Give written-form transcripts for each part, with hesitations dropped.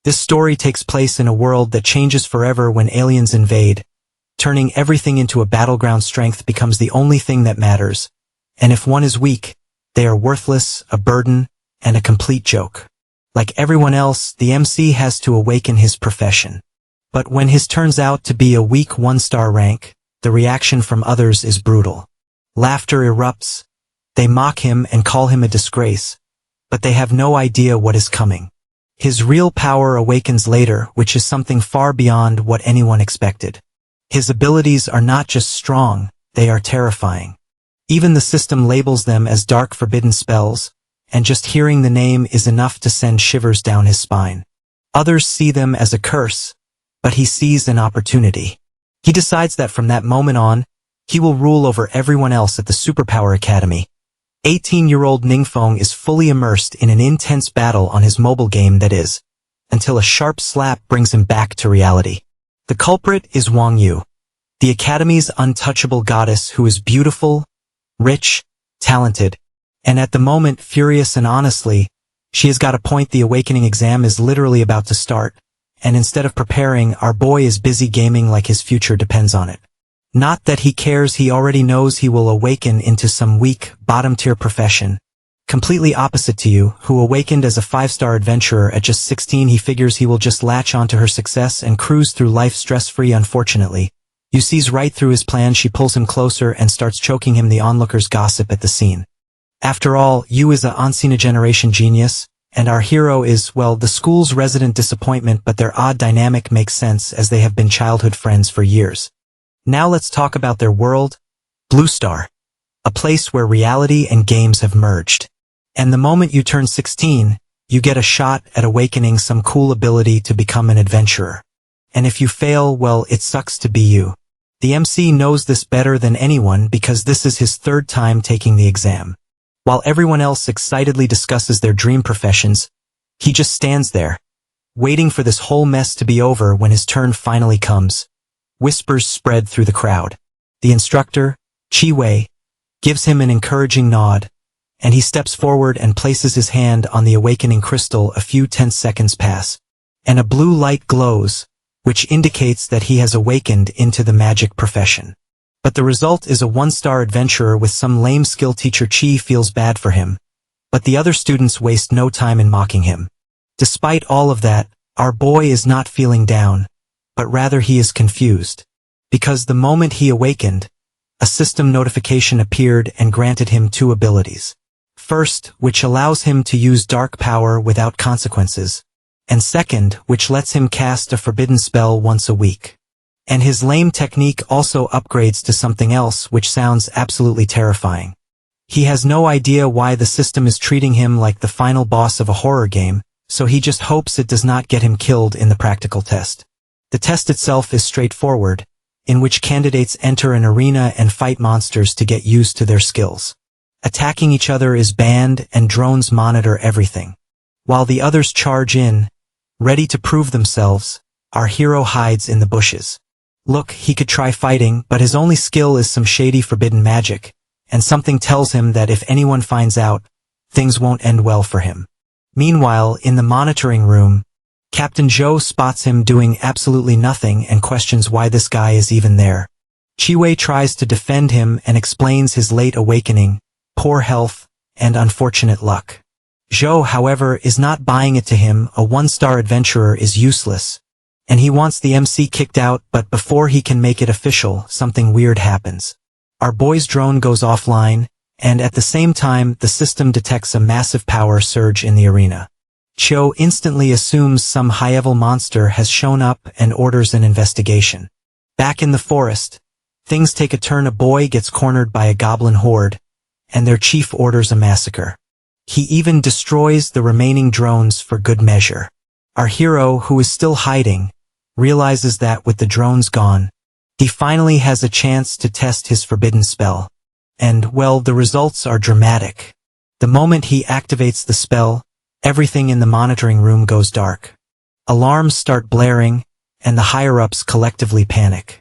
This story takes place in a world that changes forever when aliens invade. Turning everything into a battleground, strength becomes the only thing that matters. And if one is weak, they are worthless, a burden, and a complete joke. Like everyone else, the MC has to awaken his profession. But when his turns out to be a weak 1-star rank, the reaction from others is brutal. Laughter erupts. They mock him and call him a disgrace. But they have no idea what is coming. His real power awakens later, which is something far beyond what anyone expected. His abilities are not just strong, they are terrifying. Even the system labels them as dark forbidden spells, and just hearing the name is enough to send shivers down his spine. Others see them as a curse, but he sees an opportunity. He decides that from that moment on, he will rule over everyone else at the Superpower Academy. 18-year-old Ningfeng is fully immersed in an intense battle on his mobile game, that is, until a sharp slap brings him back to reality. The culprit is Wang Yu, the Academy's untouchable goddess who is beautiful, rich, talented, and at the moment furious, and honestly, she has got a point. The awakening exam is literally about to start, and instead of preparing, our boy is busy gaming like his future depends on it. Not that he cares, he already knows he will awaken into some weak, bottom-tier profession. Completely opposite to you, who awakened as a 5-star adventurer at just 16. He figures he will just latch onto her success and cruise through life stress-free. Unfortunately, Yu sees right through his plan. She pulls him closer and starts choking him. The onlookers gossip at the scene. After all, Yu is a Ancina generation genius, and our hero is, well, the school's resident disappointment, but their odd dynamic makes sense as they have been childhood friends for years. Now let's talk about their world, Blue Star, a place where reality and games have merged. And the moment you turn 16, you get a shot at awakening some cool ability to become an adventurer. And if you fail, well, it sucks to be you. The MC knows this better than anyone because this is his 3rd time taking the exam. While everyone else excitedly discusses their dream professions, he just stands there, waiting for this whole mess to be over. When his turn finally comes, whispers spread through the crowd. The instructor, Chi Wei, gives him an encouraging nod, and he steps forward and places his hand on the awakening crystal. A few tense seconds pass, and a blue light glows, which indicates that he has awakened into the magic profession. But the result is a 1-star adventurer with some lame skill. Teacher Chi feels bad for him, but the other students waste no time in mocking him. Despite all of that, our boy is not feeling down, but rather he is confused. Because the moment he awakened, a system notification appeared and granted him 2 abilities. First, which allows him to use dark power without consequences, and second, which lets him cast a forbidden spell once a week. And his lame technique also upgrades to something else, which sounds absolutely terrifying. He has no idea why the system is treating him like the final boss of a horror game, so he just hopes it does not get him killed in the practical test. The test itself is straightforward, in which candidates enter an arena and fight monsters to get used to their skills. Attacking each other is banned, and drones monitor everything. While the others charge in, ready to prove themselves, our hero hides in the bushes. Look, he could try fighting, but his only skill is some shady forbidden magic, and something tells him that if anyone finds out, things won't end well for him. Meanwhile, in the monitoring room, Captain Zhou spots him doing absolutely nothing and questions why this guy is even there. Chi Wei tries to defend him and explains his late awakening, poor health, and unfortunate luck. Zhou, however, is not buying it. To him, a 1-star adventurer is useless, and he wants the MC kicked out. But before he can make it official, something weird happens. Our boy's drone goes offline, and at the same time, the system detects a massive power surge in the arena. Cho instantly assumes some high-level monster has shown up and orders an investigation. Back in the forest, things take a turn. A boy gets cornered by a goblin horde, and their chief orders a massacre. He even destroys the remaining drones for good measure. Our hero, who is still hiding, realizes that with the drones gone, he finally has a chance to test his forbidden spell. And, well, the results are dramatic. The moment he activates the spell, everything in the monitoring room goes dark. Alarms start blaring, and the higher-ups collectively panic.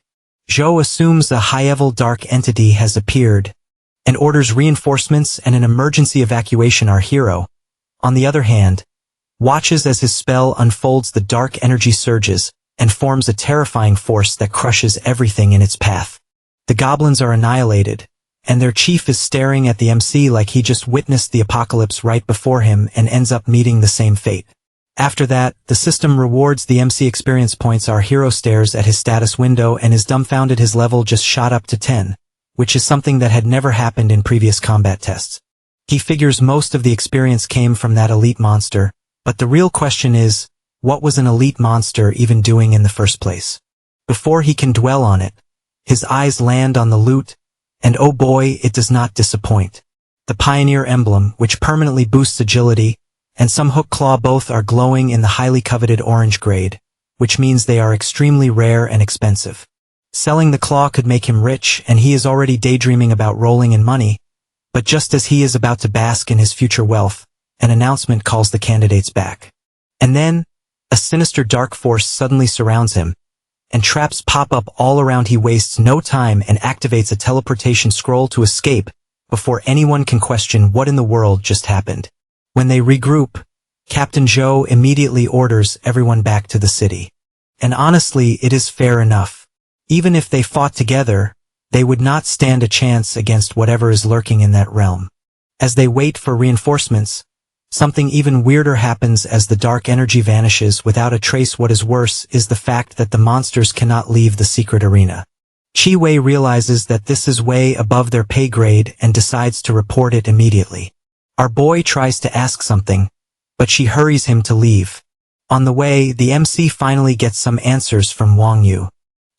Zhou assumes a high-level dark entity has appeared, and orders reinforcements and an emergency evacuation. Our hero, on the other hand, watches as his spell unfolds. The dark energy surges and forms a terrifying force that crushes everything in its path. The goblins are annihilated, and their chief is staring at the MC like he just witnessed the apocalypse right before him and ends up meeting the same fate. After that, the system rewards the MC experience points. Our hero stares at his status window and is dumbfounded. His level just shot up to 10, which is something that had never happened in previous combat tests. He figures most of the experience came from that elite monster, but the real question is, what was an elite monster even doing in the first place? Before he can dwell on it, his eyes land on the loot, and oh boy, it does not disappoint. The Pioneer emblem, which permanently boosts agility, and some hook claw, both are glowing in the highly coveted orange grade, which means they are extremely rare and expensive. Selling the claw could make him rich, and he is already daydreaming about rolling in money, but just as he is about to bask in his future wealth, an announcement calls the candidates back. And then, a sinister dark force suddenly surrounds him, and traps pop up all around. He wastes no time and activates a teleportation scroll to escape before anyone can question what in the world just happened. When they regroup, Captain Zhou immediately orders everyone back to the city. And honestly, it is fair enough. Even if they fought together, they would not stand a chance against whatever is lurking in that realm. As they wait for reinforcements, something even weirder happens as the dark energy vanishes without a trace. What is worse is the fact that the monsters cannot leave the secret arena. Chi Wei realizes that this is way above their pay grade and decides to report it immediately. Our boy tries to ask something, but she hurries him to leave. On the way, the MC finally gets some answers from Wang Yu.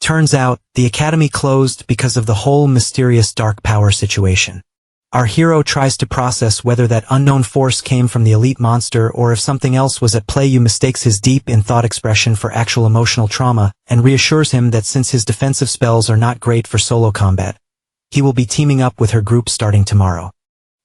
Turns out, the academy closed because of the whole mysterious dark power situation. Our hero tries to process whether that unknown force came from the elite monster or if something else was at play. Yu mistakes his deep in thought expression for actual emotional trauma and reassures him that since his defensive spells are not great for solo combat, he will be teaming up with her group starting tomorrow.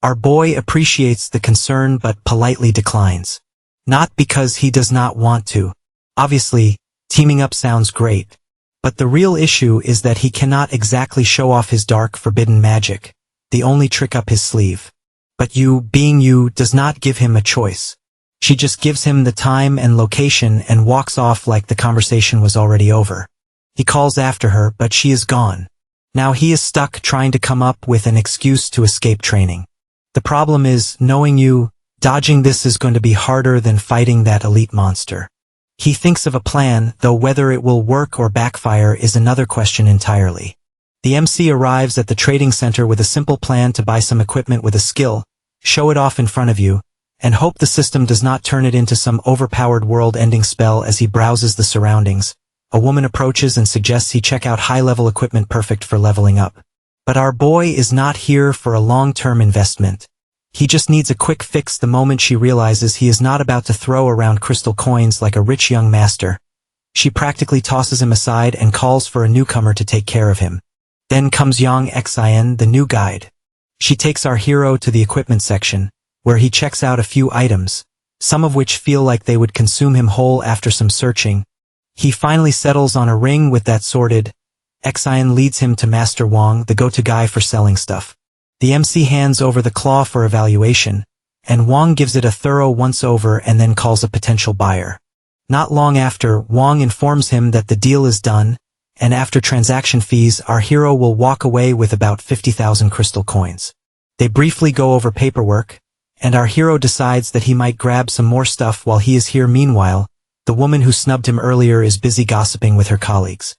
Our boy appreciates the concern but politely declines. Not because he does not want to. Obviously, teaming up sounds great. But the real issue is that he cannot exactly show off his dark forbidden magic, the only trick up his sleeve. But Yu, being Yu, does not give him a choice. She just gives him the time and location and walks off like the conversation was already over. He calls after her, but she is gone. Now he is stuck trying to come up with an excuse to escape training. The problem is, knowing Yu, dodging this is going to be harder than fighting that elite monster. He thinks of a plan, though whether it will work or backfire is another question entirely. The MC arrives at the trading center with a simple plan to buy some equipment with a skill, show it off in front of you, and hope the system does not turn it into some overpowered world-ending spell. As he browses the surroundings, a woman approaches and suggests he check out high-level equipment perfect for leveling up. But our boy is not here for a long-term investment. He just needs a quick fix. The moment she realizes he is not about to throw around crystal coins like a rich young master, she practically tosses him aside and calls for a newcomer to take care of him. Then comes Yang Xin, the new guide. She takes our hero to the equipment section, where he checks out a few items, some of which feel like they would consume him whole. After some searching, he finally settles on a ring with that sorted. Xin leads him to Master Wang, the go-to guy for selling stuff. The MC hands over the claw for evaluation, and Wang gives it a thorough once-over and then calls a potential buyer. Not long after, Wang informs him that the deal is done, and after transaction fees, our hero will walk away with about 50,000 crystal coins. They briefly go over paperwork, and our hero decides that he might grab some more stuff while he is here. Meanwhile, the woman who snubbed him earlier is busy gossiping with her colleagues.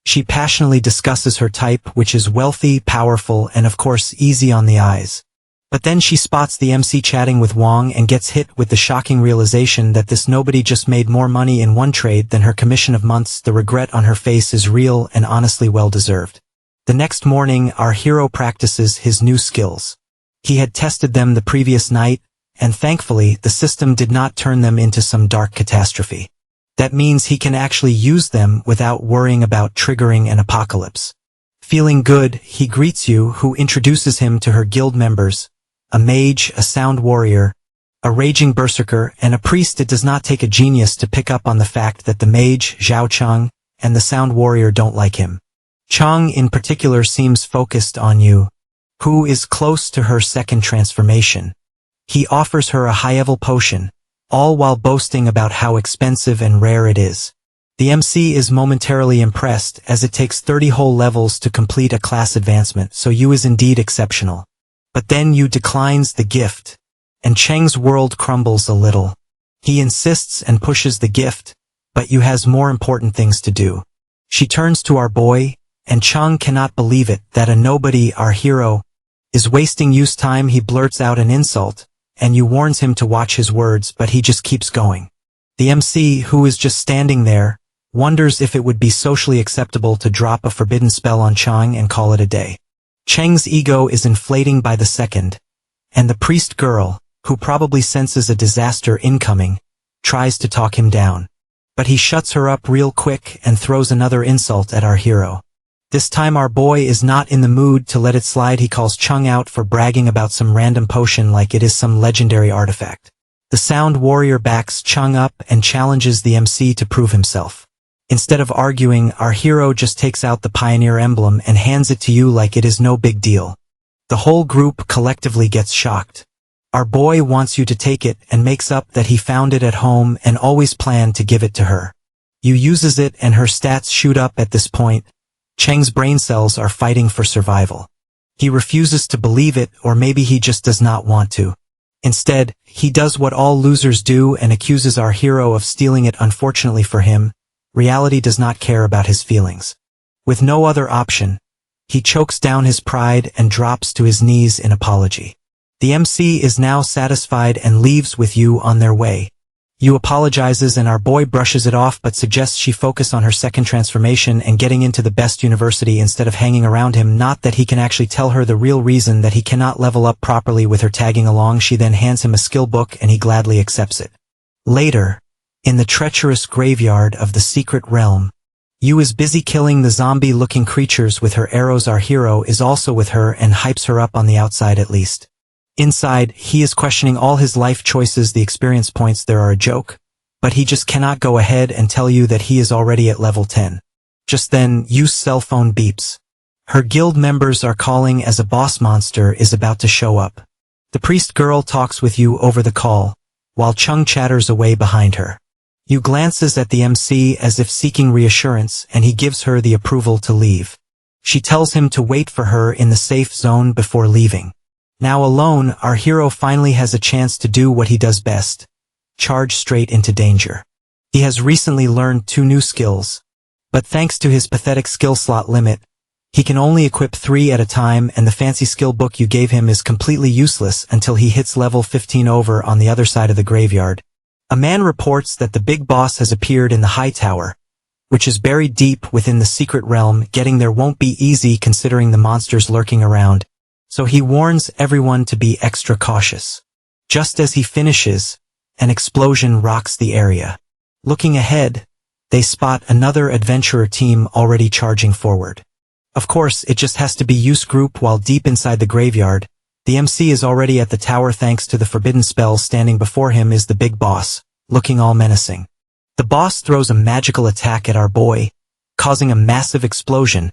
She passionately discusses her type, which is wealthy, powerful, and of course easy on the eyes. But then she spots the MC chatting with Wang and gets hit with the shocking realization that this nobody just made more money in one trade than her commission of months. The regret on her face is real and honestly well-deserved. The next morning, our hero practices his new skills. He had tested them the previous night, and thankfully, the system did not turn them into some dark catastrophe. That means he can actually use them without worrying about triggering an apocalypse. Feeling good, he greets Yu, who introduces him to her guild members, a mage, a sound warrior, a raging berserker, and a priest. It does not take a genius to pick up on the fact that the mage, Zhao Cheng, and the sound warrior don't like him. Cheng in particular seems focused on Yu, who is close to her second transformation. He offers her a high-level potion, all while boasting about how expensive and rare it is. The MC is momentarily impressed as it takes 30 whole levels to complete a class advancement, so Yu is indeed exceptional. But then Yu declines the gift, and Cheng's world crumbles a little. He insists and pushes the gift, but Yu has more important things to do. She turns to our boy, and Cheng cannot believe it that a nobody, our hero, is wasting Yu's time. He blurts out an insult, and Yu warns him to watch his words, but he just keeps going. The MC, who is just standing there, wonders if it would be socially acceptable to drop a forbidden spell on Cheng and call it a day. Cheng's ego is inflating by the second, and the priest girl, who probably senses a disaster incoming, tries to talk him down. But he shuts her up real quick and throws another insult at our hero. This time our boy is not in the mood to let it slide. He calls Cheng out for bragging about some random potion like it is some legendary artifact. The sound warrior backs Cheng up and challenges the MC to prove himself. Instead of arguing, our hero just takes out the pioneer emblem and hands it to you like it is no big deal. The whole group collectively gets shocked. Our boy wants you to take it and makes up that he found it at home and always planned to give it to her. Yu uses it and her stats shoot up at this point. Cheng's brain cells are fighting for survival. He refuses to believe it, or maybe he just does not want to. Instead, he does what all losers do and accuses our hero of stealing it. Unfortunately for him, reality does not care about his feelings. With no other option, he chokes down his pride and drops to his knees in apology. The MC is now satisfied and leaves with Yu on their way. Yu apologizes and our boy brushes it off but suggests she focus on her second transformation and getting into the best university instead of hanging around him. Not that he can actually tell her the real reason that he cannot level up properly with her tagging along. She then hands him a skill book and he gladly accepts it. Later, in the treacherous graveyard of the secret realm, Yu is busy killing the zombie-looking creatures with her arrows. Our hero is also with her and hypes her up on the outside at least. Inside, he is questioning all his life choices. The experience points there are a joke, but he just cannot go ahead and tell you that he is already at level 10. Just then, Yu's cell phone beeps. Her guild members are calling as a boss monster is about to show up. The priest girl talks with Yu over the call, while Cheng chatters away behind her. Yu glances at the MC as if seeking reassurance, and he gives her the approval to leave. She tells him to wait for her in the safe zone before leaving. Now alone, our hero finally has a chance to do what he does best: charge straight into danger. He has recently learned 2 new skills, but thanks to his pathetic skill slot limit, he can only equip 3 at a time, and the fancy skill book you gave him is completely useless until he hits level 15. Over on the other side of the graveyard, a man reports that the big boss has appeared in the high tower, which is buried deep within the secret realm. Getting there won't be easy considering the monsters lurking around, so he warns everyone to be extra cautious. Just as he finishes, an explosion rocks the area. Looking ahead, they spot another adventurer team already charging forward. Of course, it just has to be Yu's group. While deep inside the graveyard, the MC is already at the tower thanks to the forbidden spell. Standing before him is the big boss, looking all menacing. The boss throws a magical attack at our boy, causing a massive explosion,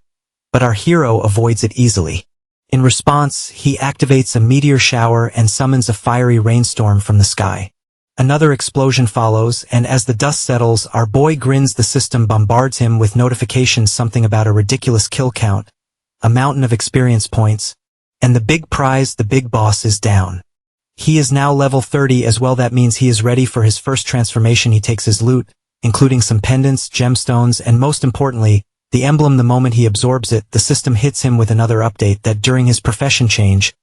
but our hero avoids it easily. In response, he activates a meteor shower and summons a fiery rainstorm from the sky. Another explosion follows, and as the dust settles, our boy grins. The system bombards him with notifications, something about a ridiculous kill count, a mountain of experience points, and the big prize: the big boss is down. He is now level 30 as well. That means he is ready for his first transformation. He takes his loot, including some pendants, gemstones, and most importantly, the emblem. The moment he absorbs it, the system hits him with another update that during his profession change,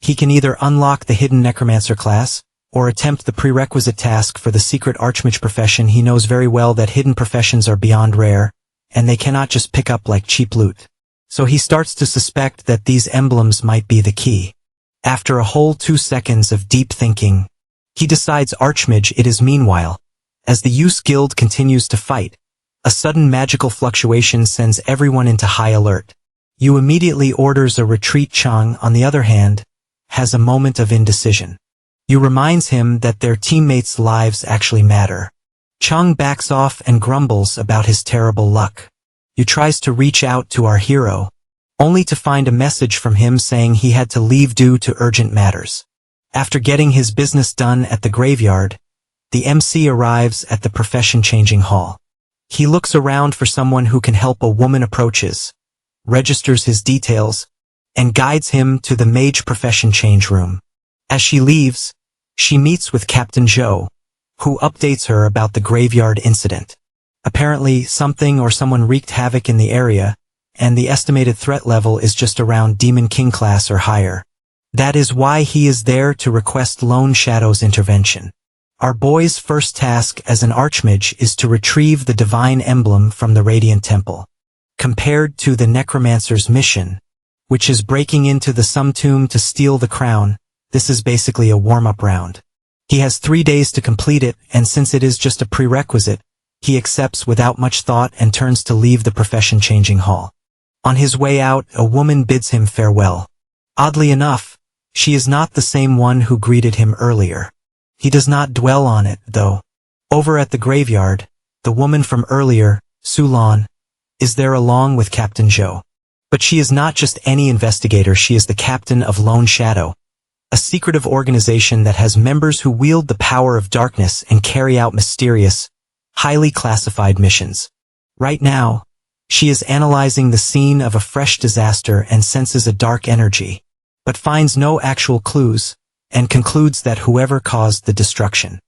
he can either unlock the hidden necromancer class, or attempt the prerequisite task for the secret archmage profession. He knows very well that hidden professions are beyond rare, and they cannot just pick up like cheap loot. So he starts to suspect that these emblems might be the key. After a whole 2 seconds of deep thinking, he decides archmage it is. Meanwhile, as the Use Guild continues to fight, a sudden magical fluctuation sends everyone into high alert. Yu immediately orders a retreat. Cheng, on the other hand, has a moment of indecision. Yu reminds him that their teammates' lives actually matter. Cheng backs off and grumbles about his terrible luck. Yu tries to reach out to our hero, only to find a message from him saying he had to leave due to urgent matters. After getting his business done at the graveyard, the MC arrives at the profession-changing hall. He looks around for someone who can help. A woman approaches, registers his details, and guides him to the mage profession change room. As she leaves, she meets with Captain Joe, who updates her about the graveyard incident. Apparently, something or someone wreaked havoc in the area, and the estimated threat level is just around Demon King class or higher. That is why he is there to request Lone Shadow's intervention. Our boy's first task as an archmage is to retrieve the divine emblem from the Radiant Temple. Compared to the necromancer's mission, which is breaking into the Sum Tomb to steal the crown, this is basically a warm-up round. He has 3 days to complete it, and since it is just a prerequisite, he accepts without much thought and turns to leave the profession-changing hall. On his way out, a woman bids him farewell. Oddly enough, she is not the same one who greeted him earlier. He does not dwell on it, though. Over at the graveyard, the woman from earlier, Sulan, is there along with Captain Joe. But she is not just any investigator, she is the captain of Lone Shadow, a secretive organization that has members who wield the power of darkness and carry out mysterious, highly classified missions. Right now, she is analyzing the scene of a fresh disaster and senses a dark energy, but finds no actual clues, and concludes that whoever caused the destruction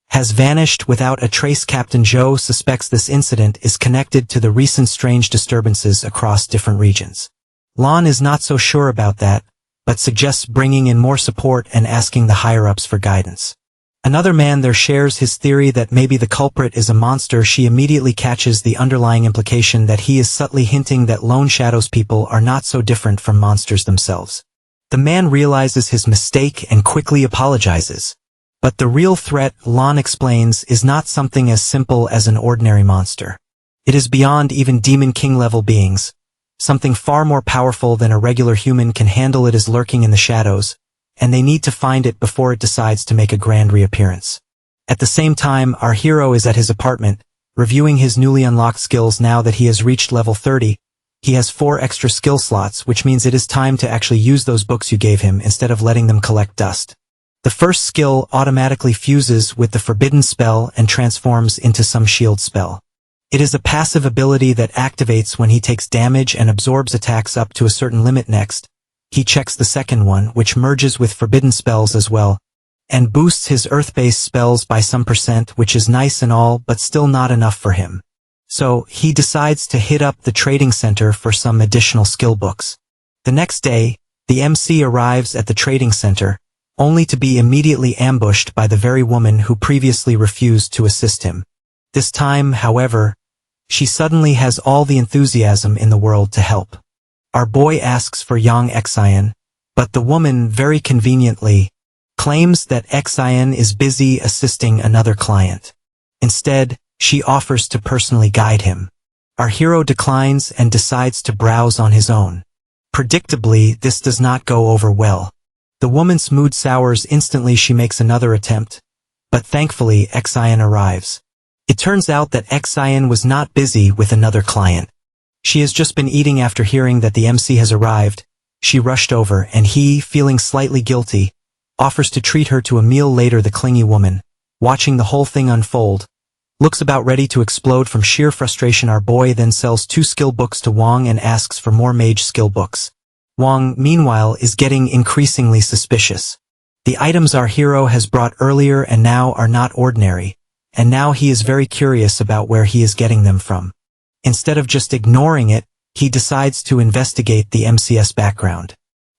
has vanished without a trace. Captain Joe suspects this incident is connected to the recent strange disturbances across different regions. Lon is not so sure about that, but suggests bringing in more support and asking the higher-ups for guidance. Another man there shares his theory that maybe the culprit is a monster. She immediately catches the underlying implication that he is subtly hinting that Lone Shadow's people are not so different from monsters themselves. The man realizes his mistake and quickly apologizes. But the real threat, Lon explains, is not something as simple as an ordinary monster. It is beyond even Demon King level beings. Something far more powerful than a regular human can handle. It is lurking in the shadows, and they need to find it before it decides to make a grand reappearance. At the same time, our hero is at his apartment, reviewing his newly unlocked skills. Now that he has reached level 30, he has 4 extra skill slots, which means it is time to actually use those books you gave him instead of letting them collect dust. The first skill automatically fuses with the forbidden spell and transforms into some shield spell. It is a passive ability that activates when he takes damage and absorbs attacks up to a certain limit. Next, he checks the second one, which merges with forbidden spells as well, and boosts his earth-based spells by some %, which is nice and all, but still not enough for him. So, he decides to hit up the trading center for some additional skill books. The next day, the MC arrives at the trading center, only to be immediately ambushed by the very woman who previously refused to assist him. This time, however, she suddenly has all the enthusiasm in the world to help. Our boy asks for Yang Xian, but the woman very conveniently claims that Xian is busy assisting another client. Instead, she offers to personally guide him. Our hero declines and decides to browse on his own. Predictably, this does not go over well. The woman's mood sours instantly. She makes another attempt, but thankfully Xian arrives. It turns out that Xian was not busy with another client. She has just been eating. After hearing that the MC has arrived, she rushed over, and he, feeling slightly guilty, offers to treat her to a meal. Later, the clingy woman, watching the whole thing unfold, looks about ready to explode from sheer frustration. Our boy then sells 2 skill books to Wang and asks for more mage skill books. Wang, meanwhile, is getting increasingly suspicious. The items our hero has brought earlier and now are not ordinary, and now he is very curious about where he is getting them from. Instead of just ignoring it, he decides to investigate the MC's background.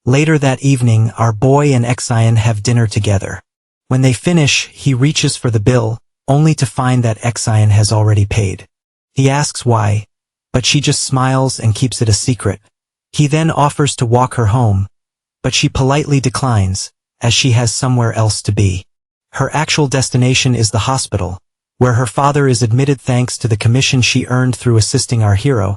Later that evening, our boy and Xian have dinner together. When they finish, he reaches for the bill, only to find that Xian has already paid. He asks why, but she just smiles and keeps it a secret. He then offers to walk her home, but she politely declines, as she has somewhere else to be. Her actual destination is the hospital, where her father is admitted. Thanks to the commission she earned through assisting our hero,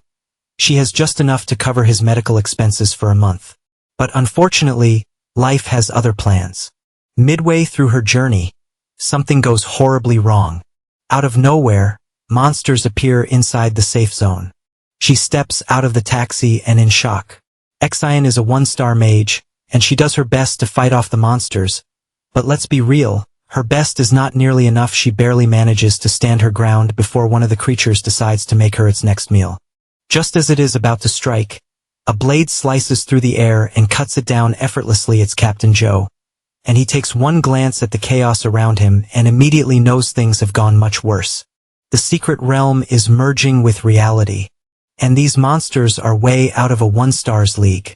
she has just enough to cover his medical expenses for a month. But unfortunately, life has other plans. Midway through her journey, something goes horribly wrong. Out of nowhere, monsters appear inside the safe zone. She steps out of the taxi and in shock. Xian is a 1-star mage, and she does her best to fight off the monsters. But let's be real, Her best is not nearly enough. She barely manages to stand her ground before one of the creatures decides to make her its next meal. Just as it is about to strike, a blade slices through the air and cuts it down effortlessly. It's Captain Joe, and he takes one glance at the chaos around him and immediately knows things have gone much worse. The secret realm is merging with reality, and these monsters are way out of a one-stars league.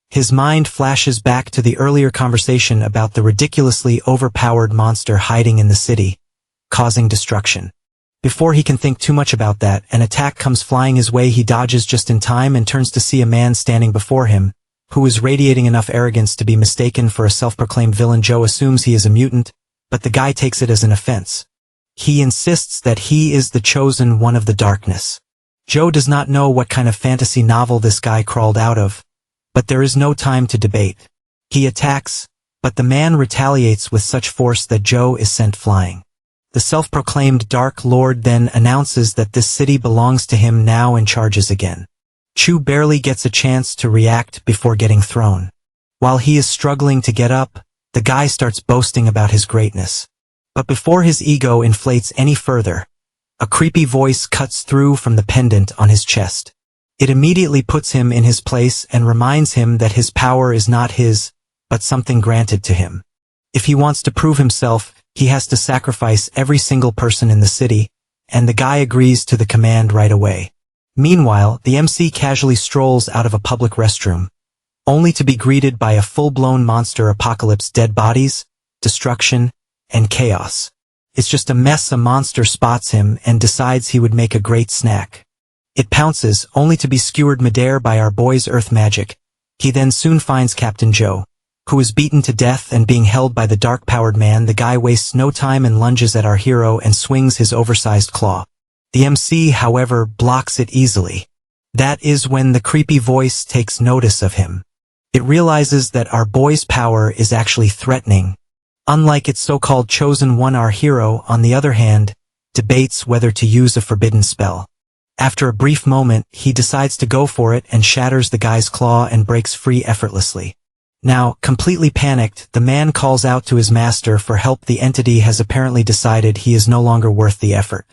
His mind flashes back to the earlier conversation about the ridiculously overpowered monster hiding in the city, causing destruction. Before he can think too much about that, an attack comes flying his way. He dodges just in time and turns to see a man standing before him, who is radiating enough arrogance to be mistaken for a self-proclaimed villain. Joe assumes he is a mutant, but the guy takes it as an offense. He insists that he is the chosen one of the darkness. Joe does not know what kind of fantasy novel this guy crawled out of, but there is no time to debate. He attacks, but the man retaliates with such force that Joe is sent flying. The self-proclaimed Dark Lord then announces that this city belongs to him now and charges again. Chu barely gets a chance to react before getting thrown. While he is struggling to get up, the guy starts boasting about his greatness. But before his ego inflates any further, a creepy voice cuts through from the pendant on his chest. It immediately puts him in his place and reminds him that his power is not his, but something granted to him. If he wants to prove himself, he has to sacrifice every single person in the city, and the guy agrees to the command right away. Meanwhile, the MC casually strolls out of a public restroom, only to be greeted by a full-blown monster apocalypse. Dead bodies, destruction, and chaos. It's just a mess. A monster spots him and decides he would make a great snack. It pounces, only to be skewered midair by our boy's earth magic. He then soon finds Captain Joe, who is beaten to death and being held by the dark-powered man. The guy wastes no time and lunges at our hero and swings his oversized claw. The MC, however, blocks it easily. That is when the creepy voice takes notice of him. It realizes that our boy's power is actually threatening. Unlike its so-called chosen one, our hero, on the other hand, debates whether to use a forbidden spell. After a brief moment, he decides to go for it and shatters the guy's claw and breaks free effortlessly. Now, completely panicked, the man calls out to his master for help. The entity has apparently decided he is no longer worth the effort.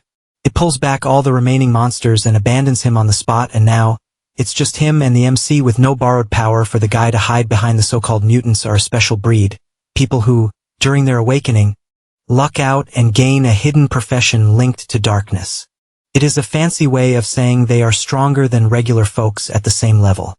It pulls back all the remaining monsters and abandons him on the spot, and now, it's just him and the MC with no borrowed power for the guy to hide behind. The so-called mutants are a special breed, people who, during their awakening, luck out and gain a hidden profession linked to darkness. It is a fancy way of saying they are stronger than regular folks at the same level.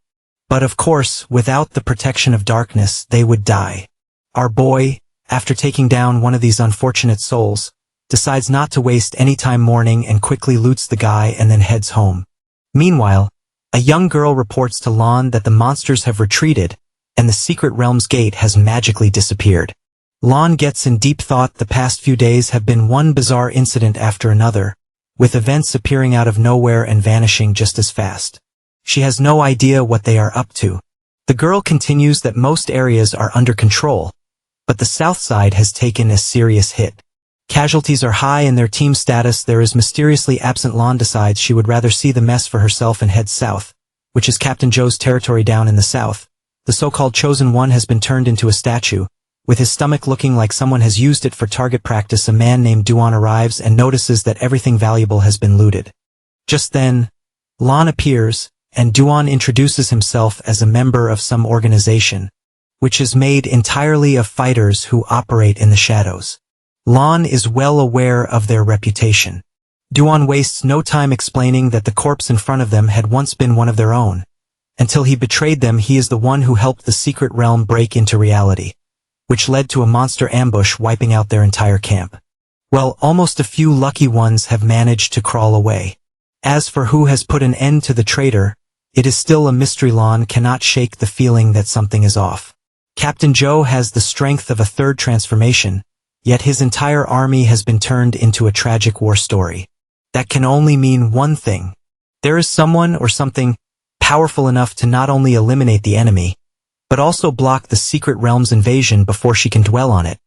But of course, without the protection of darkness, they would die. Our boy, after taking down one of these unfortunate souls, decides not to waste any time mourning and quickly loots the guy and then heads home. Meanwhile, a young girl reports to Lon that the monsters have retreated, and the secret realm's gate has magically disappeared. Lon gets in deep thought. The past few days have been one bizarre incident after another, with events appearing out of nowhere and vanishing just as fast. She has no idea what they are up to. The girl continues that most areas are under control, but the south side has taken a serious hit. Casualties are high and their team status there is mysteriously absent. Lon decides she would rather see the mess for herself and heads south, which is Captain Joe's territory. Down in the south, the so-called chosen one has been turned into a statue, with his stomach looking like someone has used it for target practice. A man named Duan arrives and notices that everything valuable has been looted. Just then, Lon appears, and Duan introduces himself as a member of some organization, which is made entirely of fighters who operate in the shadows. Lon is well aware of their reputation. Duan wastes no time explaining that the corpse in front of them had once been one of their own. Until he betrayed them, he is the one who helped the secret realm break into reality, which led to a monster ambush wiping out their entire camp. Well, almost a few lucky ones have managed to crawl away. As for who has put an end to the traitor, it is still a mystery. Lon cannot shake the feeling that something is off. Captain Joe has the strength of a third transformation, yet his entire army has been turned into a tragic war story. That can only mean one thing. There is someone or something powerful enough to not only eliminate the enemy, but also block the secret realm's invasion before she can dwell on it.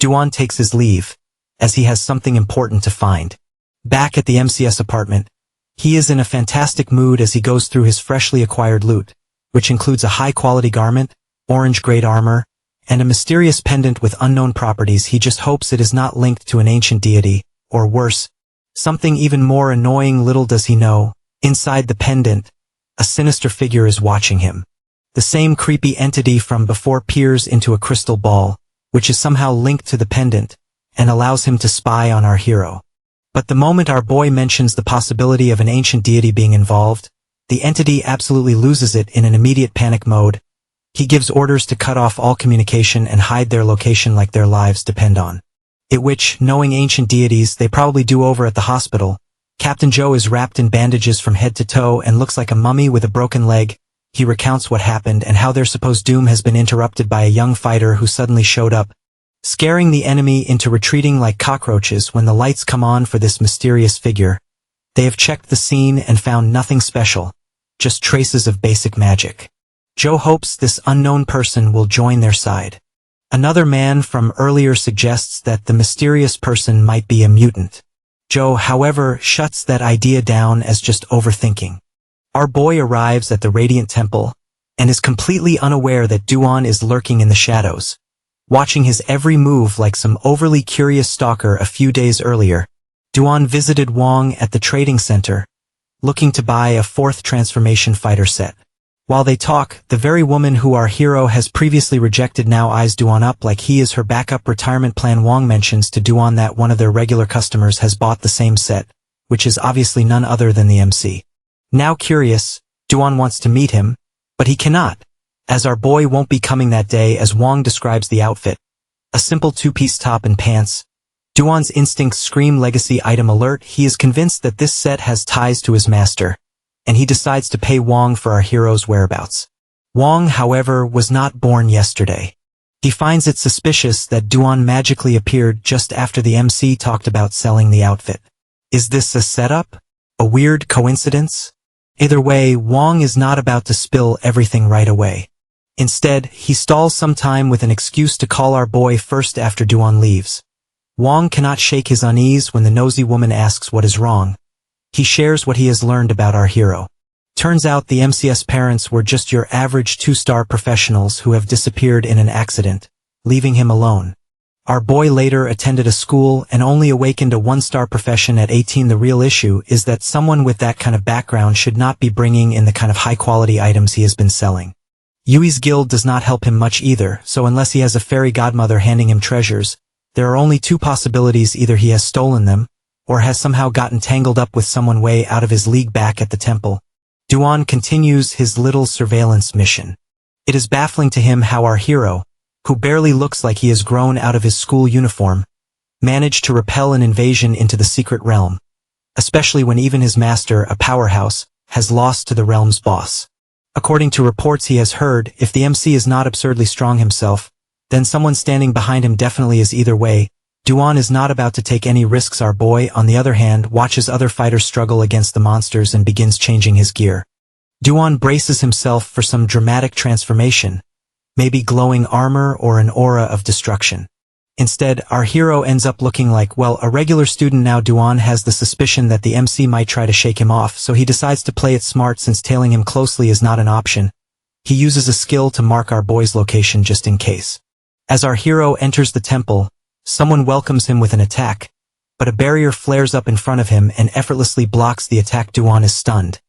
Duan takes his leave, as he has something important to find. Back at the MCS apartment, he is in a fantastic mood as he goes through his freshly acquired loot, which includes a high-quality garment, orange-grade armor, and a mysterious pendant with unknown properties. He just hopes it is not linked to an ancient deity, or worse, something even more annoying. Little does he know, inside the pendant, a sinister figure is watching him. The same creepy entity from before peers into a crystal ball, which is somehow linked to the pendant, and allows him to spy on our hero. But the moment our boy mentions the possibility of an ancient deity being involved, the entity absolutely loses it in an immediate panic mode. He gives orders to cut off all communication and hide their location like their lives depend on it, which, knowing ancient deities, they probably do over at the hospital. Captain Joe is wrapped in bandages from head to toe and looks like a mummy with a broken leg. He recounts what happened and how their supposed doom has been interrupted by a young fighter who suddenly showed up, scaring the enemy into retreating like cockroaches. When the lights come on for this mysterious figure, they have checked the scene and found nothing special, just traces of basic magic. Joe hopes this unknown person will join their side. Another man from earlier suggests that the mysterious person might be a mutant. Joe, however, shuts that idea down as just overthinking. Our boy arrives at the Radiant Temple, and is completely unaware that Duan is lurking in the shadows, watching his every move like some overly curious stalker. A few days earlier, Duan visited Wong at the trading center, looking to buy a 4th transformation fighter set. While they talk, the very woman who our hero has previously rejected now eyes Duan up like he is her backup retirement plan. Wong mentions to Duan that one of their regular customers has bought the same set, which is obviously none other than the MC. Now curious, Duan wants to meet him, but he cannot, as our boy won't be coming that day. As Wong describes the outfit, a simple 2-piece top and pants, Duan's instincts scream legacy item alert. He is convinced that this set has ties to his master, and he decides to pay Wong for our hero's whereabouts. Wong, however, was not born yesterday. He finds it suspicious that Duan magically appeared just after the MC talked about selling the outfit. Is this a setup? A weird coincidence? Either way, Wong is not about to spill everything right away. Instead, he stalls some time with an excuse to call our boy first after Duan leaves. Wong cannot shake his unease when the nosy woman asks what is wrong. He shares what he has learned about our hero. Turns out the MC's parents were just your average 2-star professionals who have disappeared in an accident, leaving him alone. Our boy later attended a school and only awakened a 1-star profession at 18. The real issue is that someone with that kind of background should not be bringing in the kind of high-quality items he has been selling. Yui's guild does not help him much either, so unless he has a fairy godmother handing him treasures, there are only 2 possibilities: either he has stolen them, or has somehow gotten tangled up with someone way out of his league. Back at the temple, Duan continues his little surveillance mission. It is baffling to him how our hero, who barely looks like he has grown out of his school uniform, managed to repel an invasion into the secret realm, especially when even his master, a powerhouse, has lost to the realm's boss. According to reports he has heard, if the MC is not absurdly strong himself, then someone standing behind him definitely is. Either way, Duan is not about to take any risks. Our boy, on the other hand, watches other fighters struggle against the monsters and begins changing his gear. Duan braces himself for some dramatic transformation, maybe glowing armor or an aura of destruction. Instead, our hero ends up looking like, well, a regular student. Now Duan has the suspicion that the MC might try to shake him off, so he decides to play it smart. Since tailing him closely is not an option, he uses a skill to mark our boy's location just in case. As our hero enters the temple, someone welcomes him with an attack, but a barrier flares up in front of him and effortlessly blocks the attack. Duan is stunned,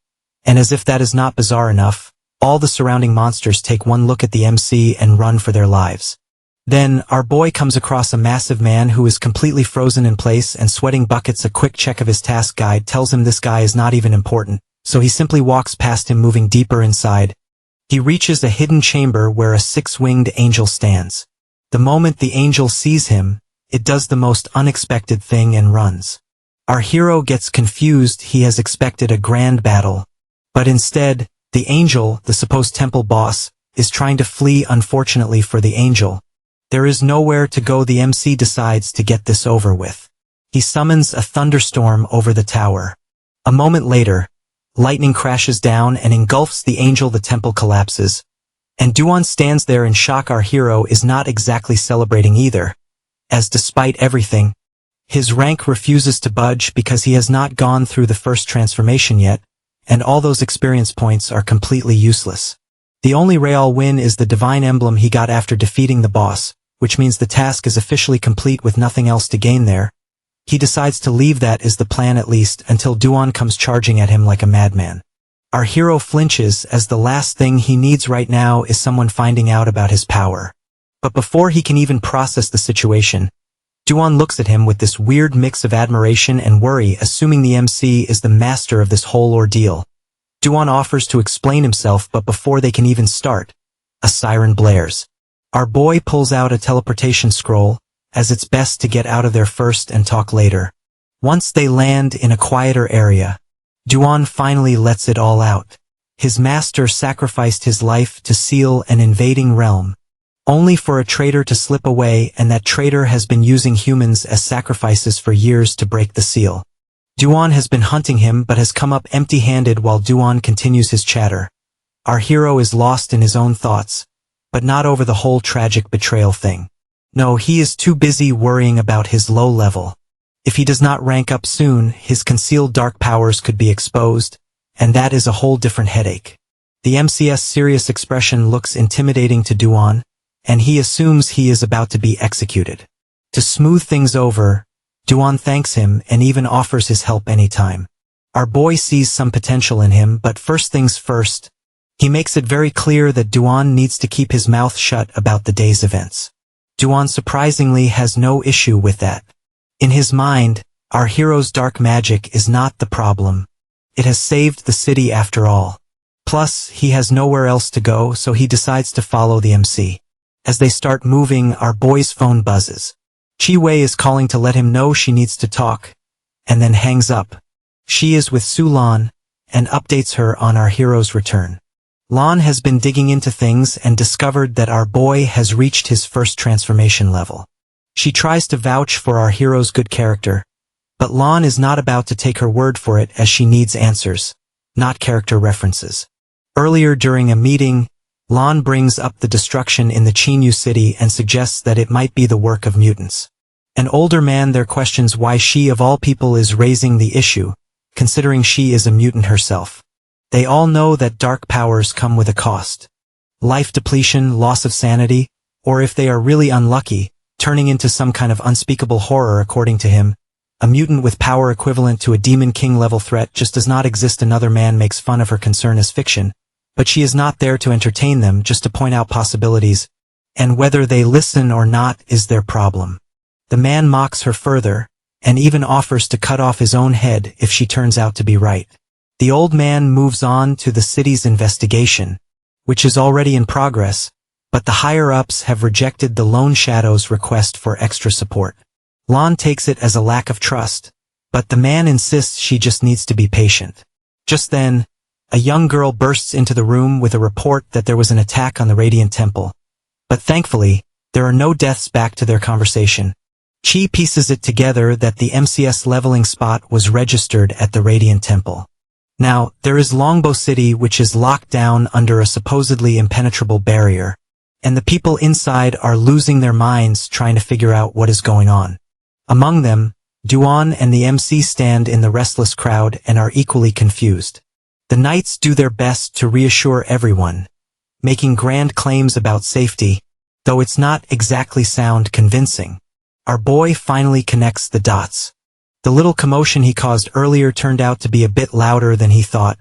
and as if that is not bizarre enough, all the surrounding monsters take one look at the MC and run for their lives. Then, our boy comes across a massive man who is completely frozen in place and sweating buckets. A quick check of his task guide tells him this guy is not even important, so he simply walks past him, moving deeper inside. He reaches a hidden chamber where a 6-winged angel stands. The moment the angel sees him, it does the most unexpected thing and runs. Our hero gets confused. He has expected a grand battle, but instead, the angel, the supposed temple boss, is trying to flee. Unfortunately for the angel, there is nowhere to go. The MC decides to get this over with. He summons a thunderstorm over the tower. A moment later, lightning crashes down and engulfs the angel. The temple collapses, and Duan stands there in shock. Our hero is not exactly celebrating either, as despite everything, his rank refuses to budge because he has not gone through the first transformation yet, and all those experience points are completely useless. The only real win is the divine emblem he got after defeating the boss, which means the task is officially complete with nothing else to gain there. He decides to leave that as the plan at least until Duan comes charging at him like a madman. Our hero flinches as the last thing he needs right now is someone finding out about his power. But before he can even process the situation, Duan looks at him with this weird mix of admiration and worry, assuming the MC is the master of this whole ordeal. Duan offers to explain himself, but before they can even start, a siren blares. Our boy pulls out a teleportation scroll, as it's best to get out of there first and talk later. Once they land in a quieter area, Duan finally lets it all out. His master sacrificed his life to seal an invading realm, only for a traitor to slip away, and that traitor has been using humans as sacrifices for years to break the seal. Duan has been hunting him but has come up empty-handed while Duan continues his chatter. Our hero is lost in his own thoughts, but not over the whole tragic betrayal thing. No, he is too busy worrying about his low level. If he does not rank up soon, his concealed dark powers could be exposed, and that is a whole different headache. The MC's serious expression looks intimidating to Duan, and he assumes he is about to be executed. To smooth things over, Duan thanks him and even offers his help anytime. Our boy sees some potential in him, but first things first, he makes it very clear that Duan needs to keep his mouth shut about the day's events. Duan surprisingly has no issue with that. In his mind, our hero's dark magic is not the problem. It has saved the city after all. Plus, he has nowhere else to go, so he decides to follow the MC. As they start moving, our boy's phone buzzes. Chi Wei is calling to let him know she needs to talk, and then hangs up. She is with Su Lan, and updates her on our hero's return. Lan has been digging into things and discovered that our boy has reached his first transformation level. She tries to vouch for our hero's good character, but Lan is not about to take her word for it as she needs answers, not character references. Earlier during a meeting, Lan brings up the destruction in the Chinyu city and suggests that it might be the work of mutants. An older man there questions why she of all people is raising the issue, considering she is a mutant herself. They all know that dark powers come with a cost. Life depletion, loss of sanity, or if they are really unlucky, turning into some kind of unspeakable horror. According to him, a mutant with power equivalent to a Demon King level threat just does not exist. Another man makes fun of her concern as fiction, but she is not there to entertain them, just to point out possibilities, and whether they listen or not is their problem. The man mocks her further, and even offers to cut off his own head if she turns out to be right. The old man moves on to the city's investigation, which is already in progress, but the higher-ups have rejected the Lone Shadow's request for extra support. Lan takes it as a lack of trust, but the man insists she just needs to be patient. Just then, a young girl bursts into the room with a report that there was an attack on the Radiant Temple. But thankfully, there are no deaths. Back to their conversation. Chi pieces it together that the MCS leveling spot was registered at the Radiant Temple. Now, there is Longbow City, which is locked down under a supposedly impenetrable barrier, and the people inside are losing their minds trying to figure out what is going on. Among them, Duan and the MC stand in the restless crowd and are equally confused. The knights do their best to reassure everyone, making grand claims about safety, though it's not exactly sound convincing. Our boy finally connects the dots. The little commotion he caused earlier turned out to be a bit louder than he thought,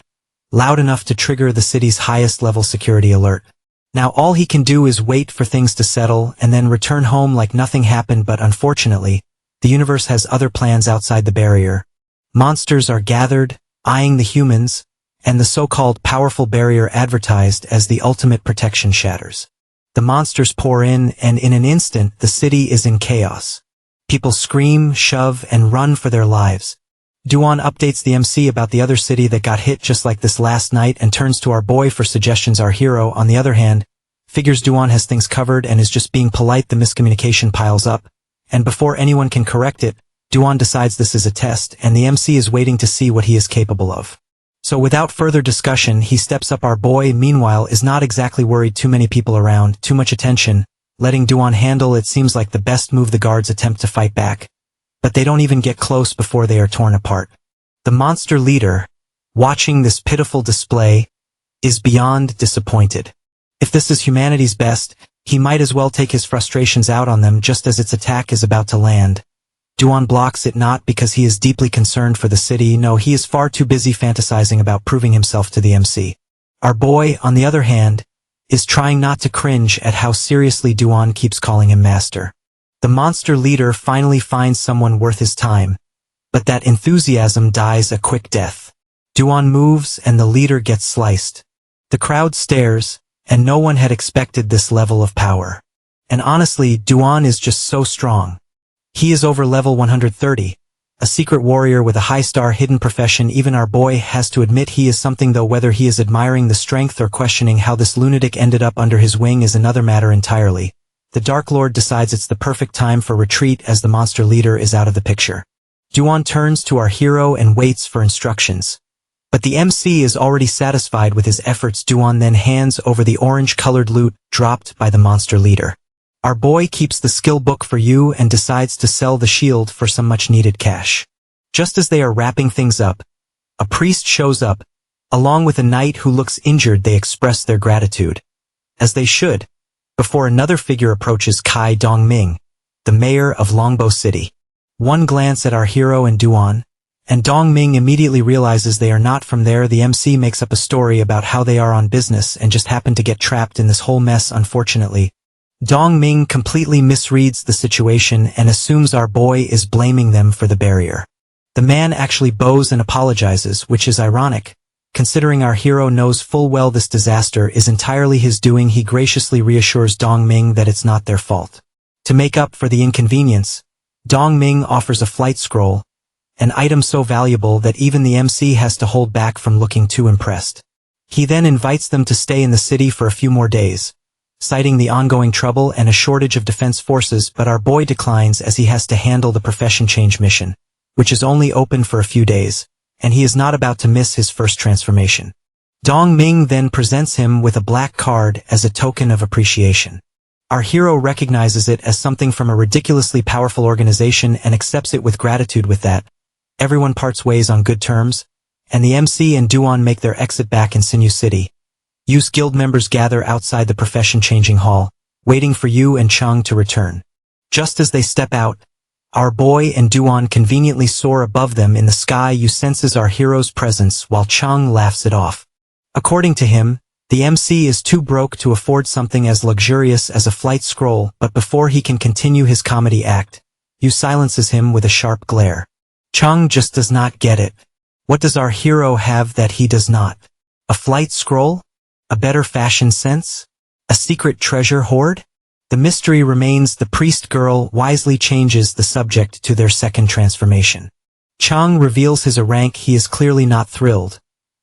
loud enough to trigger the city's highest level security alert. Now all he can do is wait for things to settle and then return home like nothing happened, but unfortunately, the universe has other plans outside the barrier. Monsters are gathered, eyeing the humans, and the so-called powerful barrier advertised as the ultimate protection shatters. The monsters pour in, and in an instant the city is in chaos. People scream, shove, and run for their lives. Duan updates the MC about the other city that got hit just like this last night and turns to our boy for suggestions. Our hero, on the other hand, figures Duan has things covered and is just being polite. The miscommunication piles up, and before anyone can correct it, Duan decides this is a test, and the MC is waiting to see what he is capable of. So without further discussion, he steps up. Our boy, meanwhile, is not exactly worried. Too many people around, too much attention. Letting Duan handle it seems like the best move. The guards attempt to fight back, but they don't even get close before they are torn apart. The monster leader, watching this pitiful display, is beyond disappointed. If this is humanity's best, he might as well take his frustrations out on them just as its attack is about to land. Duan blocks it not because he is deeply concerned for the city, no, he is far too busy fantasizing about proving himself to the MC. Our boy, on the other hand, is trying not to cringe at how seriously Duan keeps calling him master. The monster leader finally finds someone worth his time, but that enthusiasm dies a quick death. Duan moves and the leader gets sliced. The crowd stares, and no one had expected this level of power. And honestly, Duan is just so strong. He is over level 130, a secret warrior with a high-star hidden profession. Even our boy has to admit he is something, though whether he is admiring the strength or questioning how this lunatic ended up under his wing is another matter entirely. The Dark Lord decides it's the perfect time for retreat as the monster leader is out of the picture. Duan turns to our hero and waits for instructions. But the MC is already satisfied with his efforts. Duan then hands over the orange-colored loot dropped by the monster leader. Our boy keeps the skill book for you and decides to sell the shield for some much-needed cash. Just as they are wrapping things up, a priest shows up. Along with a knight who looks injured, they express their gratitude. As they should, before another figure approaches, Kai Dongming, the mayor of Longbo City. One glance at our hero and Duan, and Dongming immediately realizes they are not from there. The MC makes up a story about how they are on business and just happen to get trapped in this whole mess. Unfortunately, Dongming completely misreads the situation and assumes our boy is blaming them for the barrier. The man actually bows and apologizes, which is ironic, considering our hero knows full well this disaster is entirely his doing. He graciously reassures Dongming that it's not their fault. To make up for the inconvenience, Dongming offers a flight scroll, an item so valuable that even the MC has to hold back from looking too impressed. He then invites them to stay in the city for a few more days, citing the ongoing trouble and a shortage of defense forces, but our boy declines as he has to handle the profession change mission, which is only open for a few days, and he is not about to miss his first transformation. Dongming then presents him with a black card as a token of appreciation. Our hero recognizes it as something from a ridiculously powerful organization and accepts it with gratitude. With that, everyone parts ways on good terms, and the MC and Duan make their exit back in Sinew City. Youth Guild members gather outside the profession-changing hall, waiting for you and Chung to return. Just as they step out, our boy and Duan conveniently soar above them in the sky. You senses our hero's presence while Chung laughs it off. According to him, the MC is too broke to afford something as luxurious as a flight scroll, but before he can continue his comedy act, Yu silences him with a sharp glare. Chung just does not get it. What does our hero have that he does not? A flight scroll? A better fashion sense? A secret treasure hoard? The mystery remains. The priest girl wisely changes the subject to their second transformation. Chung reveals his rank. He is clearly not thrilled,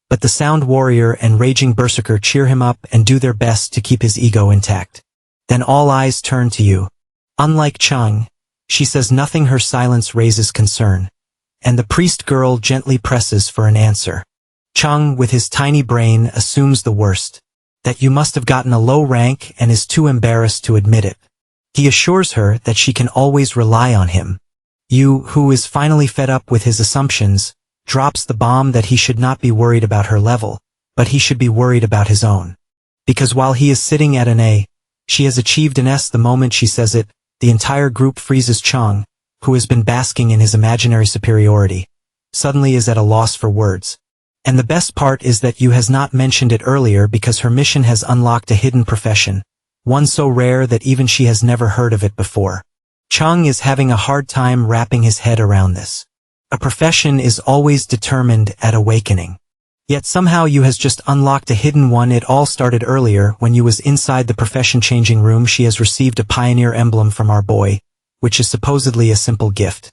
but the Sound Warrior and Raging Berserker cheer him up and do their best to keep his ego intact. Then all eyes turn to you. Unlike Chung, she says nothing. Her silence raises concern, and the priest girl gently presses for an answer. Chung, with his tiny brain, assumes the worst, that you must have gotten a low rank, and is too embarrassed to admit it. He assures her that she can always rely on him. Yu, who is finally fed up with his assumptions, drops the bomb that he should not be worried about her level, but he should be worried about his own. Because while he is sitting at an A, she has achieved an S. The moment she says it, the entire group freezes. Chung, who has been basking in his imaginary superiority, suddenly is at a loss for words. And the best part is that Yu has not mentioned it earlier because her mission has unlocked a hidden profession, one so rare that even she has never heard of it before. Chung is having a hard time wrapping his head around this. A profession is always determined at awakening. Yet somehow Yu has just unlocked a hidden one. It all started earlier when Yu was inside the profession-changing room. She has received a pioneer emblem from our boy, which is supposedly a simple gift.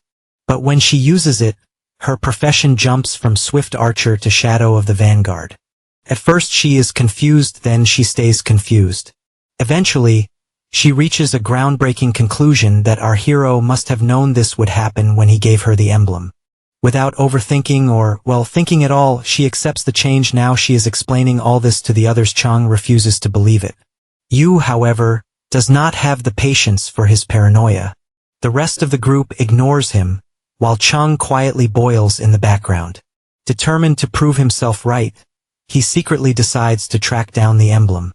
But when she uses it, her profession jumps from Swift Archer to Shadow of the Vanguard. At first she is confused, then she stays confused. Eventually, she reaches a groundbreaking conclusion that our hero must have known this would happen when he gave her the emblem. Without overthinking or, well, thinking at all, she accepts the change. Now she is explaining all this to the others. Chung refuses to believe it. Yu, however, does not have the patience for his paranoia. The rest of the group ignores him, while Chung quietly boils in the background. Determined to prove himself right, he secretly decides to track down the emblem.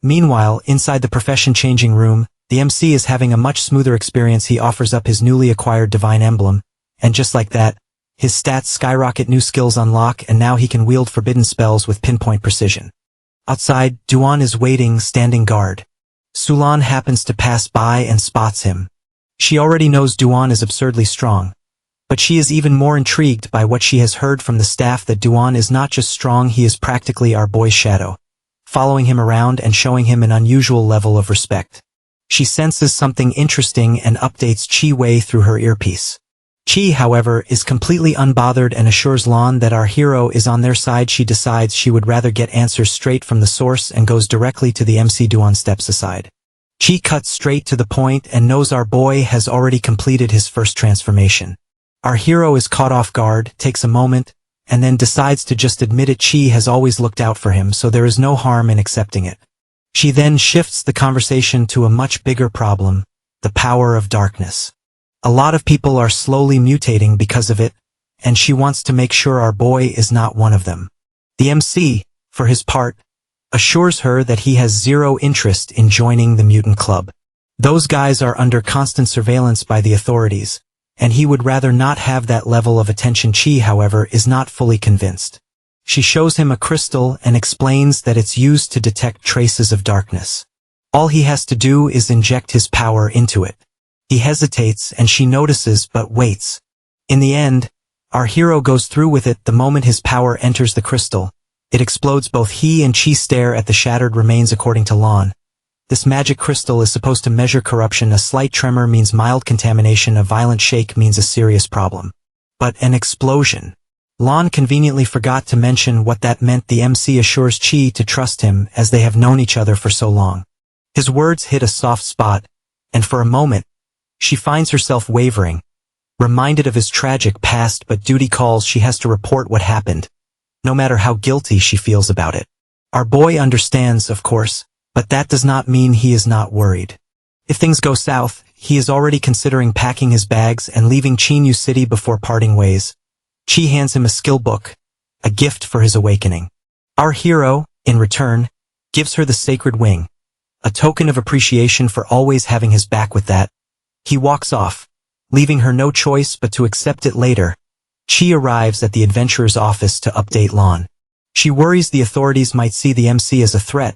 Meanwhile, inside the profession-changing room, the MC is having a much smoother experience. He offers up his newly acquired divine emblem, and just like that, his stats skyrocket, new skills unlock, and now he can wield forbidden spells with pinpoint precision. Outside, Duan is waiting, standing guard. Sulan happens to pass by and spots him. She already knows Duan is absurdly strong, but she is even more intrigued by what she has heard from the staff that Duan is not just strong, he is practically our boy's shadow, following him around and showing him an unusual level of respect. She senses something interesting and updates Chi Wei through her earpiece. Chi, however, is completely unbothered and assures Lan that our hero is on their side. She decides she would rather get answers straight from the source and goes directly to the MC. Duan steps aside. Chi cuts straight to the point and knows our boy has already completed his first transformation. Our hero is caught off guard, takes a moment, and then decides to just admit it. Chi has always looked out for him, so there is no harm in accepting it. She then shifts the conversation to a much bigger problem, the power of darkness. A lot of people are slowly mutating because of it, and she wants to make sure our boy is not one of them. The MC, for his part, assures her that he has zero interest in joining the mutant club. Those guys are under constant surveillance by the authorities, and he would rather not have that level of attention. Chi, however, is not fully convinced. She shows him a crystal and explains that it's used to detect traces of darkness. All he has to do is inject his power into it. He hesitates and she notices but waits. In the end, our hero goes through with it. The moment his power enters the crystal, it explodes. Both he and Chi stare at the shattered remains. According to Lan, this magic crystal is supposed to measure corruption. A slight tremor means mild contamination, a violent shake means a serious problem. But an explosion. Lan conveniently forgot to mention what that meant. The MC assures Chi to trust him as they have known each other for so long. His words hit a soft spot, and for a moment, she finds herself wavering, reminded of his tragic past, but duty calls. She has to report what happened, no matter how guilty she feels about it. Our boy understands, of course, but that does not mean he is not worried. If things go south, he is already considering packing his bags and leaving Chinyu City before parting ways. Chi hands him a skill book, a gift for his awakening. Our hero, in return, gives her the sacred wing, a token of appreciation for always having his back. With that, he walks off, leaving her no choice but to accept it. Later, Chi arrives at the adventurer's office to update Lan. She worries the authorities might see the MC as a threat,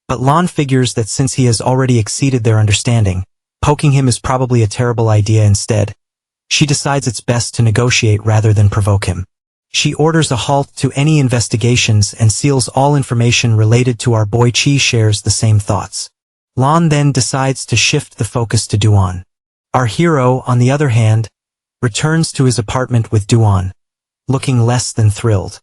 but Lan figures that since he has already exceeded their understanding, poking him is probably a terrible idea. Instead, she decides it's best to negotiate rather than provoke him. She orders a halt to any investigations and seals all information related to our boy. Chi shares the same thoughts. Lan then decides to shift the focus to Duan. Our hero, on the other hand, returns to his apartment with Duan, looking less than thrilled.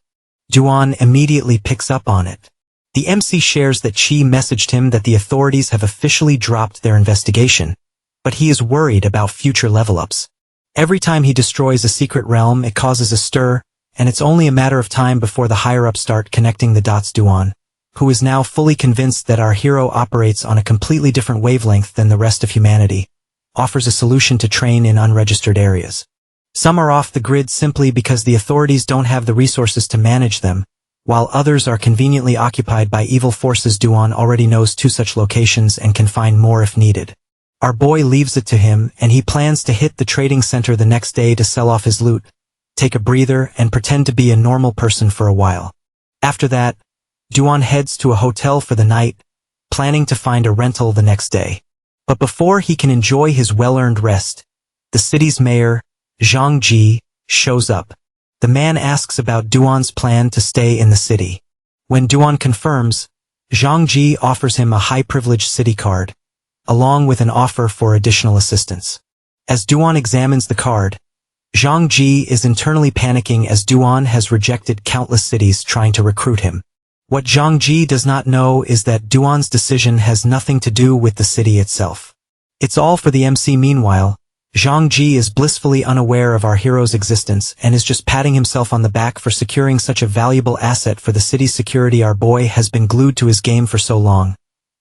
Duan immediately picks up on it. The MC shares that Chi messaged him that the authorities have officially dropped their investigation, but he is worried about future level-ups. Every time he destroys a secret realm, it causes a stir, and it's only a matter of time before the higher-ups start connecting the dots. Duan, who is now fully convinced that our hero operates on a completely different wavelength than the rest of humanity, offers a solution to train in unregistered areas. Some are off the grid simply because the authorities don't have the resources to manage them, while others are conveniently occupied by evil forces. Duan already knows 2 such locations and can find more if needed. Our boy leaves it to him, and he plans to hit the trading center the next day to sell off his loot, take a breather, and pretend to be a normal person for a while. After that, Duan heads to a hotel for the night, planning to find a rental the next day. But before he can enjoy his well-earned rest, the city's mayor, Zhang Ji, shows up. The man asks about Duan's plan to stay in the city. When Duan confirms, Zhang Ji offers him a high-privileged city card, along with an offer for additional assistance. As Duan examines the card, Zhang Ji is internally panicking as Duan has rejected countless cities trying to recruit him. What Zhang Ji does not know is that Duan's decision has nothing to do with the city itself. It's all for the MC. Meanwhile, Zhang Ji is blissfully unaware of our hero's existence and is just patting himself on the back for securing such a valuable asset for the city's security. Our boy has been glued to his game for so long,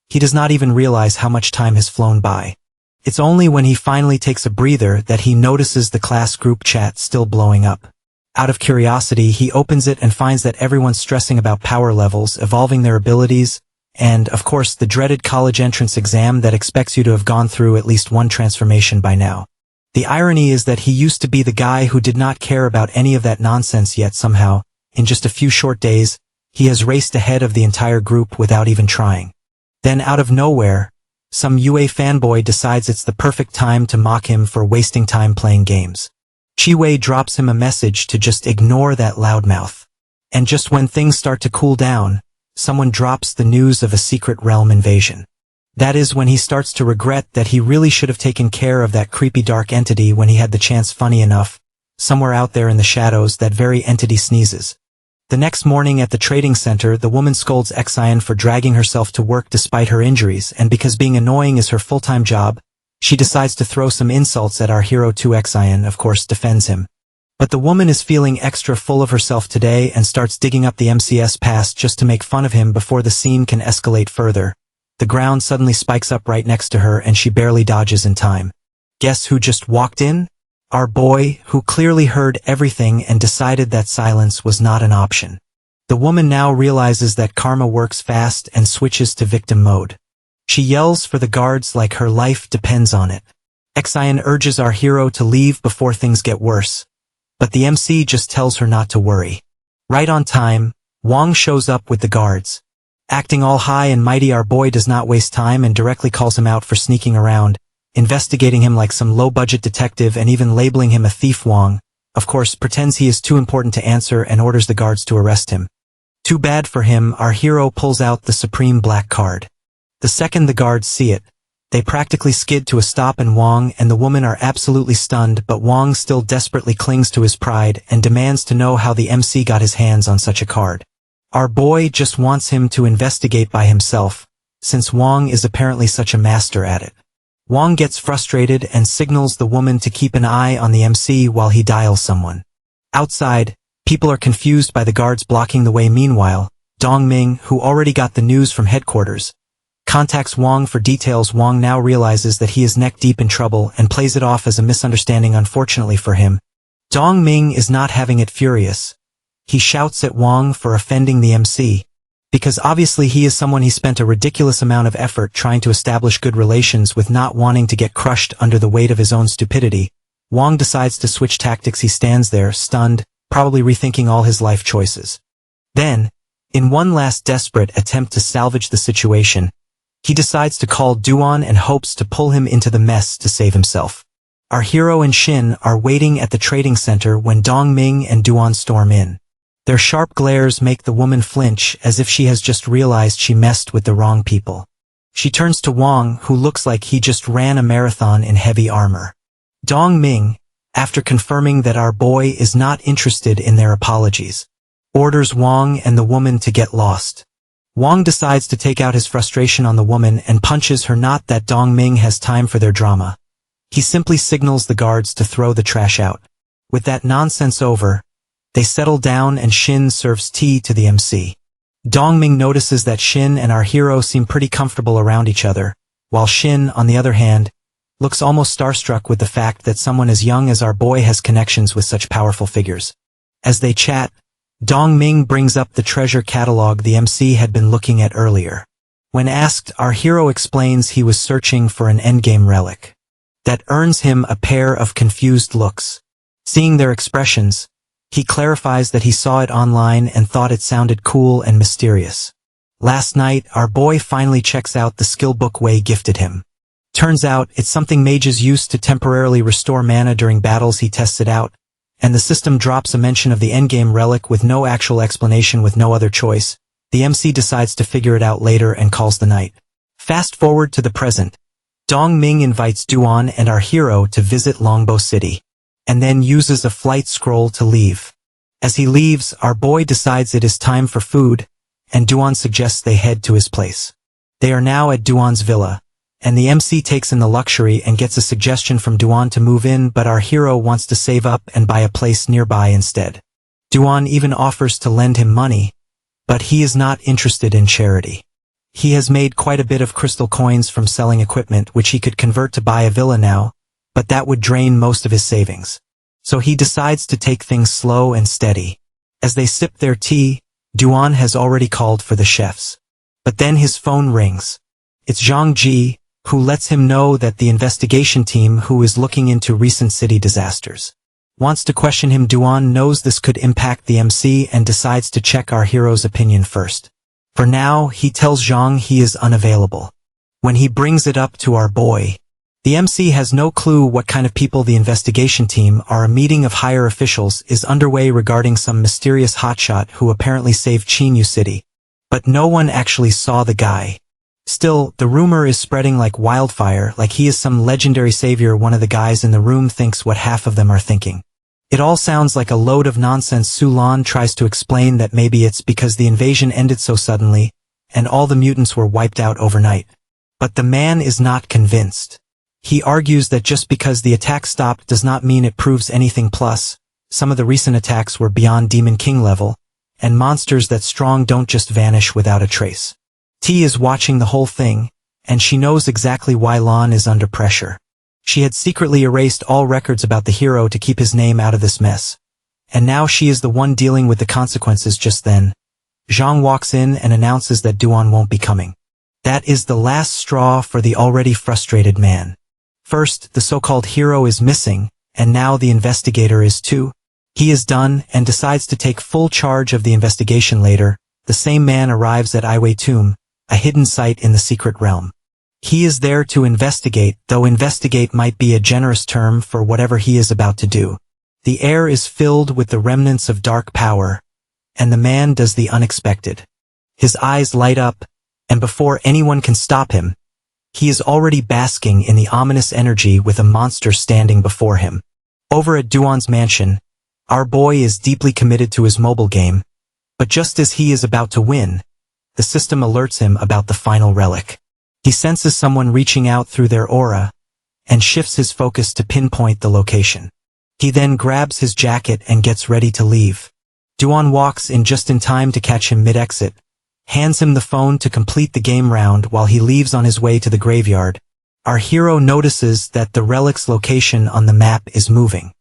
he does not even realize how much time has flown by. It's only when he finally takes a breather that he notices the class group chat still blowing up. Out of curiosity, he opens it and finds that everyone's stressing about power levels, evolving their abilities, and, of course, the dreaded college entrance exam that expects you to have gone through at least one transformation by now. The irony is that he used to be the guy who did not care about any of that nonsense, yet somehow, in just a few short days, he has raced ahead of the entire group without even trying. Then out of nowhere, some UA fanboy decides it's the perfect time to mock him for wasting time playing games. Chi-wei drops him a message to just ignore that loudmouth. And just when things start to cool down, someone drops the news of a secret realm invasion. That is when he starts to regret that he really should have taken care of that creepy dark entity when he had the chance. Funny enough, somewhere out there in the shadows that very entity sneezes. The next morning at the trading center, the woman scolds Xian for dragging herself to work despite her injuries, and because being annoying is her full-time job, she decides to throw some insults at our hero too. Xian, of course, defends him. But the woman is feeling extra full of herself today and starts digging up the MCS past just to make fun of him before the scene can escalate further. The ground suddenly spikes up right next to her and she barely dodges in time. Guess who just walked in? Our boy, who clearly heard everything and decided that silence was not an option. The woman now realizes that karma works fast and switches to victim mode. She yells for the guards like her life depends on it. Xian urges our hero to leave before things get worse. But the MC just tells her not to worry. Right on time, Wong shows up with the guards. Acting all high and mighty, our boy does not waste time and directly calls him out for sneaking around, investigating him like some low-budget detective and even labeling him a thief. Wong, of course, pretends he is too important to answer and orders the guards to arrest him. Too bad for him, our hero pulls out the supreme black card. The second the guards see it, they practically skid to a stop and Wong and the woman are absolutely stunned, but Wong still desperately clings to his pride and demands to know how the MC got his hands on such a card. Our boy just wants him to investigate by himself, since Wong is apparently such a master at it. Wong gets frustrated and signals the woman to keep an eye on the MC while he dials someone. Outside, people are confused by the guards blocking the way. Meanwhile, Dongming, who already got the news from headquarters, contacts Wong for details. Wong now realizes that he is neck-deep in trouble and plays it off as a misunderstanding. Unfortunately for him, Dongming is not having it. Furious, he shouts at Wong for offending the MC. Because obviously he is someone he spent a ridiculous amount of effort trying to establish good relations with, not wanting to get crushed under the weight of his own stupidity. Wong decides to switch tactics. He stands there, stunned, probably rethinking all his life choices. Then, in one last desperate attempt to salvage the situation, he decides to call Duan and hopes to pull him into the mess to save himself. Our hero and Shin are waiting at the trading center when Dongming and Duan storm in. Their sharp glares make the woman flinch as if she has just realized she messed with the wrong people. She turns to Wong, who looks like he just ran a marathon in heavy armor. Dongming, after confirming that our boy is not interested in their apologies, orders Wong and the woman to get lost. Wong decides to take out his frustration on the woman and punches her. Not that Dongming has time for their drama. He simply signals the guards to throw the trash out. With that nonsense over, they settle down and Shin serves tea to the MC. Dongming notices that Shin and our hero seem pretty comfortable around each other, while Shin, on the other hand, looks almost starstruck with the fact that someone as young as our boy has connections with such powerful figures. As they chat, Dongming brings up the treasure catalog the MC had been looking at earlier. When asked, our hero explains he was searching for an endgame relic. That earns him a pair of confused looks. Seeing their expressions, he clarifies that he saw it online and thought it sounded cool and mysterious. Last night, our boy finally checks out the skill book Wei gifted him. Turns out, it's something mages use to temporarily restore mana during battles. He tests it out, and the system drops a mention of the endgame relic with no actual explanation. With no other choice, the MC decides to figure it out later and calls the night. Fast forward to the present. Dongming invites Duan and our hero to visit Longbow City, and then uses a flight scroll to leave. As he leaves, our boy decides it is time for food, and Duan suggests they head to his place. They are now at Duan's villa, and the MC takes in the luxury and gets a suggestion from Duan to move in, but our hero wants to save up and buy a place nearby instead. Duan even offers to lend him money, but he is not interested in charity. He has made quite a bit of crystal coins from selling equipment which he could convert to buy a villa now, but that would drain most of his savings. So he decides to take things slow and steady. As they sip their tea, Duan has already called for the chefs. But then his phone rings. It's Zhang Ji, who lets him know that the investigation team who is looking into recent city disasters wants to question him. Duan knows this could impact the MC and decides to check our hero's opinion first. For now, he tells Zhang he is unavailable. When he brings it up to our boy, the MC has no clue what kind of people the investigation team are. A meeting of higher officials is underway regarding some mysterious hotshot who apparently saved Chinyu City. But no one actually saw the guy. Still, the rumor is spreading like wildfire, like he is some legendary savior. One of the guys in the room thinks what half of them are thinking. It all sounds like a load of nonsense. Su Lan tries to explain that maybe it's because the invasion ended so suddenly, and all the mutants were wiped out overnight. But the man is not convinced. He argues that just because the attack stopped does not mean it proves anything. Plus, some of the recent attacks were beyond Demon King level, and monsters that strong don't just vanish without a trace. T is watching the whole thing, and she knows exactly why Lan is under pressure. She had secretly erased all records about the hero to keep his name out of this mess. And now she is the one dealing with the consequences. Just then, Zhang walks in and announces that Duan won't be coming. That is the last straw for the already frustrated man. First, the so-called hero is missing, and now the investigator is too. He is done and decides to take full charge of the investigation. Later, the same man arrives at Iwei Tomb, a hidden site in the secret realm. He is there to investigate, though investigate might be a generous term for whatever he is about to do. The air is filled with the remnants of dark power, and the man does the unexpected. His eyes light up, and before anyone can stop him, he is already basking in the ominous energy with a monster standing before him. Over at Duan's mansion, our boy is deeply committed to his mobile game, but just as he is about to win, the system alerts him about the final relic. He senses someone reaching out through their aura, and shifts his focus to pinpoint the location. He then grabs his jacket and gets ready to leave. Duan walks in just in time to catch him mid-exit, hands him the phone to complete the game round. While he leaves on his way to the graveyard, our hero notices that the relic's location on the map is moving.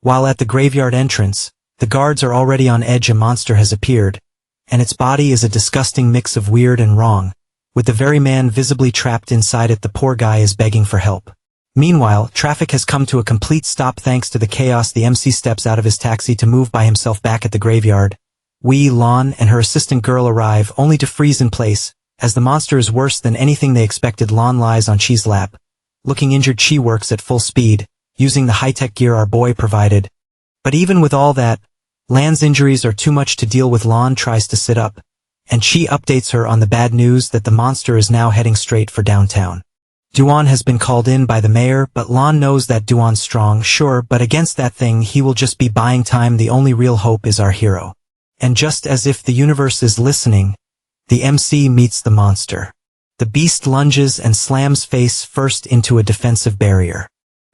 While at the graveyard entrance, the guards are already on edge. A monster has appeared, and its body is a disgusting mix of weird and wrong. With the very man visibly trapped inside it, the poor guy is begging for help. Meanwhile, traffic has come to a complete stop thanks to the chaos. The MC steps out of his taxi to move by himself back at the graveyard. Lan and her assistant girl arrive only to freeze in place. As the monster is worse than anything they expected, Lan lies on Chi's lap. Looking injured, Chi works at full speed, using the high-tech gear our boy provided. But even with all that, Lan's injuries are too much to deal with. Lan tries to sit up, and Chi updates her on the bad news that the monster is now heading straight for downtown. Duan has been called in by the mayor, but Lan knows that Duan's strong, sure, but against that thing he will just be buying time. The only real hope is our hero. And just as if the universe is listening, the MC meets the monster. The beast lunges and slams face first into a defensive barrier.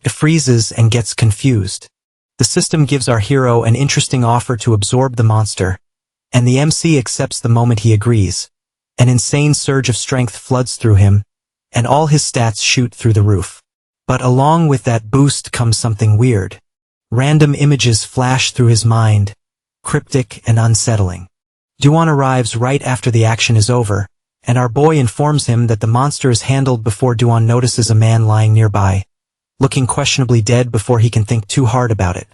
It freezes and gets confused. The system gives our hero an interesting offer to absorb the monster, and the MC accepts the moment he agrees. An insane surge of strength floods through him, and all his stats shoot through the roof. But along with that boost comes something weird. Random images flash through his mind, cryptic and unsettling. Duan arrives right after the action is over, and our boy informs him that the monster is handled. Before Duan notices a man lying nearby, looking questionably dead before he can think too hard about it.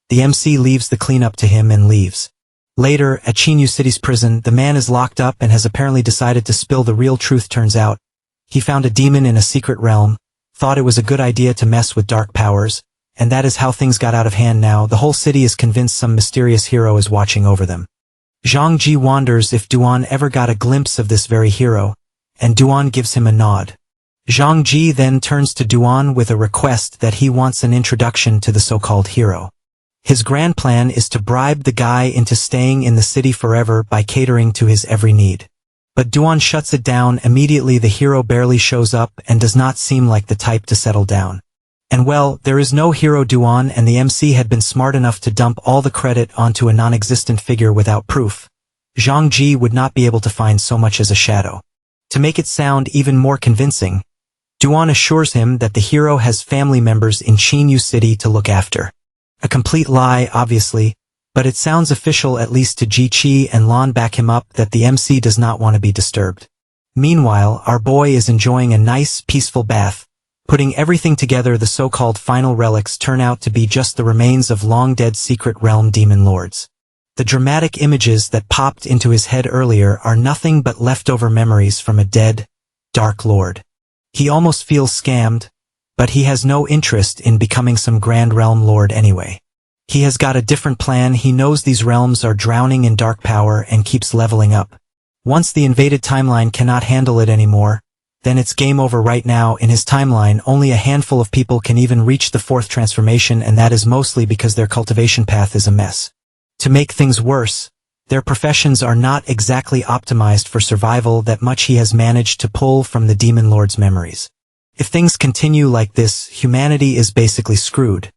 The MC leaves the cleanup to him and leaves. Later, at Chinyu City's prison, the man is locked up and has apparently decided to spill the real truth. Turns out, he found a demon in a secret realm, thought it was a good idea to mess with dark powers, and that is how things got out of hand. Now, the whole city is convinced some mysterious hero is watching over them. Zhang Ji wonders if Duan ever got a glimpse of this very hero, and Duan gives him a nod. Zhang Ji then turns to Duan with a request that he wants an introduction to the so-called hero. His grand plan is to bribe the guy into staying in the city forever by catering to his every need. But Duan shuts it down immediately. The hero barely shows up and does not seem like the type to settle down. And well, there is no hero. Duan and the MC had been smart enough to dump all the credit onto a non-existent figure without proof. Zhang Ji would not be able to find so much as a shadow. To make it sound even more convincing, Duan assures him that the hero has family members in Chinyu City to look after. A complete lie, obviously, but it sounds official. At least to Ji. Chi and Lan back him up that the MC does not want to be disturbed. Meanwhile, our boy is enjoying a nice, peaceful bath. Putting everything together, the so-called final relics turn out to be just the remains of long-dead secret realm demon lords. The dramatic images that popped into his head earlier are nothing but leftover memories from a dead, dark lord. He almost feels scammed, but he has no interest in becoming some grand realm lord anyway. He has got a different plan. He knows these realms are drowning in dark power and keeps leveling up. Once the invaded timeline cannot handle it anymore, then it's game over. Right now, in his timeline, only a handful of people can even reach the fourth transformation, and that is mostly because their cultivation path is a mess. To make things worse, their professions are not exactly optimized for survival. That much he has managed to pull from the Demon Lord's memories. If things continue like this, humanity is basically screwed.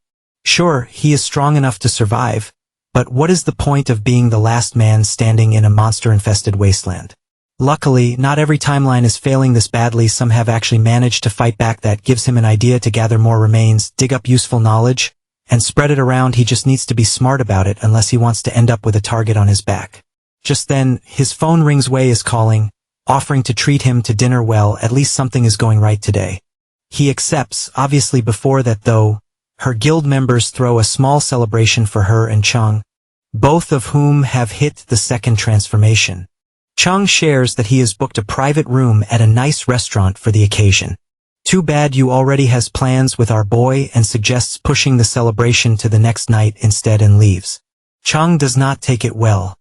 Sure, he is strong enough to survive, but what is the point of being the last man standing in a monster-infested wasteland? Luckily, not every timeline is failing this badly. Some have actually managed to fight back. That gives him an idea to gather more remains, dig up useful knowledge, and spread it around. He just needs to be smart about it unless he wants to end up with a target on his back. Just then, his phone rings. Wei is calling, offering to treat him to dinner. Well, at least something is going right today. He accepts. Obviously before that though, her guild members throw a small celebration for her and Chung, both of whom have hit the second transformation. Chung shares that he has booked a private room at a nice restaurant for the occasion. Too bad you already has plans with our boy, and suggests pushing the celebration to the next night instead and leaves. Chung does not take it well.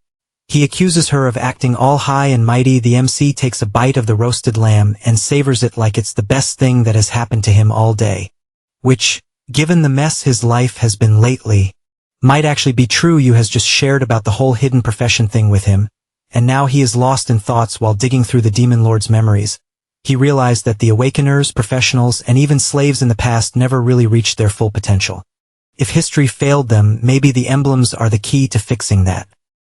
He accuses her of acting all high and mighty. The MC takes a bite of the roasted lamb and savors it like it's the best thing that has happened to him all day. Which, given the mess his life has been lately, might actually be true. You has just shared about the whole hidden profession thing with him, and now he is lost in thoughts while digging through the Demon Lord's memories. He realized that the awakeners, professionals, and even slaves in the past never really reached their full potential. If history failed them, maybe the emblems are the key to fixing that.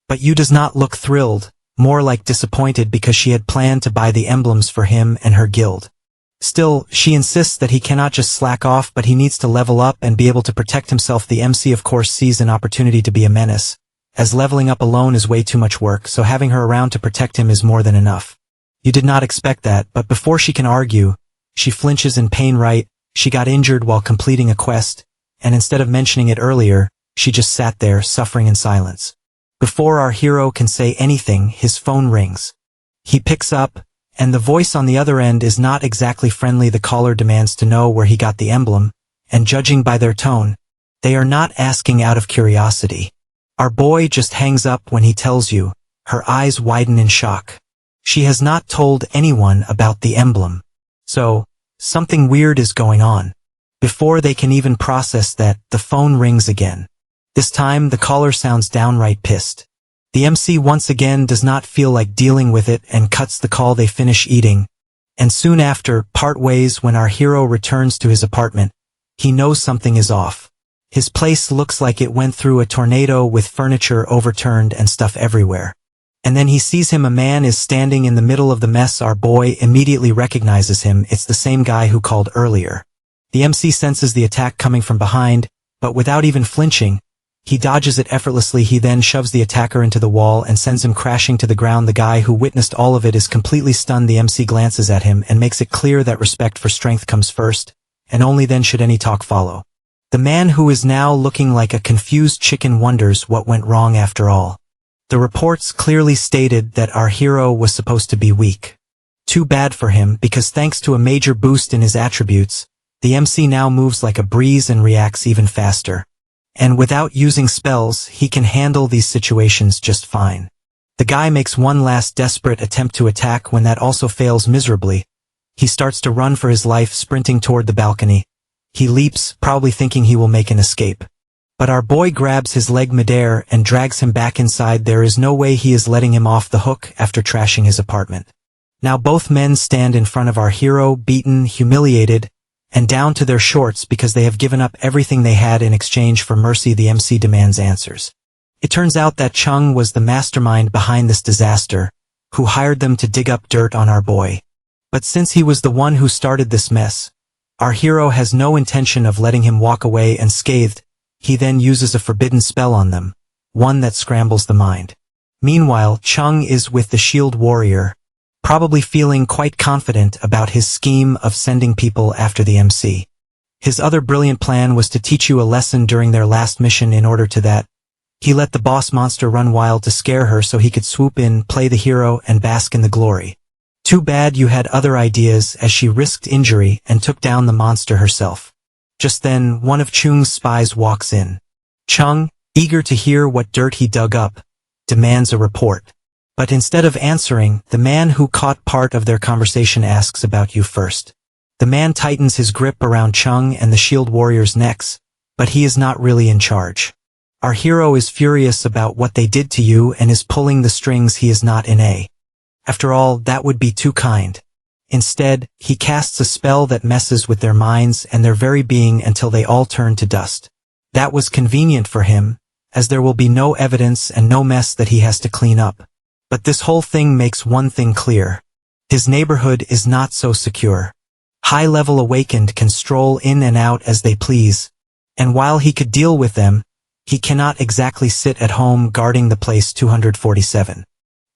But Yu does not look thrilled, more like disappointed, because she had planned to buy the emblems for him and her guild. Still, she insists that he cannot just slack off, but he needs to level up and be able to protect himself. The MC of course sees an opportunity to be a menace, as leveling up alone is way too much work, so having her around to protect him is more than enough. You did not expect that, but before she can argue, she flinches in pain. Right, she got injured while completing a quest, and instead of mentioning it earlier, she just sat there suffering in silence. Before our hero can say anything, his phone rings. He picks up, and the voice on the other end is not exactly friendly. The caller demands to know where he got the emblem, and judging by their tone, they are not asking out of curiosity. Our boy just hangs up when he tells you. Her eyes widen in shock. She has not told anyone about the emblem. So, something weird is going on. Before they can even process that, the phone rings again. This time, the caller sounds downright pissed. The MC once again does not feel like dealing with it and cuts the call. They finish eating, and soon after, part ways. When our hero returns to his apartment, he knows something is off. His place looks like it went through a tornado, with furniture overturned and stuff everywhere. And then he sees him. A man is standing in the middle of the mess. Our boy immediately recognizes him. It's the same guy who called earlier. The MC senses the attack coming from behind, but without even flinching, he dodges it effortlessly. He then shoves the attacker into the wall and sends him crashing to the ground. The guy who witnessed all of it is completely stunned. The MC glances at him and makes it clear that respect for strength comes first, and only then should any talk follow. The man, who is now looking like a confused chicken, wonders what went wrong after all. The reports clearly stated that our hero was supposed to be weak. Too bad for him, because thanks to a major boost in his attributes, the MC now moves like a breeze and reacts even faster. And without using spells, he can handle these situations just fine. The guy makes one last desperate attempt to attack. When that also fails miserably, he starts to run for his life, sprinting toward the balcony. He leaps, probably thinking he will make an escape. But our boy grabs his leg midair and drags him back inside. There is no way he is letting him off the hook after trashing his apartment. Now both men stand in front of our hero, beaten, humiliated, and down to their shorts because they have given up everything they had in exchange for mercy. The MC demands answers. It turns out that Chung was the mastermind behind this disaster, who hired them to dig up dirt on our boy. But since he was the one who started this mess, our hero has no intention of letting him walk away unscathed. He then uses a forbidden spell on them, one that scrambles the mind. Meanwhile, Chung is with the shield warrior, probably feeling quite confident about his scheme of sending people after the MC. His other brilliant plan was to teach you a lesson during their last mission. In order to that, he let the boss monster run wild to scare her so he could swoop in, play the hero, and bask in the glory. Too bad you had other ideas, as she risked injury and took down the monster herself. Just then, one of Chung's spies walks in. Chung, eager to hear what dirt he dug up, demands a report. But instead of answering, the man who caught part of their conversation asks about you first. The man tightens his grip around Chung and the shield warriors' necks, but he is not really in charge. Our hero is furious about what they did to you and is pulling the strings. He is not in. After all, that would be too kind. Instead, he casts a spell that messes with their minds and their very being until they all turn to dust. That was convenient for him, as there will be no evidence and no mess that he has to clean up. But this whole thing makes one thing clear. His neighborhood is not so secure. High-level awakened can stroll in and out as they please, and while he could deal with them, he cannot exactly sit at home guarding the place 247.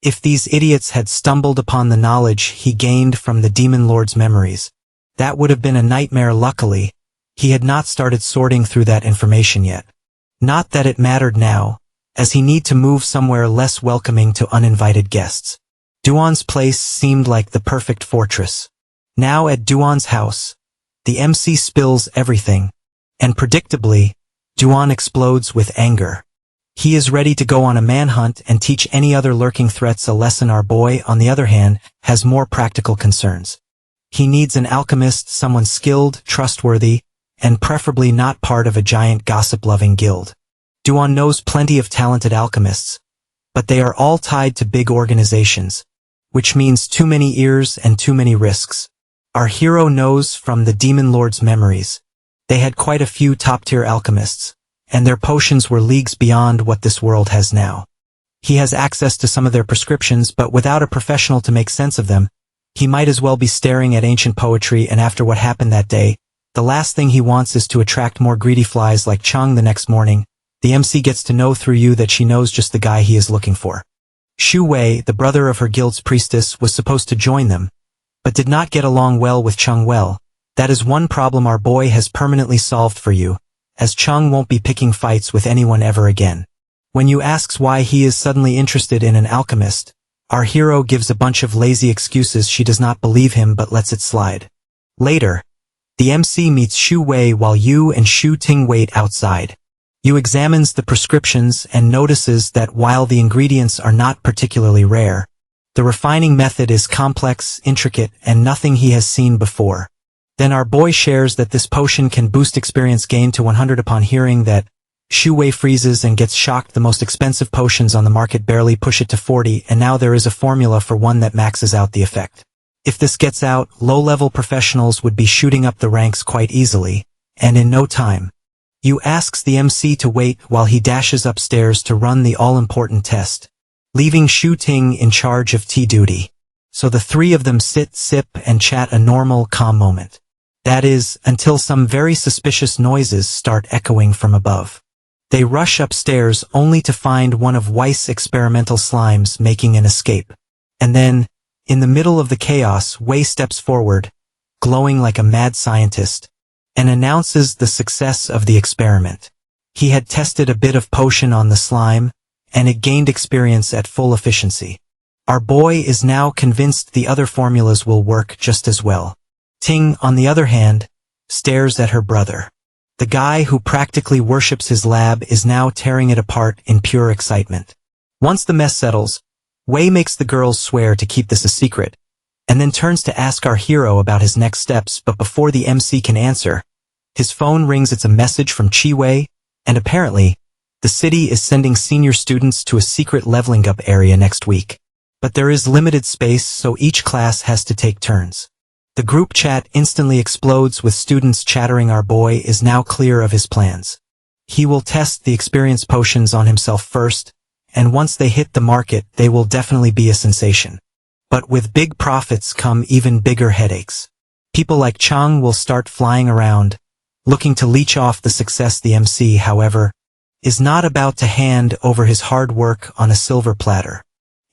If these idiots had stumbled upon the knowledge he gained from the Demon Lord's memories, that would have been a nightmare. Luckily, he had not started sorting through that information yet. Not that it mattered now, as he need to move somewhere less welcoming to uninvited guests. Duan's place seemed like the perfect fortress. Now at Duan's house, the MC spills everything, and predictably, Duan explodes with anger. He is ready to go on a manhunt and teach any other lurking threats a lesson. Our boy, on the other hand, has more practical concerns. He needs an alchemist, someone skilled, trustworthy, and preferably not part of a giant gossip-loving guild. Duan knows plenty of talented alchemists, but they are all tied to big organizations, which means too many ears and too many risks. Our hero knows from the Demon Lord's memories. They had quite a few top-tier alchemists, and their potions were leagues beyond what this world has now. He has access to some of their prescriptions, but without a professional to make sense of them, he might as well be staring at ancient poetry. And after what happened that day, the last thing he wants is to attract more greedy flies like Chung. The next morning, the MC gets to know through you that she knows just the guy he is looking for. Shu Wei, the brother of her guild's priestess, was supposed to join them, but did not get along well with Chung. Well, that is one problem our boy has permanently solved for you, as Chung won't be picking fights with anyone ever again. When you asks why he is suddenly interested in an alchemist, our hero gives a bunch of lazy excuses. She does not believe him but lets it slide. Later, the MC meets Shu Wei while you and Shu Ting wait outside. You examines the prescriptions and notices that while the ingredients are not particularly rare, the refining method is complex, intricate, and nothing he has seen before. Then our boy shares that this potion can boost experience gain to 100. Upon hearing that, Shu Wei freezes and gets shocked. The most expensive potions on the market barely push it to 40, and now there is a formula for one that maxes out the effect. If this gets out, low-level professionals would be shooting up the ranks quite easily, and in no time. You asks the MC to wait while he dashes upstairs to run the all-important test, leaving Shu Ting in charge of tea duty. So the three of them sit, sip, and chat a normal, calm moment. That is, until some very suspicious noises start echoing from above. They rush upstairs only to find one of Weiss's experimental slimes making an escape. And then, in the middle of the chaos, Wei steps forward, glowing like a mad scientist, and announces the success of the experiment. He had tested a bit of potion on the slime, and it gained experience at full efficiency. Our boy is now convinced the other formulas will work just as well. Ting, on the other hand, stares at her brother. The guy who practically worships his lab is now tearing it apart in pure excitement. Once the mess settles, Wei makes the girls swear to keep this a secret, and then turns to ask our hero about his next steps. But before the MC can answer, his phone rings. It's a message from Chi Wei, and apparently, the city is sending senior students to a secret leveling up area next week. But there is limited space, so each class has to take turns. The group chat instantly explodes with students chattering. Our boy is now clear of his plans. He will test the experience potions on himself first, and once they hit the market, they will definitely be a sensation. But with big profits come even bigger headaches. People like Chang will start flying around, looking to leech off the success. The MC, however, is not about to hand over his hard work on a silver platter.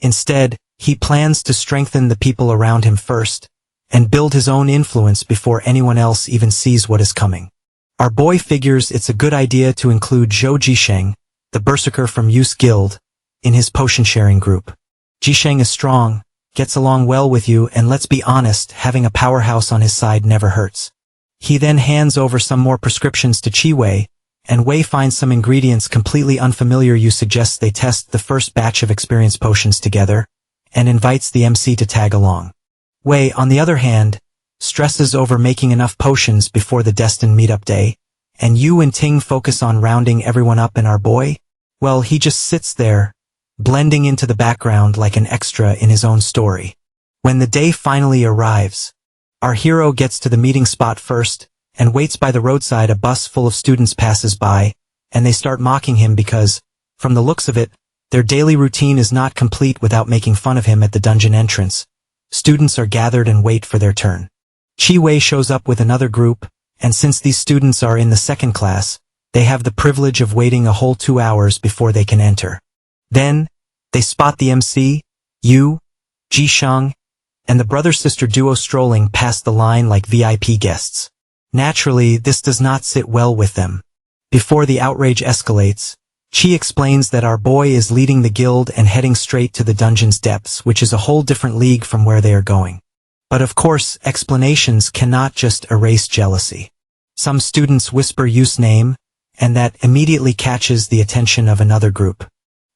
Instead, He plans to strengthen the people around him first, and build his own influence before anyone else even sees what is coming. Our boy figures it's a good idea to include Zhou Jisheng, the berserker from Yu's guild, in his potion-sharing group. Jisheng is strong, gets along well with you, and let's be honest, having a powerhouse on his side never hurts. He then hands over some more prescriptions to Qi Wei, and Wei finds some ingredients completely unfamiliar. Yu suggests they test the first batch of experience potions together, and invites the MC to tag along. Wei, on the other hand, stresses over making enough potions before the destined meetup day, and Yu and Ting focus on rounding everyone up, and our boy? Well, he just sits there, blending into the background like an extra in his own story. When the day finally arrives, our hero gets to the meeting spot first, and waits by the roadside. A bus full of students passes by, and they start mocking him because, from the looks of it, their daily routine is not complete without making fun of him at the dungeon entrance. Students are gathered and wait for their turn. Qi Wei shows up with another group, and since these students are in the second class, they have the privilege of waiting a whole 2 hours before they can enter. Then, they spot the MC, Yu, Jisheng, and the brother-sister duo strolling past the line like VIP guests. Naturally, this does not sit well with them. Before the outrage escalates, Qi explains that our boy is leading the guild and heading straight to the dungeon's depths, which is a whole different league from where they are going. But of course, explanations cannot just erase jealousy. Some students whisper Yu's name, and that immediately catches the attention of another group.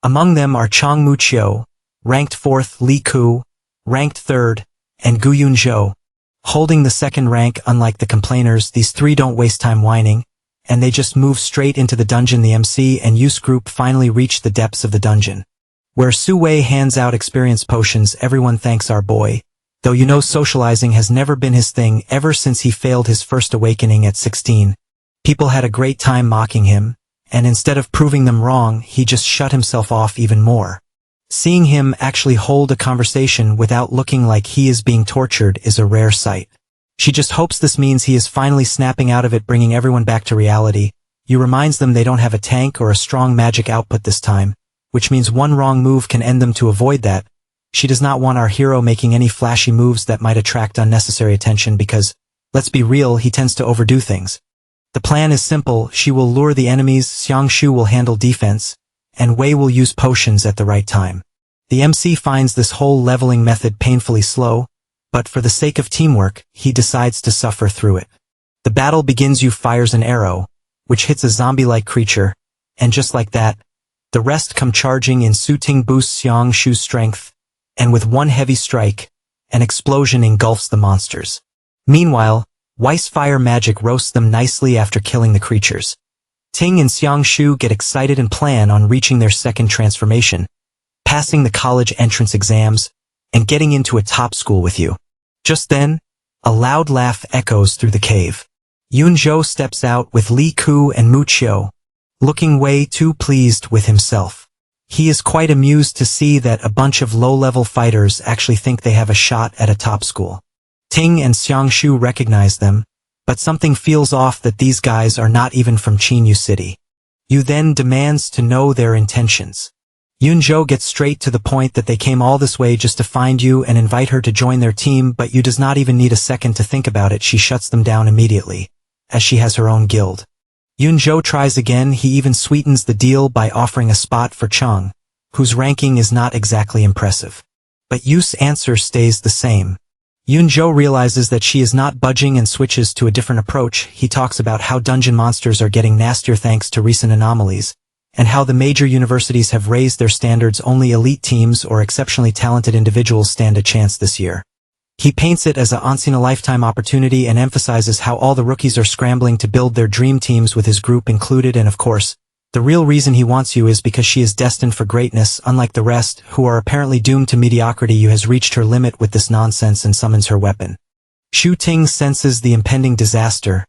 Among them are Chang Muqiu, ranked 4th, Li Ku, ranked 3rd, and Gu Yunzhou, holding the second rank. Unlike the complainers, these three don't waste time whining, and they just move straight into the dungeon. The MC and Yu's group finally reach the depths of the dungeon, where Su Wei hands out experience potions. Everyone thanks our boy, though you know socializing has never been his thing ever since he failed his first awakening at 16. People had a great time mocking him, and instead of proving them wrong, he just shut himself off even more. Seeing him actually hold a conversation without looking like he is being tortured is a rare sight. She just hopes this means he is finally snapping out of it, bringing everyone back to reality. Yu reminds them they don't have a tank or a strong magic output this time, which means one wrong move can end them. To avoid that, she does not want our hero making any flashy moves that might attract unnecessary attention because, let's be real, he tends to overdo things. The plan is simple: she will lure the enemies, Xiangshu will handle defense, and Wei will use potions at the right time. The MC finds this whole leveling method painfully slow, but for the sake of teamwork, he decides to suffer through it. The battle begins. Yu fires an arrow, which hits a zombie-like creature, and just like that, the rest come charging in. Su Ting boosts Xiangshu's strength, and with one heavy strike, an explosion engulfs the monsters. Meanwhile, Wei's fire magic roasts them nicely after killing the creatures. Ting and Xiangshu get excited and plan on reaching their second transformation, passing the college entrance exams, and getting into a top school with you. Just then, a loud laugh echoes through the cave. Yunzhou steps out with Li Ku and Mu Qiu, looking way too pleased with himself. He is quite amused to see that a bunch of low-level fighters actually think they have a shot at a top school. Ting and Xiangshu recognize them, but something feels off that these guys are not even from Qinyu City. Yu then demands to know their intentions. Yunzhou gets straight to the point that they came all this way just to find Yu and invite her to join their team, but Yu does not even need a second to think about it. She shuts them down immediately, as she has her own guild. Yunzhou tries again. He even sweetens the deal by offering a spot for Chang, whose ranking is not exactly impressive. But Yu's answer stays the same. Yunzhou realizes that she is not budging and switches to a different approach. He talks about how dungeon monsters are getting nastier thanks to recent anomalies, and how the major universities have raised their standards. Only elite teams or exceptionally talented individuals stand a chance this year. He paints it as a once-in-a-lifetime opportunity and emphasizes how all the rookies are scrambling to build their dream teams with his group included. And of course, the real reason he wants Yu is because she is destined for greatness. Unlike the rest, who are apparently doomed to mediocrity, Yu has reached her limit with this nonsense and summons her weapon. Shu Ting senses the impending disaster,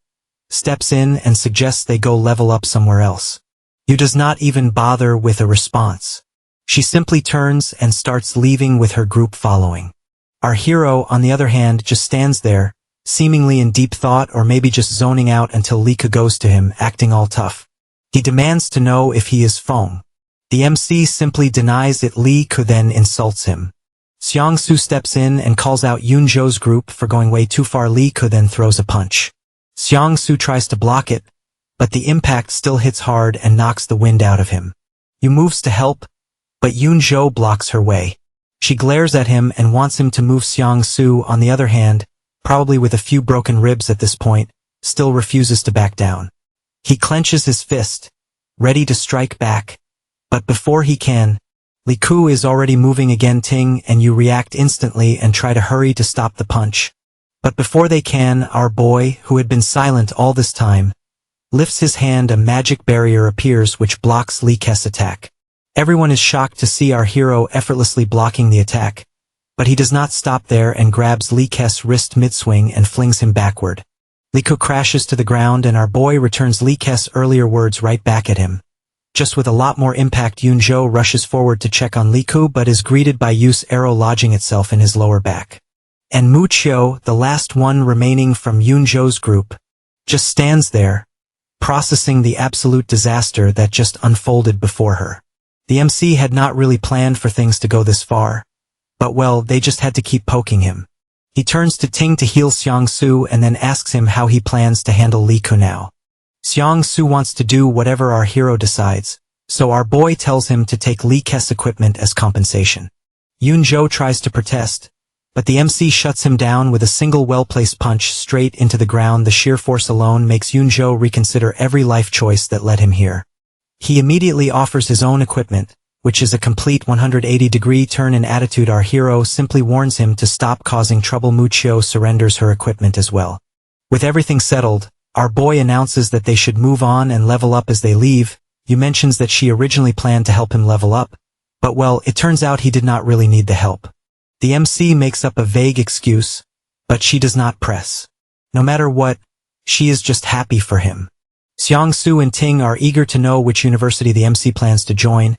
steps in and suggests they go level up somewhere else. Yu does not even bother with a response. She simply turns and starts leaving with her group following. Our hero, on the other hand, just stands there, seemingly in deep thought or maybe just zoning out until Li Ke goes to him, acting all tough. He demands to know if he is Feng. The MC simply denies it. Li Ke then insults him. Xiangsu steps in and calls out Yunzhou's group for going way too far. Li Ke then throws a punch. Xiangsu tries to block it, but the impact still hits hard and knocks the wind out of him. Yu moves to help, but Yunzhou blocks her way. She glares at him and wants him to move. Xiangsu, on the other hand, probably with a few broken ribs at this point, still refuses to back down. He clenches his fist, ready to strike back, but before he can, Li Ke is already moving again. Ting and Yu react instantly and try to hurry to stop the punch. But before they can, our boy, who had been silent all this time, lifts his hand. A magic barrier appears which blocks Li Ke's attack. Everyone is shocked to see our hero effortlessly blocking the attack, but he does not stop there and grabs Li Ke's wrist mid-swing and flings him backward. Li Ke crashes to the ground and our boy returns Li Ke's earlier words right back at him. Just with a lot more impact. Yunzhou rushes forward to check on Li Ke but is greeted by Yu's arrow lodging itself in his lower back. And Mu Qiu, the last one remaining from Yunzhou's group, just stands there, processing the absolute disaster that just unfolded before her. The MC had not really planned for things to go this far, but well, they just had to keep poking him. He turns to Ting to heal Xiangsu and then asks him how he plans to handle Li Ke now. Xiangsu wants to do whatever our hero decides, so our boy tells him to take Li Ke's equipment as compensation. Yunzhou tries to protest, but the MC shuts him down with a single well-placed punch straight into the ground. The sheer force alone makes Yunzhou reconsider every life choice that led him here. He immediately offers his own equipment, which is a complete 180-degree turn in attitude. Our hero simply warns him to stop causing trouble. Mu Qiu surrenders her equipment as well. With everything settled, our boy announces that they should move on and level up as they leave. Yu mentions that she originally planned to help him level up, but well, it turns out he did not really need the help. The MC makes up a vague excuse, but she does not press. No matter what, she is just happy for him. Xiangsu and Ting are eager to know which university the MC plans to join,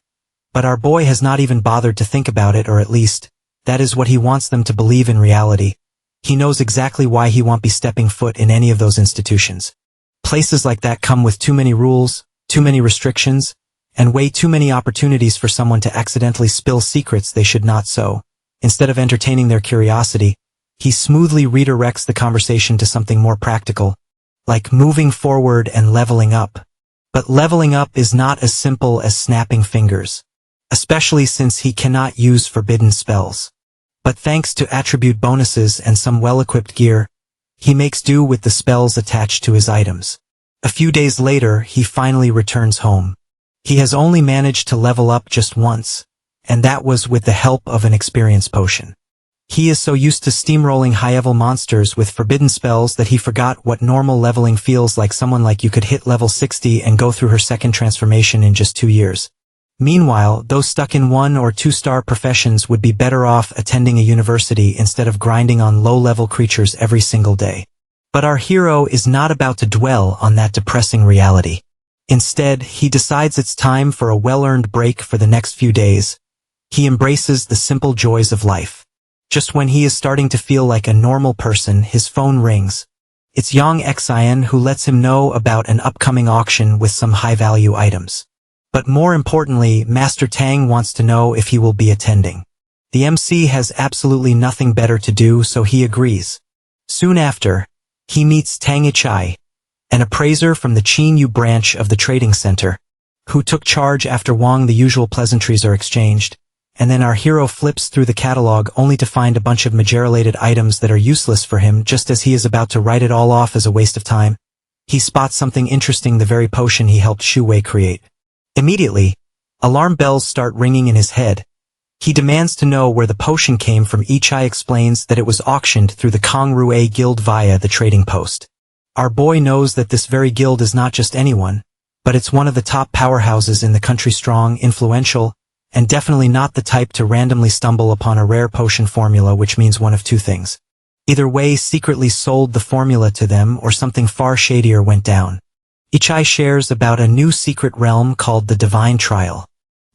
but our boy has not even bothered to think about it, or at least, that is what he wants them to believe in reality. He knows exactly why he won't be stepping foot in any of those institutions. Places like that come with too many rules, too many restrictions, and way too many opportunities for someone to accidentally spill secrets they should not. So, instead of entertaining their curiosity, he smoothly redirects the conversation to something more practical, like moving forward and leveling up. But leveling up is not as simple as snapping fingers, especially since he cannot use forbidden spells. But thanks to attribute bonuses and some well-equipped gear, he makes do with the spells attached to his items. A few days later, he finally returns home. He has only managed to level up just once, and that was with the help of an experience potion. He is so used to steamrolling high-level monsters with forbidden spells that he forgot what normal leveling feels like. Someone like you could hit level 60 and go through her second transformation in just 2 years. Meanwhile, those stuck in 1- or 2-star professions would be better off attending a university instead of grinding on low-level creatures every single day. But our hero is not about to dwell on that depressing reality. Instead, he decides it's time for a well-earned break for the next few days. He embraces the simple joys of life. Just when he is starting to feel like a normal person, his phone rings. It's Yang Xian who lets him know about an upcoming auction with some high-value items. But more importantly, Master Tang wants to know if he will be attending. The MC has absolutely nothing better to do, so he agrees. Soon after, he meets Tang Ichai, an appraiser from the Qinyu branch of the trading center, who took charge after Wang. The usual pleasantries are exchanged, and then our hero flips through the catalog only to find a bunch of major-related items that are useless for him. Just as he is about to write it all off as a waste of time, he spots something interesting: the very potion he helped Shu Wei create. Immediately, alarm bells start ringing in his head. He demands to know where the potion came from. Ichai explains that it was auctioned through the Kongrue Guild via the trading post. Our boy knows that this very guild is not just anyone, but it's one of the top powerhouses in the country, strong, influential, and definitely not the type to randomly stumble upon a rare potion formula, which means one of two things. Either Wei secretly sold the formula to them, or something far shadier went down. Ichai shares about a new secret realm called the Divine Trial.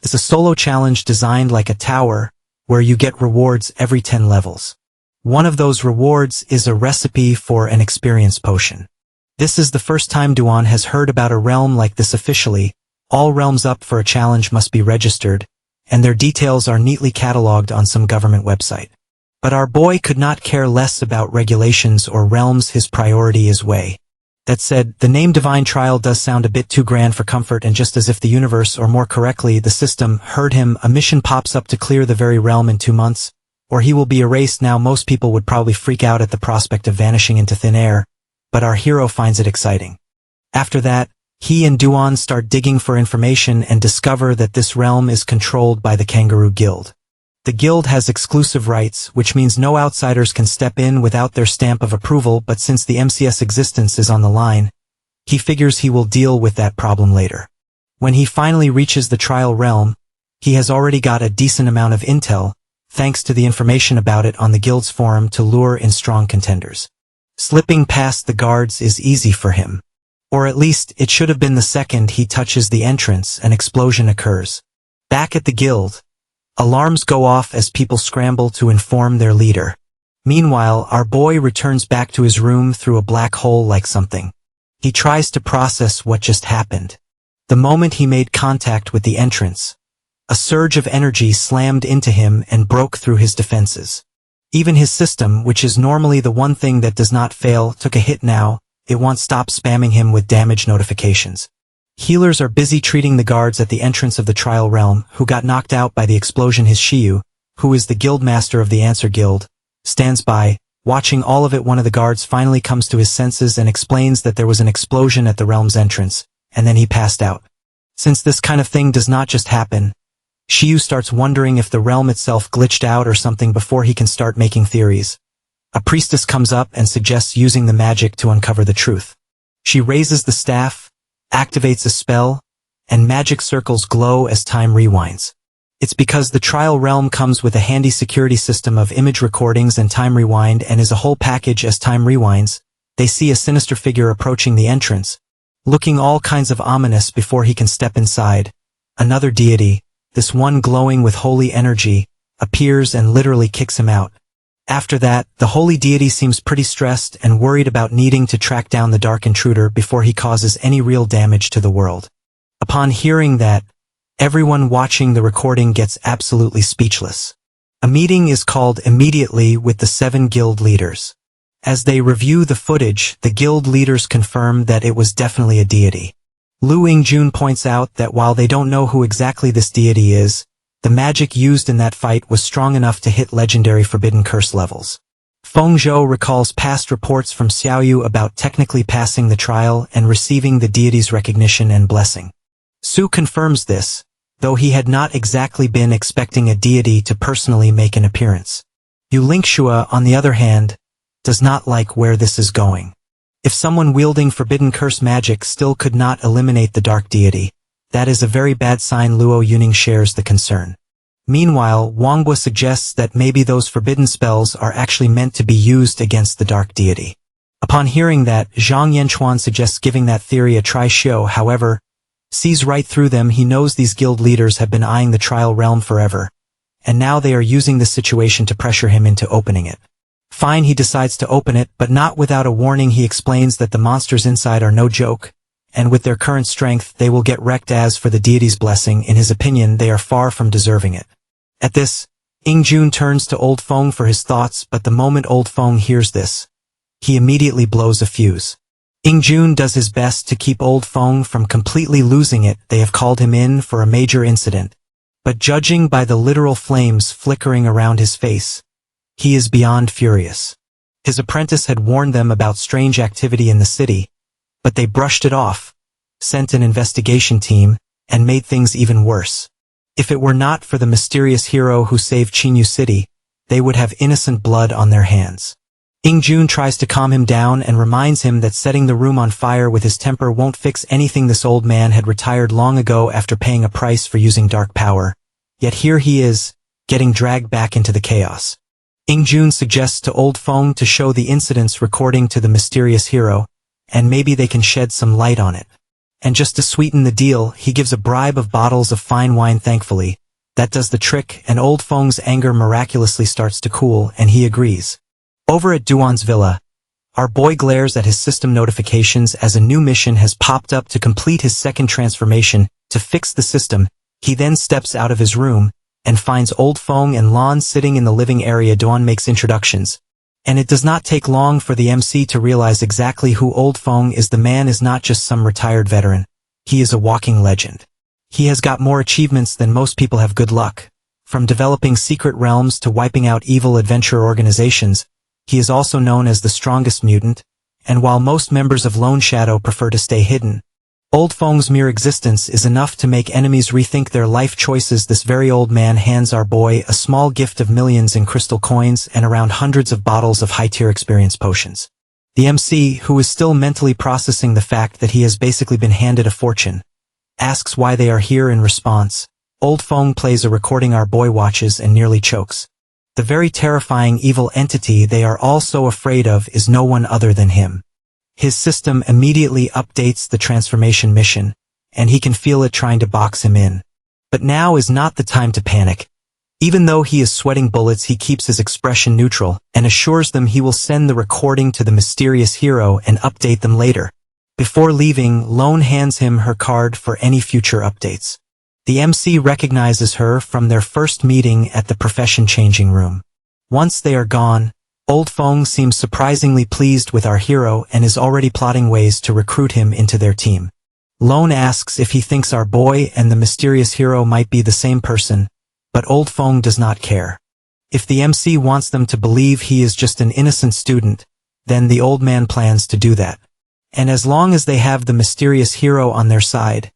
It's a solo challenge designed like a tower, where you get rewards every 10 levels. One of those rewards is a recipe for an experience potion. This is the first time Duan has heard about a realm like this officially. All realms up for a challenge must be registered, and their details are neatly catalogued on some government website. But our boy could not care less about regulations or realms. His priority is way. That said, the name Divine Trial does sound a bit too grand for comfort, and just as if the universe, or more correctly, the system, heard him, a mission pops up to clear the very realm in 2 months, or he will be erased. Now most people would probably freak out at the prospect of vanishing into thin air, but our hero finds it exciting. After that, he and Duan start digging for information and discover that this realm is controlled by the Kangaroo Guild. The guild has exclusive rights, which means no outsiders can step in without their stamp of approval, but since the MCS existence is on the line, he figures he will deal with that problem later. When he finally reaches the trial realm, he has already got a decent amount of intel, thanks to the information about it on the guild's forum to lure in strong contenders. Slipping past the guards is easy for him. Or at least, it should have been the second he touches the entrance, an explosion occurs. Back at the guild, alarms go off as people scramble to inform their leader. Meanwhile, our boy returns back to his room through a black hole like something. He tries to process what just happened. The moment he made contact with the entrance, a surge of energy slammed into him and broke through his defenses. Even his system, which is normally the one thing that does not fail, took a hit now. It won't stop spamming him with damage notifications. Healers are busy treating the guards at the entrance of the trial realm, who got knocked out by the explosion. His Shiyu, who is the guild master of the Answer Guild, stands by, watching all of it. One of the guards finally comes to his senses and explains that there was an explosion at the realm's entrance, and then he passed out. Since this kind of thing does not just happen, Shiyu starts wondering if the realm itself glitched out or something before he can start making theories. A priestess comes up and suggests using the magic to uncover the truth. She raises the staff, activates a spell, and magic circles glow as time rewinds. It's because the trial realm comes with a handy security system of image recordings and time rewind, and is a whole package. As time rewinds, they see a sinister figure approaching the entrance, looking all kinds of ominous before he can step inside. Another deity, this one glowing with holy energy, appears and literally kicks him out. After that, the holy deity seems pretty stressed and worried about needing to track down the dark intruder before he causes any real damage to the world. Upon hearing that, everyone watching the recording gets absolutely speechless. A meeting is called immediately with the 7 guild leaders. As they review the footage, the guild leaders confirm that it was definitely a deity. Lu Yingjun points out that while they don't know who exactly this deity is, the magic used in that fight was strong enough to hit legendary forbidden curse levels. Feng Zhou recalls past reports from Xiaoyu about technically passing the trial and receiving the deity's recognition and blessing. Su confirms this, though he had not exactly been expecting a deity to personally make an appearance. Yu Lingxue, on the other hand, does not like where this is going. If someone wielding forbidden curse magic still could not eliminate the dark deity, that is a very bad sign. Luo Yuning shares the concern. Meanwhile, Wanghua suggests that maybe those forbidden spells are actually meant to be used against the dark deity. Upon hearing that, Zhang Yanchuan suggests giving that theory a try. Xiao, however, sees right through them. He knows these guild leaders have been eyeing the trial realm forever, and now they are using the situation to pressure him into opening it. Fine, he decides to open it, but not without a warning. He explains that the monsters inside are no joke, and with their current strength they will get wrecked. As for the deity's blessing, in his opinion they are far from deserving it. At this, Yingjun turns to Old Feng for his thoughts, but the moment Old Feng hears this, he immediately blows a fuse. Yingjun does his best to keep Old Feng from completely losing it. They have called him in for a major incident, but judging by the literal flames flickering around his face, he is beyond furious. His apprentice had warned them about strange activity in the city, but they brushed it off, sent an investigation team, and made things even worse. If it were not for the mysterious hero who saved Qinyu City, they would have innocent blood on their hands. Yingjun tries to calm him down and reminds him that setting the room on fire with his temper won't fix anything. This old man had retired long ago after paying a price for using dark power, yet here he is, getting dragged back into the chaos. Yingjun suggests to Old Feng to show the incidents recording to the mysterious hero, and maybe they can shed some light on it. And just to sweeten the deal, he gives a bribe of bottles of fine wine. Thankfully, that does the trick, and Old Feng's anger miraculously starts to cool, and he agrees. Over at Duan's villa, our boy glares at his system notifications as a new mission has popped up to complete his second transformation. To fix the system, He then steps out of his room, and finds Old Fong and Lan sitting in the living area. Duan makes introductions. And it does not take long for the MC to realize exactly who Old Fong is. The man is not just some retired veteran. He is a walking legend. He has got more achievements than most people have. Good luck. From developing secret realms to wiping out evil adventure organizations, he is also known as the strongest mutant, and while most members of Lone Shadow prefer to stay hidden, Old Fong's mere existence is enough to make enemies rethink their life choices. This very old man hands our boy a small gift of millions in crystal coins and around hundreds of bottles of high-tier experience potions. The MC, who is still mentally processing the fact that he has basically been handed a fortune, asks why they are here. In response, Old Fong plays a recording our boy watches and nearly chokes. The very terrifying evil entity they are all so afraid of is no one other than him. His system immediately updates the transformation mission, and he can feel it trying to box him in. But now is not the time to panic. Even though he is sweating bullets, he keeps his expression neutral and assures them he will send the recording to the mysterious hero and update them later. Before leaving, Lone hands him her card for any future updates. The MC recognizes her from their first meeting at the profession changing room. Once they are gone, Old Fong seems surprisingly pleased with our hero and is already plotting ways to recruit him into their team. Lone asks if he thinks our boy and the mysterious hero might be the same person, but Old Fong does not care. If the MC wants them to believe he is just an innocent student, then the old man plans to do that. And as long as they have the mysterious hero on their side,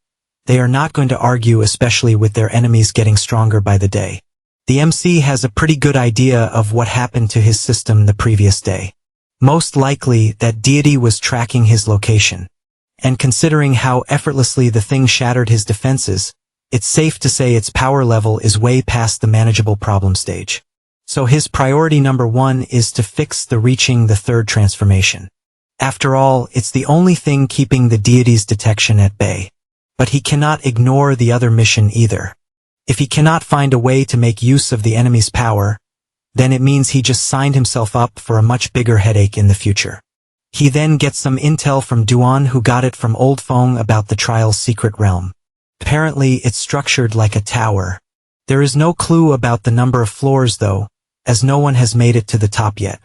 they are not going to argue, especially with their enemies getting stronger by the day. The MC has a pretty good idea of what happened to his system the previous day. Most likely, that deity was tracking his location. And considering how effortlessly the thing shattered his defenses, it's safe to say its power level is way past the manageable problem stage. So his priority number one is to fix the reaching the third transformation. After all, it's the only thing keeping the deity's detection at bay. But he cannot ignore the other mission either. If he cannot find a way to make use of the enemy's power, then it means he just signed himself up for a much bigger headache in the future. He then gets some intel from Duan, who got it from Old Fong, about the trial's secret realm. Apparently, it's structured like a tower. There is no clue about the number of floors though, as no one has made it to the top yet.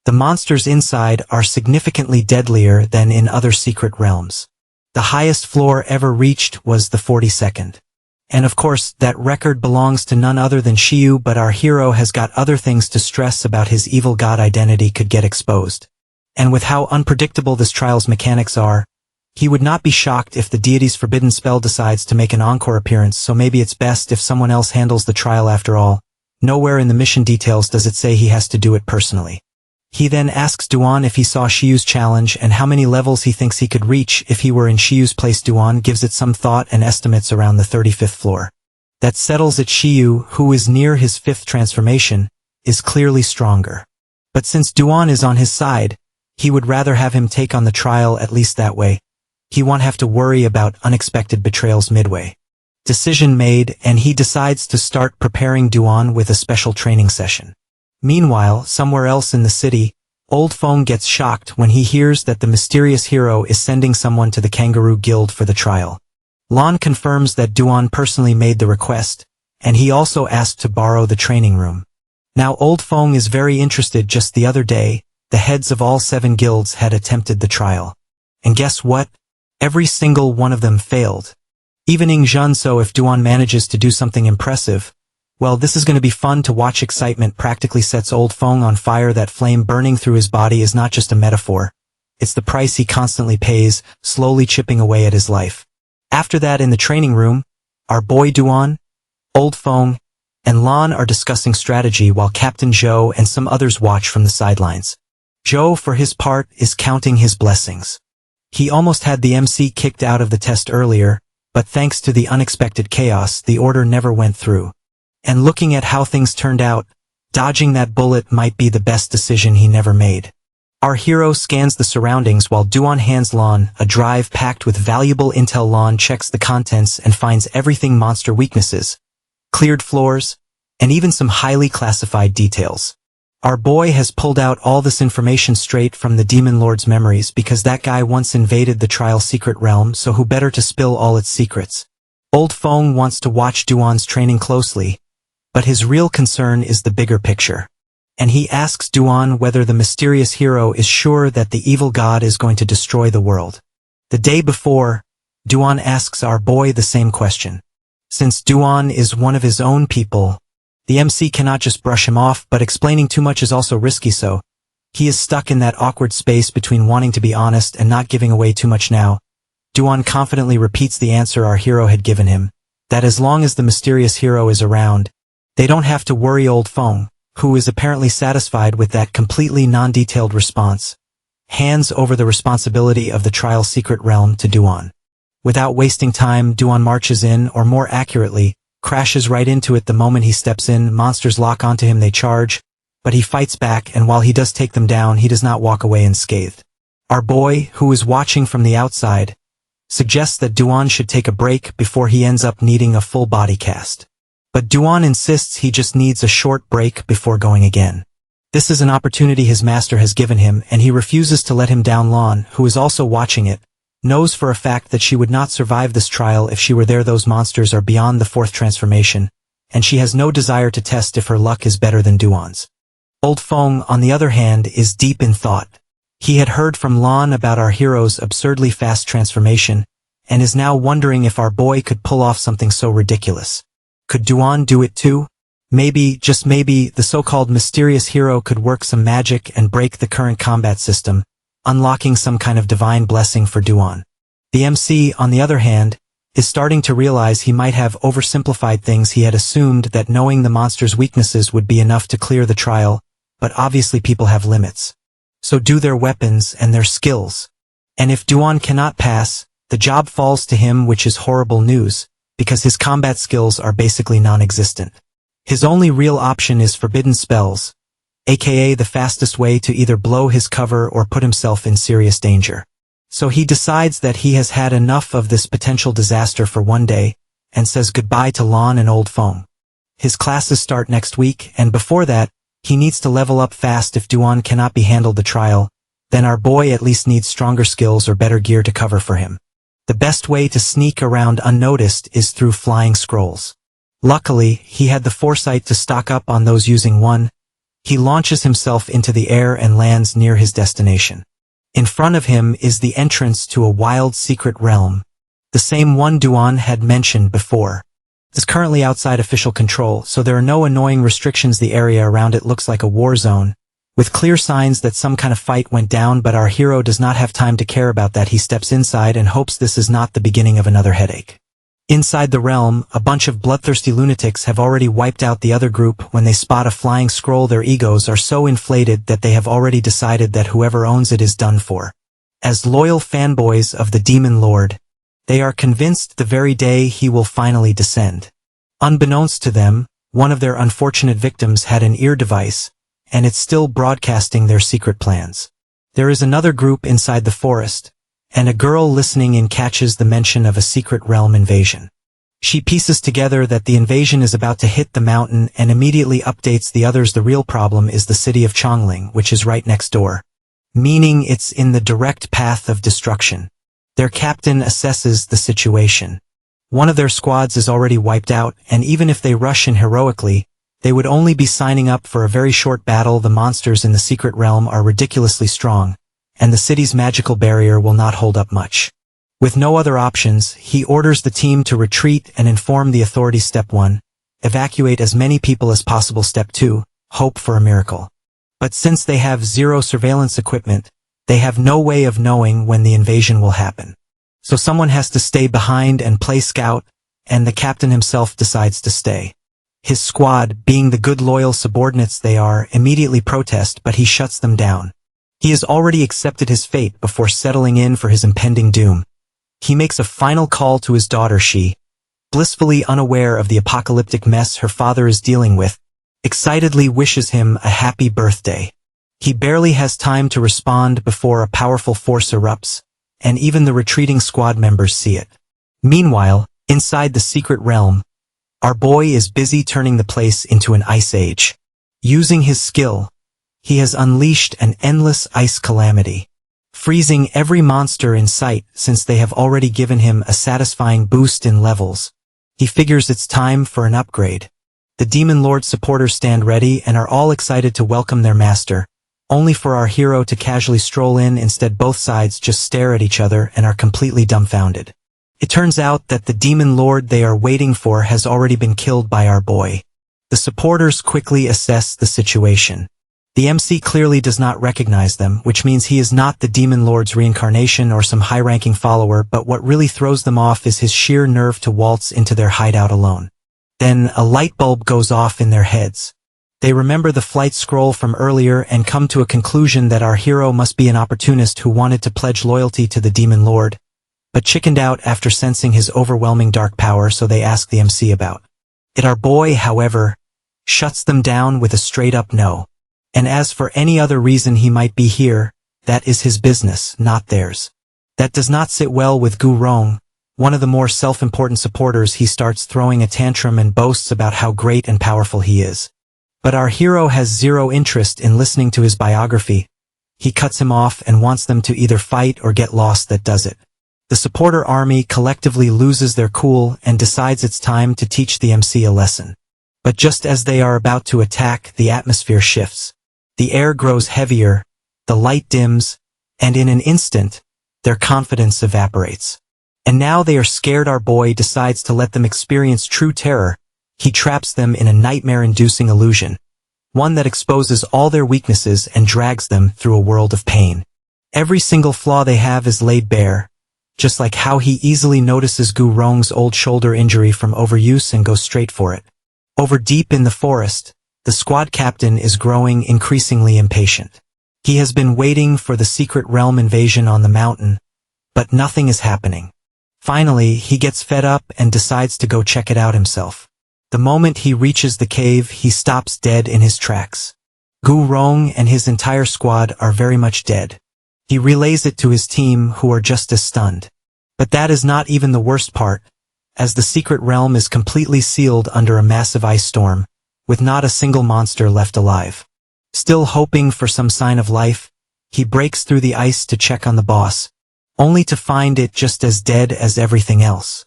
The monsters inside are significantly deadlier than in other secret realms. The highest floor ever reached was the 42nd. And of course, that record belongs to none other than Shiyu, but our hero has got other things to stress about. His evil god identity could get exposed. And with how unpredictable this trial's mechanics are, he would not be shocked if the deity's forbidden spell decides to make an encore appearance, so maybe it's best if someone else handles the trial after all. Nowhere in the mission details does it say he has to do it personally. He then asks Duan if he saw Shiyu's challenge and how many levels he thinks he could reach if he were in Shiyu's place. Duan gives it some thought and estimates around the 35th floor. That settles it. Shiyu, who is near his 5th transformation, is clearly stronger. But since Duan is on his side, he would rather have him take on the trial, at least that way. He won't have to worry about unexpected betrayals midway. Decision made, and he decides to start preparing Duan with a special training session. Meanwhile, somewhere else in the city, Old Fong gets shocked when he hears that the mysterious hero is sending someone to the Kangaroo Guild for the trial. Lan confirms that Duan personally made the request, and he also asked to borrow the training room. Now Old Fong is very interested. Just the other day, the heads of all 7 guilds had attempted the trial. And guess what? Every single one of them failed. Even Ing Jun. So if Duan manages to do something impressive, well, this is going to be fun to watch. Excitement practically sets Old Fong on fire. That flame burning through his body is not just a metaphor. It's the price he constantly pays, slowly chipping away at his life. After that, in the training room, our boy Duan, Old Fong, and Lan are discussing strategy while Captain Zhou and some others watch from the sidelines. Zhou, for his part, is counting his blessings. He almost had the MC kicked out of the test earlier, but thanks to the unexpected chaos, the order never went through. And looking at how things turned out, dodging that bullet might be the best decision he never made. Our hero scans the surroundings while Duan hands Lan a drive packed with valuable intel. Lan checks the contents and finds everything: monster weaknesses, cleared floors, and even some highly classified details. Our boy has pulled out all this information straight from the Demon Lord's memories, because that guy once invaded the trial secret realm, so who better to spill all its secrets? Old Fong wants to watch Duan's training closely, but his real concern is the bigger picture. And he asks Duan whether the mysterious hero is sure that the evil god is going to destroy the world. The day before, Duan asks our boy the same question. Since Duan is one of his own people, the MC cannot just brush him off, but explaining too much is also risky, so he is stuck in that awkward space between wanting to be honest and not giving away too much now. Duan confidently repeats the answer our hero had given him, that as long as the mysterious hero is around, they don't have to worry Old Fong, who is apparently satisfied with that completely non-detailed response, hands over the responsibility of the trial's secret realm to Duan. Without wasting time, Duan marches in, or more accurately, crashes right into it the moment he steps in. Monsters lock onto him, they charge, but he fights back, and while he does take them down, he does not walk away unscathed. Our boy, who is watching from the outside, suggests that Duan should take a break before he ends up needing a full body cast. But Duan insists he just needs a short break before going again. This is an opportunity his master has given him, and he refuses to let him down. Lan, who is also watching it, knows for a fact that she would not survive this trial if she were there. Those monsters are beyond the fourth transformation, and she has no desire to test if her luck is better than Duan's. Old Fong, on the other hand, is deep in thought. He had heard from Lan about our hero's absurdly fast transformation, and is now wondering if our boy could pull off something so ridiculous. Could Duan do it too? Maybe, just maybe, the so-called mysterious hero could work some magic and break the current combat system, unlocking some kind of divine blessing for Duan. The MC, on the other hand, is starting to realize he might have oversimplified things. He had assumed that knowing the monster's weaknesses would be enough to clear the trial, but obviously people have limits. So do their weapons and their skills. And if Duan cannot pass, the job falls to him, which is horrible news, because his combat skills are basically non-existent. His only real option is forbidden spells, aka the fastest way to either blow his cover or put himself in serious danger. So he decides that he has had enough of this potential disaster for one day, and says goodbye to Lan and Old Fong. His classes start next week, and before that, he needs to level up fast. If Duan cannot be handled the trial, then our boy at least needs stronger skills or better gear to cover for him. The best way to sneak around unnoticed is through flying scrolls. Luckily, he had the foresight to stock up on those. Using one, he launches himself into the air and lands near his destination. In front of him is the entrance to a wild secret realm, the same one Duan had mentioned before. It is currently outside official control, so there are no annoying restrictions. The area around it looks like a war zone, with clear signs that some kind of fight went down, but our hero does not have time to care about that. He steps inside and hopes this is not the beginning of another headache. Inside the realm, a bunch of bloodthirsty lunatics have already wiped out the other group. When they spot a flying scroll, their egos are so inflated that they have already decided that whoever owns it is done for. As loyal fanboys of the Demon Lord, they are convinced the very day he will finally descend. Unbeknownst to them, one of their unfortunate victims had an ear device, and it's still broadcasting their secret plans. There is another group inside the forest, and a girl listening in catches the mention of a secret realm invasion. She pieces together that the invasion is about to hit the mountain and immediately updates the others. The real problem is the city of Chongling, which is right next door, meaning it's in the direct path of destruction. Their captain assesses the situation. One of their squads is already wiped out, and even if they rush in heroically, they would only be signing up for a very short battle. The monsters in the secret realm are ridiculously strong, and the city's magical barrier will not hold up much. With no other options, he orders the team to retreat and inform the authorities. Step 1. Evacuate as many people as possible. Step 2. Hope for a miracle. But since they have zero surveillance equipment, they have no way of knowing when the invasion will happen. So someone has to stay behind and play scout, and the captain himself decides to stay. His squad, being the good loyal subordinates they are, immediately protest, but he shuts them down. He has already accepted his fate before settling in for his impending doom. He makes a final call to his daughter. She, blissfully unaware of the apocalyptic mess her father is dealing with, excitedly wishes him a happy birthday. He barely has time to respond before a powerful force erupts, and even the retreating squad members see it. Meanwhile, inside the secret realm, our boy is busy turning the place into an ice age. Using his skill, he has unleashed an endless ice calamity, freezing every monster in sight since they have already given him a satisfying boost in levels. He figures it's time for an upgrade. The Demon Lord supporters stand ready and are all excited to welcome their master, only for our hero to casually stroll in. Instead, both sides just stare at each other and are completely dumbfounded. It turns out that the Demon Lord they are waiting for has already been killed by our boy. The supporters quickly assess the situation. The MC clearly does not recognize them, which means he is not the Demon Lord's reincarnation or some high-ranking follower, but what really throws them off is his sheer nerve to waltz into their hideout alone. Then a light bulb goes off in their heads. They remember the flight scroll from earlier and come to a conclusion that our hero must be an opportunist who wanted to pledge loyalty to the Demon Lord, but chickened out after sensing his overwhelming dark power, so they ask the MC about it. Our boy, however, shuts them down with a straight-up no. And as for any other reason he might be here, that is his business, not theirs. That does not sit well with Gu Rong, one of the more self-important supporters. He starts throwing a tantrum and boasts about how great and powerful he is. But our hero has zero interest in listening to his biography. He cuts him off and wants them to either fight or get lost. That does it. The supporter army collectively loses their cool and decides it's time to teach the MC a lesson. But just as they are about to attack, the atmosphere shifts. The air grows heavier, the light dims, and in an instant, their confidence evaporates. And now they are scared. Our boy decides to let them experience true terror. He traps them in a nightmare-inducing illusion, one that exposes all their weaknesses and drags them through a world of pain. Every single flaw they have is laid bare, just like how he easily notices Gu Rong's old shoulder injury from overuse and goes straight for it. Over deep in the forest, the squad captain is growing increasingly impatient. He has been waiting for the secret realm invasion on the mountain, but nothing is happening. Finally, he gets fed up and decides to go check it out himself. The moment he reaches the cave, he stops dead in his tracks. Gu Rong and his entire squad are very much dead. He relays it to his team, who are just as stunned. But that is not even the worst part, as the secret realm is completely sealed under a massive ice storm, with not a single monster left alive. Still hoping for some sign of life, he breaks through the ice to check on the boss, only to find it just as dead as everything else.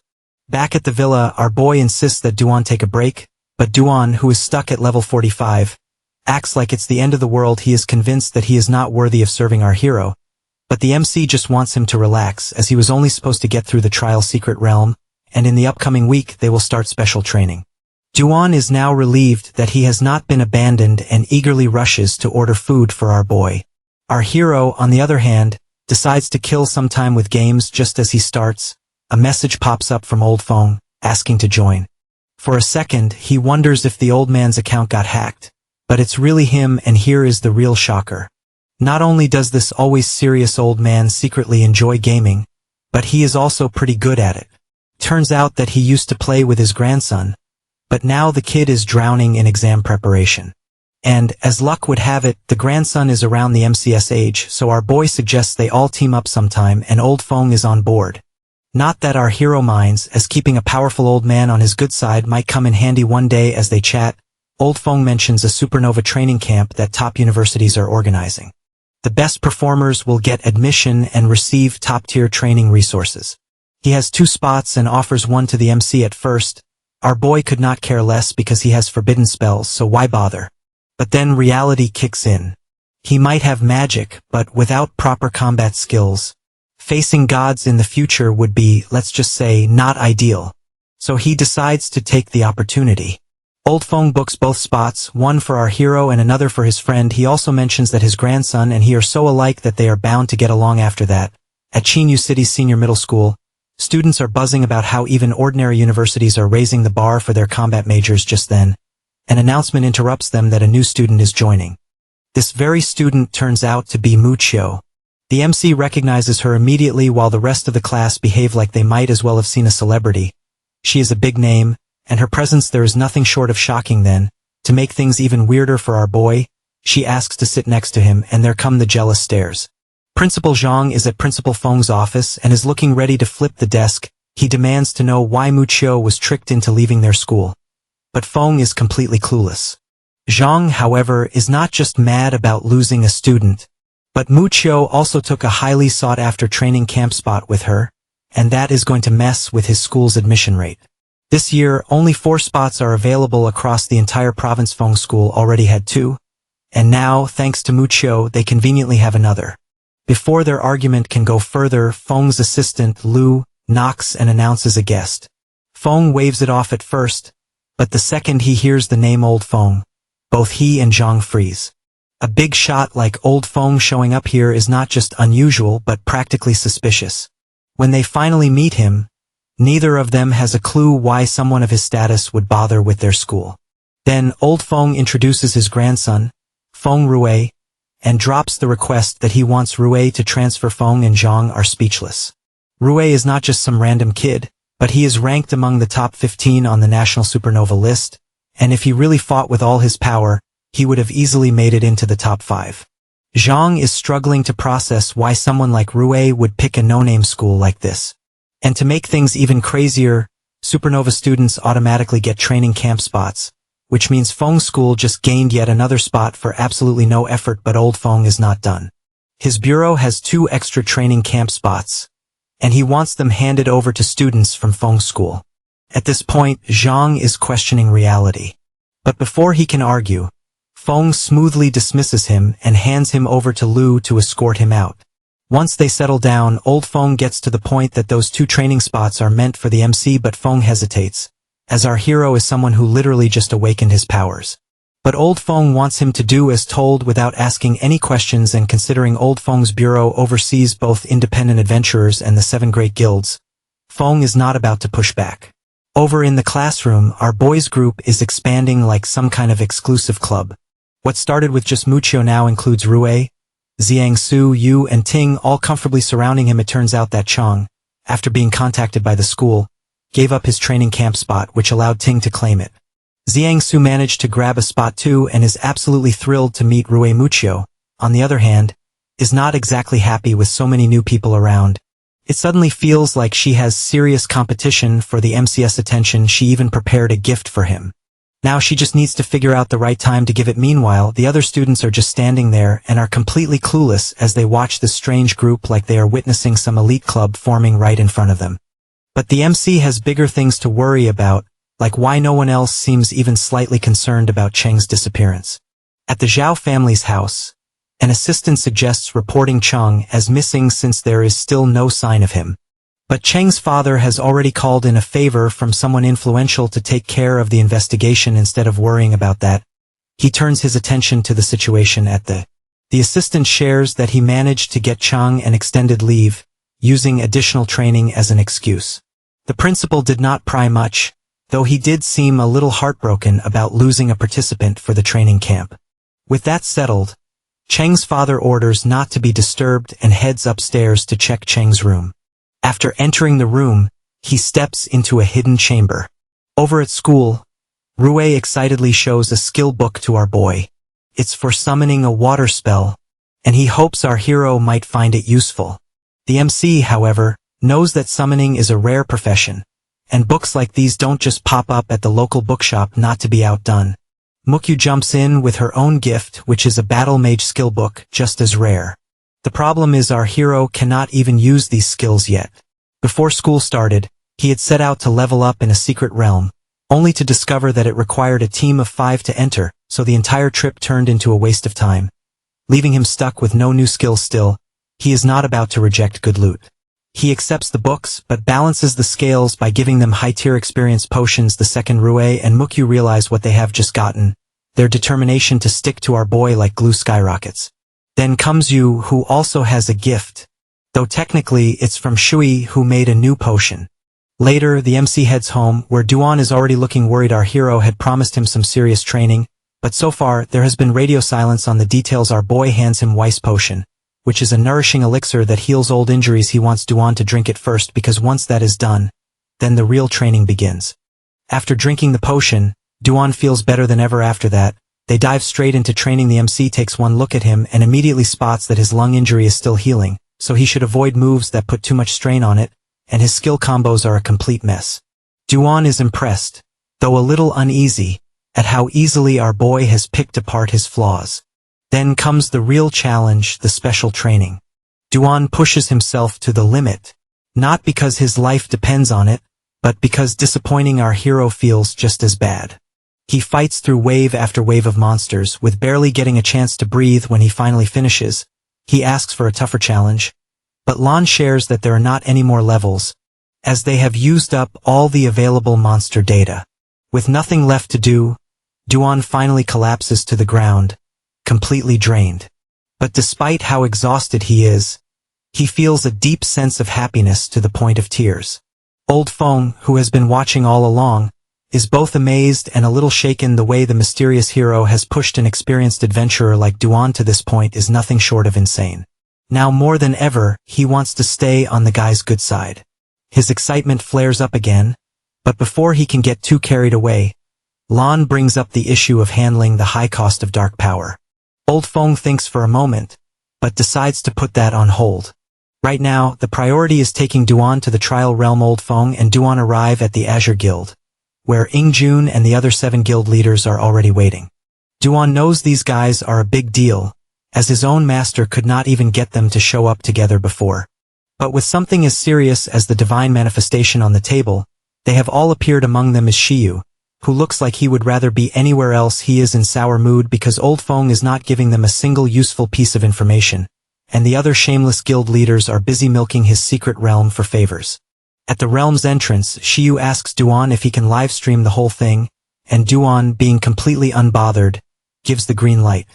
Back at the villa, our boy insists that Duan take a break, but Duan, who is stuck at level 45, acts like it's the end of the world. He is convinced that he is not worthy of serving our hero, but the MC just wants him to relax, as he was only supposed to get through the trial secret realm, and in the upcoming week they will start special training. Duan is now relieved that he has not been abandoned and eagerly rushes to order food for our boy. Our hero, on the other hand, decides to kill some time with games. Just as he starts, a message pops up from Old Feng, asking to join. For a second, he wonders if the old man's account got hacked, but it's really him, and here is the real shocker. Not only does this always serious old man secretly enjoy gaming, but he is also pretty good at it. Turns out that he used to play with his grandson, but now the kid is drowning in exam preparation. And, as luck would have it, the grandson is around the MCS age, so our boy suggests they all team up sometime, and Old Feng is on board. Not that our hero minds, as keeping a powerful old man on his good side might come in handy one day. As they chat, Old Feng mentions a supernova training camp that top universities are organizing. The best performers will get admission and receive top-tier training resources. He has 2 spots and offers one to the MC. At first, our boy could not care less because he has forbidden spells, so why bother? But then reality kicks in. He might have magic, but without proper combat skills, facing gods in the future would be, let's just say, not ideal. So he decides to take the opportunity. Old Feng books both spots, one for our hero and another for his friend. He also mentions that his grandson and he are so alike that they are bound to get along after that. At Chinyu City's senior middle school, students are buzzing about how even ordinary universities are raising the bar for their combat majors. Just then, an announcement interrupts them that a new student is joining. This very student turns out to be Mu Chio. The MC recognizes her immediately, while the rest of the class behave like they might as well have seen a celebrity. She is a big name, and her presence there is nothing short of shocking. Then, to make things even weirder for our boy, she asks to sit next to him, and there come the jealous stares. Principal Zhang is at Principal Feng's office and is looking ready to flip the desk. He demands to know why Mu Chio was tricked into leaving their school. But Feng is completely clueless. Zhang, however, is not just mad about losing a student, but Mu Chio also took a highly sought-after training camp spot with her, and that is going to mess with his school's admission rate. This year, only 4 spots are available across the entire province. Feng School already had 2. And now, thanks to Muchio, they conveniently have another. Before their argument can go further, Feng's assistant, Lu, knocks and announces a guest. Feng waves it off at first, but the second he hears the name Old Feng, both he and Zhang freeze. A big shot like Old Feng showing up here is not just unusual but practically suspicious. When they finally meet him, neither of them has a clue why someone of his status would bother with their school. Then Old Feng introduces his grandson, Feng Rui, and drops the request that he wants Rui to transfer. Feng and Zhang are speechless. Rui is not just some random kid, but he is ranked among the top 15 on the national supernova list, and if he really fought with all his power, he would have easily made it into the top 5. Zhang is struggling to process why someone like Rui would pick a no-name school like this. And to make things even crazier, supernova students automatically get training camp spots, which means Feng's school just gained yet another spot for absolutely no effort. But Old Feng is not done. His bureau has 2 extra training camp spots, and he wants them handed over to students from Feng's school. At this point, Zhang is questioning reality. But before he can argue, Feng smoothly dismisses him and hands him over to Lu to escort him out. Once they settle down, Old Feng gets to the point that those 2 training spots are meant for the MC, but Feng hesitates, as our hero is someone who literally just awakened his powers. But Old Feng wants him to do as told without asking any questions, and considering Old Feng's bureau oversees both independent adventurers and the 7 great guilds, Feng is not about to push back. Over in the classroom, our boys group is expanding like some kind of exclusive club. What started with just Muchio now includes Rui, Jiangsu, Yu, and Ting, all comfortably surrounding him. It turns out that Chang, after being contacted by the school, gave up his training camp spot, which allowed Ting to claim it. Jiangsu managed to grab a spot too and is absolutely thrilled to meet Rui. Muchio, on the other hand, is not exactly happy with so many new people around. It suddenly feels like she has serious competition for the MC's attention. She even prepared a gift for him. Now she just needs to figure out the right time to give it. Meanwhile, the other students are just standing there and are completely clueless as they watch this strange group like they are witnessing some elite club forming right in front of them. But the MC has bigger things to worry about, like why no one else seems even slightly concerned about Cheng's disappearance. At the Zhao family's house, an assistant suggests reporting Cheng as missing since there is still no sign of him. But Cheng's father has already called in a favor from someone influential to take care of the investigation. Instead of worrying about that, he turns his attention to the situation at the assistant shares that he managed to get Cheng an extended leave, using additional training as an excuse. The principal did not pry much, though he did seem a little heartbroken about losing a participant for the training camp. With that settled, Cheng's father orders not to be disturbed and heads upstairs to check Cheng's room. After entering the room, he steps into a hidden chamber. Over at school, Rui excitedly shows a skill book to our boy. It's for summoning a water spell, and he hopes our hero might find it useful. The MC, however, knows that summoning is a rare profession, and books like these don't just pop up at the local bookshop. Not to be outdone, Mukyu jumps in with her own gift, which is a battle mage skill book, just as rare. The problem is our hero cannot even use these skills yet. Before school started, he had set out to level up in a secret realm, only to discover that it required a team of 5 to enter, so the entire trip turned into a waste of time, leaving him stuck with no new skills. Still, he is not about to reject good loot. He accepts the books, but balances the scales by giving them high-tier experience potions. The second Rui and Mukyu realize what they have just gotten, their determination to stick to our boy like glue skyrockets. Then comes Yu, who also has a gift, though technically it's from Shui, who made a new potion. Later, the MC heads home, where Duan is already looking worried. Our hero had promised him some serious training, but so far there has been radio silence on the details. Our boy hands him Weiss potion, which is a nourishing elixir that heals old injuries. He wants Duan to drink it first, because once that is done, then the real training begins. After drinking the potion, Duan feels better than ever. After that, they dive straight into training. The MC takes one look at him and immediately spots that his lung injury is still healing, so he should avoid moves that put too much strain on it, and his skill combos are a complete mess. Duan is impressed, though a little uneasy, at how easily our boy has picked apart his flaws. Then comes the real challenge, the special training. Duan pushes himself to the limit, not because his life depends on it, but because disappointing our hero feels just as bad. He fights through wave after wave of monsters, with barely getting a chance to breathe when he finally finishes. He asks for a tougher challenge, but Lan shares that there are not any more levels, as they have used up all the available monster data. With nothing left to do, Duan finally collapses to the ground, completely drained. But despite how exhausted he is, he feels a deep sense of happiness to the point of tears. Old Feng, who has been watching all along, is both amazed and a little shaken. The way the mysterious hero has pushed an experienced adventurer like Duan to this point is nothing short of insane. Now more than ever, he wants to stay on the guy's good side. His excitement flares up again, but before he can get too carried away, Lan brings up the issue of handling the high cost of dark power. Old Feng thinks for a moment, but decides to put that on hold. Right now, the priority is taking Duan to the trial realm. Old Feng and Duan arrive at the Azure Guild, where Ingjun and the other 7 guild leaders are already waiting. Duan knows these guys are a big deal, as his own master could not even get them to show up together before. But with something as serious as the divine manifestation on the table, they have all appeared. Among them is Shiyu, who looks like he would rather be anywhere else. He is in sour mood because Old Feng is not giving them a single useful piece of information, and the other shameless guild leaders are busy milking his secret realm for favors. At the realm's entrance, Shiyu asks Duan if he can livestream the whole thing, and Duan, being completely unbothered, gives the green light.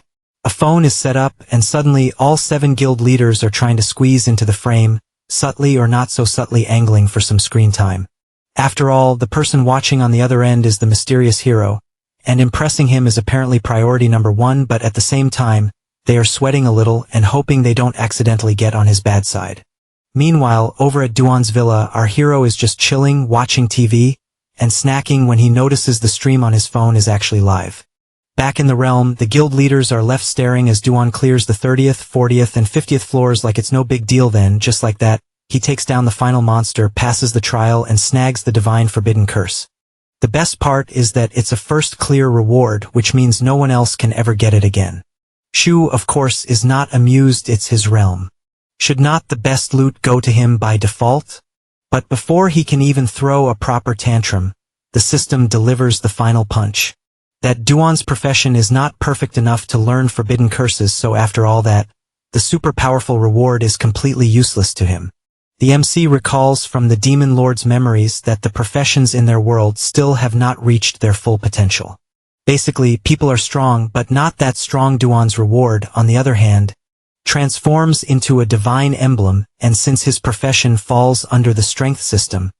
A phone is set up, and suddenly all 7 guild leaders are trying to squeeze into the frame, subtly or not so subtly angling for some screen time. After all, the person watching on the other end is the mysterious hero, and impressing him is apparently priority number 1, but at the same time, they are sweating a little and hoping they don't accidentally get on his bad side. Meanwhile, over at Duan's villa, our hero is just chilling, watching TV, and snacking when he notices the stream on his phone is actually live. Back in the realm, the guild leaders are left staring as Duan clears the 30th, 40th, and 50th floors like it's no big deal. Then, just like that, he takes down the final monster, passes the trial, and snags the divine forbidden curse. The best part is that it's a first clear reward, which means no one else can ever get it again. Shu, of course, is not amused. It's his realm. Should not the best loot go to him by default? But before he can even throw a proper tantrum, the system delivers the final punch. That Duan's profession is not perfect enough to learn forbidden curses, so after all that, the super powerful reward is completely useless to him. The MC recalls from the Demon Lord's memories that the professions in their world still have not reached their full potential. Basically, people are strong, but not that strong. Duan's reward, on the other hand, transforms into a divine emblem, and since his profession falls under the strength system,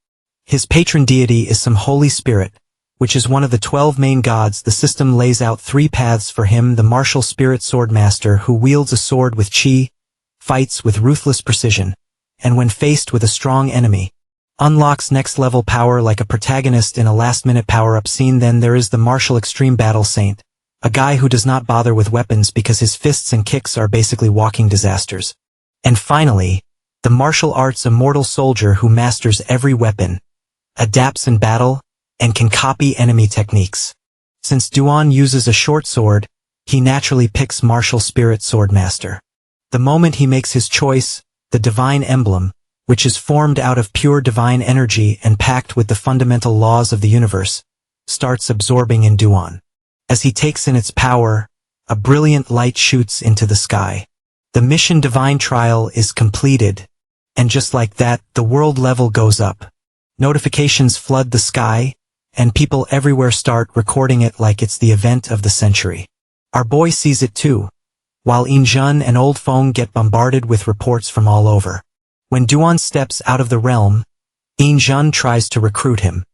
his patron deity is some holy spirit, which is one of the 12 main gods. The system lays out 3 paths for him: the martial spirit sword master, who wields a sword with chi, fights with ruthless precision, and when faced with a strong enemy, unlocks next-level power like a protagonist in a last-minute power-up scene. Then there is the martial extreme battle saint, a guy who does not bother with weapons because his fists and kicks are basically walking disasters. And finally, the martial arts immortal soldier, who masters every weapon, adapts in battle, and can copy enemy techniques. Since Duan uses a short sword, he naturally picks martial spirit sword master. The moment he makes his choice, the divine emblem, which is formed out of pure divine energy and packed with the fundamental laws of the universe, starts absorbing in Duan. As he takes in its power, a brilliant light shoots into the sky. The mission Divine Trial is completed, and just like that, the world level goes up. Notifications flood the sky, and people everywhere start recording it like it's the event of the century. Our boy sees it too, while Injun and Old Feng get bombarded with reports from all over. When Duan steps out of the realm, Injun tries to recruit him.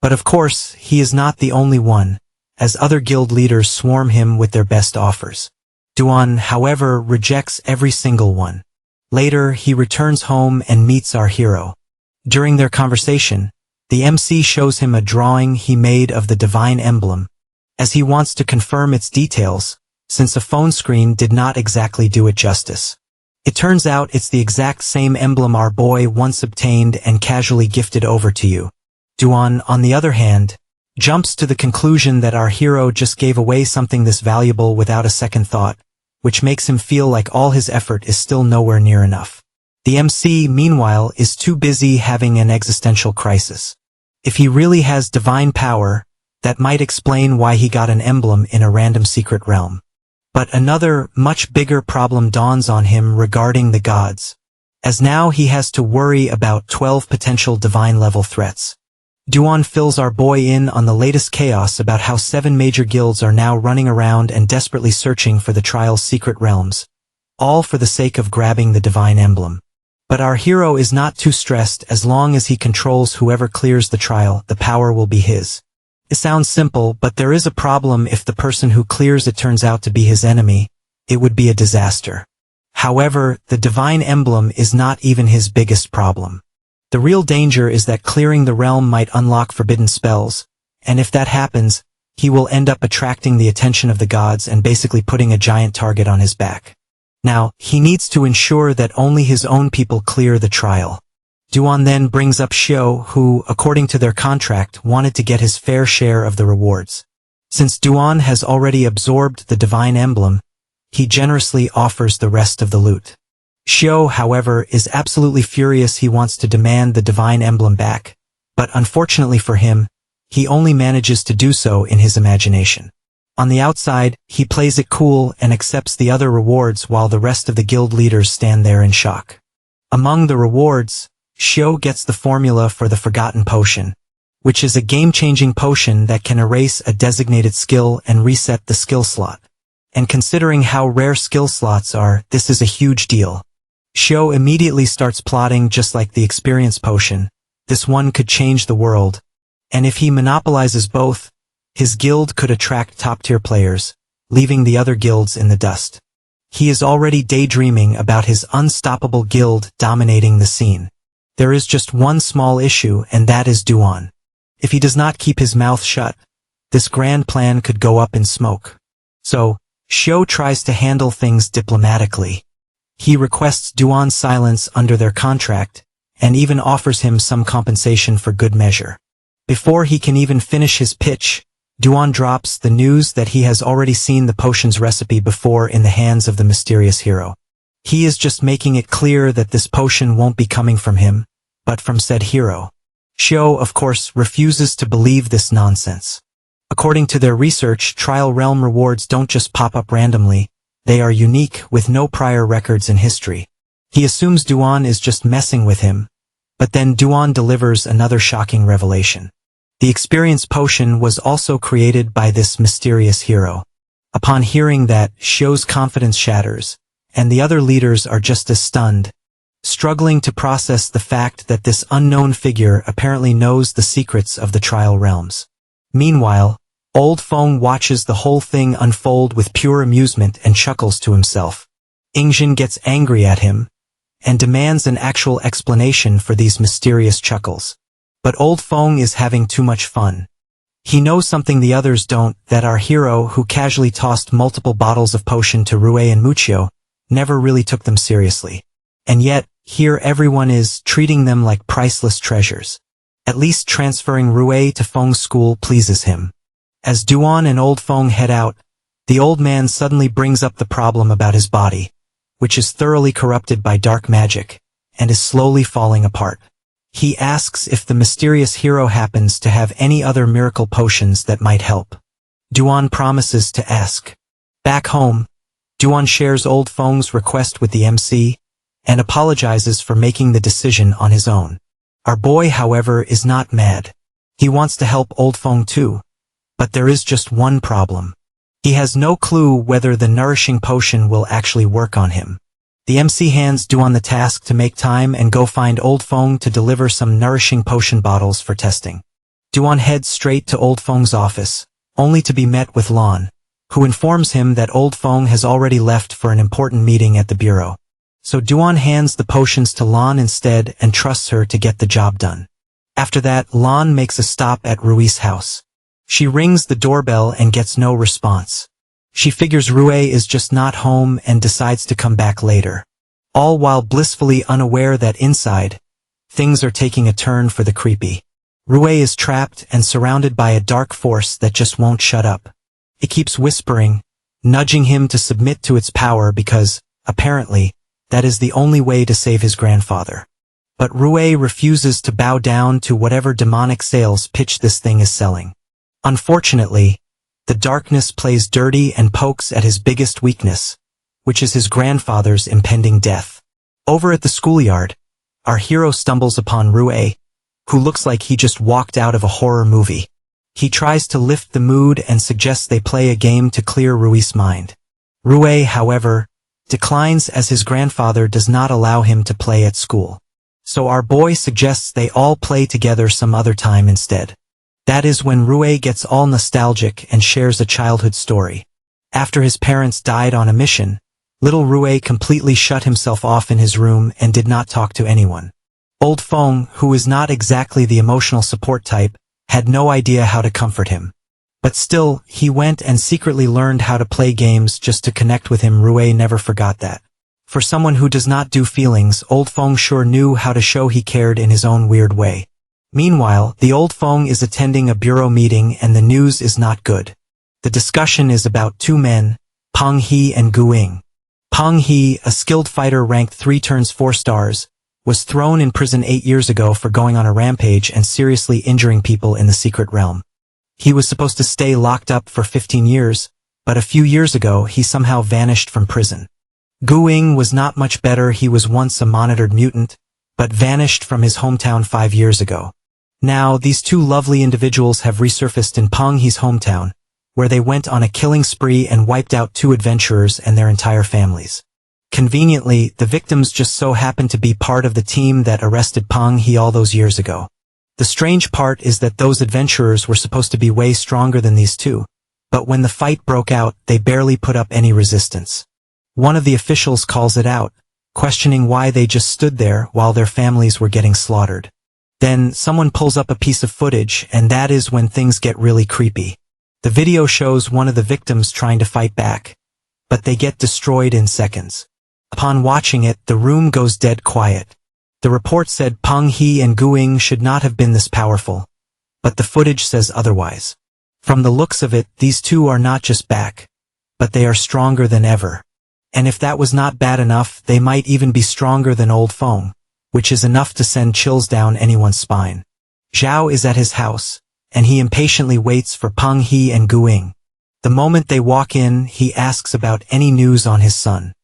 But of course, he is not the only one, as other guild leaders swarm him with their best offers. Duan, however, rejects every single one. Later, he returns home and meets our hero. During their conversation, the MC shows him a drawing he made of the divine emblem, as he wants to confirm its details, since a phone screen did not exactly do it justice. It turns out it's the exact same emblem our boy once obtained and casually gifted over to you. Duan, on the other hand, jumps to the conclusion that our hero just gave away something this valuable without a second thought, which makes him feel like all his effort is still nowhere near enough. The MC, meanwhile, is too busy having an existential crisis. If he really has divine power, that might explain why he got an emblem in a random secret realm. But another, much bigger problem dawns on him regarding the gods, as now he has to worry about 12 potential divine-level threats. Duan fills our boy in on the latest chaos about how 7 major guilds are now running around and desperately searching for the trial's secret realms, all for the sake of grabbing the divine emblem. But our hero is not too stressed. As long as he controls whoever clears the trial, the power will be his. It sounds simple, but there is a problem. If the person who clears it turns out to be his enemy, it would be a disaster. However, the divine emblem is not even his biggest problem. The real danger is that clearing the realm might unlock forbidden spells, and if that happens, he will end up attracting the attention of the gods and basically putting a giant target on his back. Now, he needs to ensure that only his own people clear the trial. Duan then brings up Xiao, who, according to their contract, wanted to get his fair share of the rewards. Since Duan has already absorbed the divine emblem, he generously offers the rest of the loot. Xiao, however, is absolutely furious. He wants to demand the divine emblem back, but unfortunately for him, he only manages to do so in his imagination. On the outside, he plays it cool and accepts the other rewards while the rest of the guild leaders stand there in shock. Among the rewards, Xiao gets the formula for the Forgotten Potion, which is a game-changing potion that can erase a designated skill and reset the skill slot. And considering how rare skill slots are, this is a huge deal. Xiao immediately starts plotting. Just like the experience potion, this one could change the world, and if he monopolizes both, his guild could attract top-tier players, leaving the other guilds in the dust. He is already daydreaming about his unstoppable guild dominating the scene. There is just one small issue, and that is Duan. If he does not keep his mouth shut, this grand plan could go up in smoke. So, Xiao tries to handle things diplomatically. He requests Duan's silence under their contract, and even offers him some compensation for good measure. Before he can even finish his pitch, Duan drops the news that he has already seen the potion's recipe before in the hands of the mysterious hero. He is just making it clear that this potion won't be coming from him, but from said hero. Xiao, of course, refuses to believe this nonsense. According to their research, trial realm rewards don't just pop up randomly, they are unique with no prior records in history. He assumes Duan is just messing with him, but then Duan delivers another shocking revelation. The experience potion was also created by this mysterious hero. Upon hearing that, Xiao's confidence shatters, and the other leaders are just as stunned, struggling to process the fact that this unknown figure apparently knows the secrets of the trial realms. Meanwhile, Old Feng watches the whole thing unfold with pure amusement and chuckles to himself. Ingjin gets angry at him, and demands an actual explanation for these mysterious chuckles. But Old Feng is having too much fun. He knows something the others don't, that our hero, who casually tossed multiple bottles of potion to Rue and Muchio, never really took them seriously. And yet, here everyone is treating them like priceless treasures. At least transferring Rue to Feng's school pleases him. As Duan and Old Feng head out, the old man suddenly brings up the problem about his body, which is thoroughly corrupted by dark magic, and is slowly falling apart. He asks if the mysterious hero happens to have any other miracle potions that might help. Duan promises to ask. Back home, Duan shares Old Feng's request with the MC, and apologizes for making the decision on his own. Our boy, however, is not mad. He wants to help Old Feng too, but there is just one problem. He has no clue whether the nourishing potion will actually work on him. The MC hands Duan the task to make time and go find Old Feng to deliver some nourishing potion bottles for testing. Duan heads straight to Old Feng's office, only to be met with Lan, who informs him that Old Feng has already left for an important meeting at the bureau. So Duan hands the potions to Lan instead and trusts her to get the job done. After that, Lan makes a stop at Rui's house. She rings the doorbell and gets no response. She figures Rue is just not home and decides to come back later. All while blissfully unaware that inside, things are taking a turn for the creepy. Rue is trapped and surrounded by a dark force that just won't shut up. It keeps whispering, nudging him to submit to its power because, apparently, that is the only way to save his grandfather. But Rue refuses to bow down to whatever demonic sales pitch this thing is selling. Unfortunately, the darkness plays dirty and pokes at his biggest weakness, which is his grandfather's impending death. Over at the schoolyard, our hero stumbles upon Rue, who looks like he just walked out of a horror movie. He tries to lift the mood and suggests they play a game to clear Rui's mind. Rue, however, declines as his grandfather does not allow him to play at school. So our boy suggests they all play together some other time instead. That is when Rue gets all nostalgic and shares a childhood story. After his parents died on a mission, little Rue completely shut himself off in his room and did not talk to anyone. Old Feng, who is not exactly the emotional support type, had no idea how to comfort him. But still, he went and secretly learned how to play games just to connect with him. Rue never forgot that. For someone who does not do feelings, Old Feng sure knew how to show he cared in his own weird way. Meanwhile, the Old Feng is attending a bureau meeting and the news is not good. The discussion is about two men, Peng He and Gu Ying. Peng He, a skilled fighter ranked 3 turns 4 stars, was thrown in prison 8 years ago for going on a rampage and seriously injuring people in the secret realm. He was supposed to stay locked up for 15 years, but a few years ago he somehow vanished from prison. Gu Ying was not much better. He was once a monitored mutant, but vanished from his hometown 5 years ago. Now, these two lovely individuals have resurfaced in Peng He's hometown, where they went on a killing spree and wiped out 2 adventurers and their entire families. Conveniently, the victims just so happened to be part of the team that arrested Peng He all those years ago. The strange part is that those adventurers were supposed to be way stronger than these two, but when the fight broke out, they barely put up any resistance. One of the officials calls it out, questioning why they just stood there while their families were getting slaughtered. Then, someone pulls up a piece of footage, and that is when things get really creepy. The video shows one of the victims trying to fight back, but they get destroyed in seconds. Upon watching it, the room goes dead quiet. The report said Peng He and Gu Ying should not have been this powerful, but the footage says otherwise. From the looks of it, these two are not just back, but they are stronger than ever. And if that was not bad enough, they might even be stronger than Old Feng, which is enough to send chills down anyone's spine. Zhao is at his house, and he impatiently waits for Peng He and Gu Ying. The moment they walk in, he asks about any news on his son.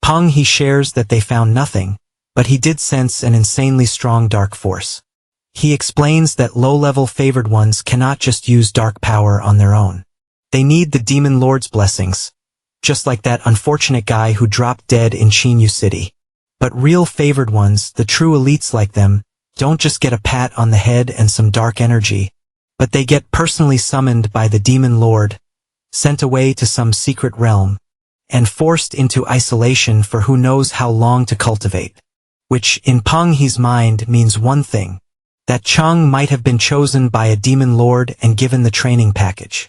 Peng He shares that they found nothing, but he did sense an insanely strong dark force. He explains that low-level favored ones cannot just use dark power on their own. They need the Demon Lord's blessings, just like that unfortunate guy who dropped dead in Chinyu City. But real favored ones, the true elites like them, don't just get a pat on the head and some dark energy, but they get personally summoned by the Demon Lord, sent away to some secret realm, and forced into isolation for who knows how long to cultivate. Which, in Peng He's mind, means one thing, that Cheng might have been chosen by a Demon Lord and given the training package.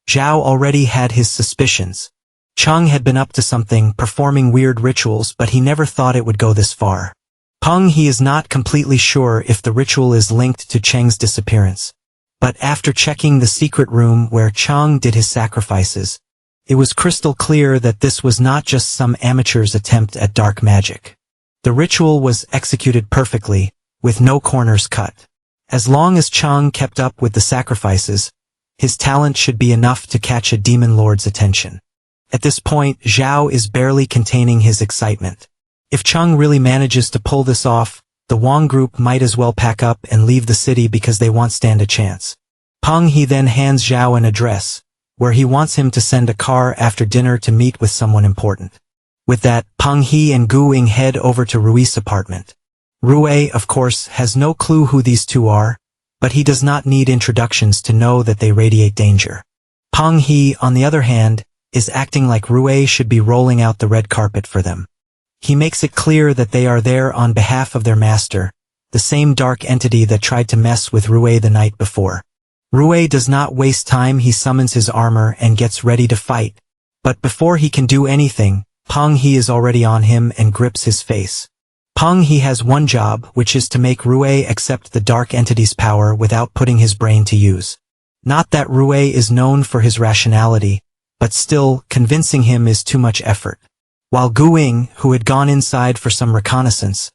Zhao already had his suspicions. Cheng had been up to something, performing weird rituals, but he never thought it would go this far. Peng He is not completely sure if the ritual is linked to Cheng's disappearance. But after checking the secret room where Cheng did his sacrifices, it was crystal clear that this was not just some amateur's attempt at dark magic. The ritual was executed perfectly, with no corners cut. As long as Cheng kept up with the sacrifices, his talent should be enough to catch a Demon Lord's attention. At this point, Zhao is barely containing his excitement. If Cheng really manages to pull this off, the Wang group might as well pack up and leave the city because they won't stand a chance. Peng He then hands Zhao an address, where he wants him to send a car after dinner to meet with someone important. With that, Peng He and Gu Ying head over to Rui's apartment. Rue, of course, has no clue who these two are, but he does not need introductions to know that they radiate danger. Peng He, on the other hand, is acting like Rue should be rolling out the red carpet for them. He makes it clear that they are there on behalf of their master, the same dark entity that tried to mess with Rue the night before. Rue does not waste time. He summons his armor and gets ready to fight. But before he can do anything, Peng He is already on him and grips his face. Peng He has one job, which is to make Rue accept the dark entity's power without putting his brain to use. Not that Rue is known for his rationality, but still, convincing him is too much effort. While Gu Ying, who had gone inside for some reconnaissance,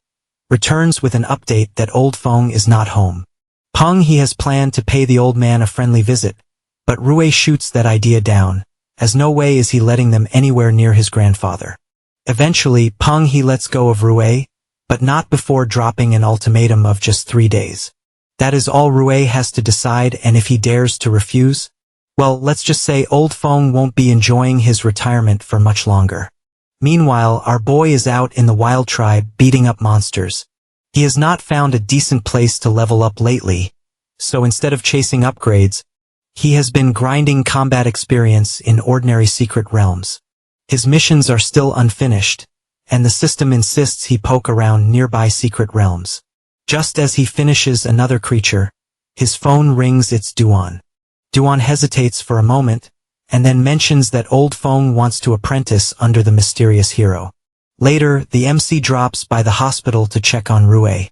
returns with an update that old Feng is not home. Peng He has planned to pay the old man a friendly visit, but Rui shoots that idea down, as no way is he letting them anywhere near his grandfather. Eventually, Peng He lets go of Rui, but not before dropping an ultimatum of just 3 days. That is all Rui has to decide, and if he dares to refuse, well, let's just say old Feng won't be enjoying his retirement for much longer. Meanwhile, our boy is out in the wild tribe beating up monsters. He has not found a decent place to level up lately, so instead of chasing upgrades, he has been grinding combat experience in ordinary secret realms. His missions are still unfinished, and the system insists he poke around nearby secret realms. Just as he finishes another creature, his phone rings. It's Duan. Duan hesitates for a moment, and then mentions that old Feng wants to apprentice under the mysterious hero. Later, the MC drops by the hospital to check on Rui.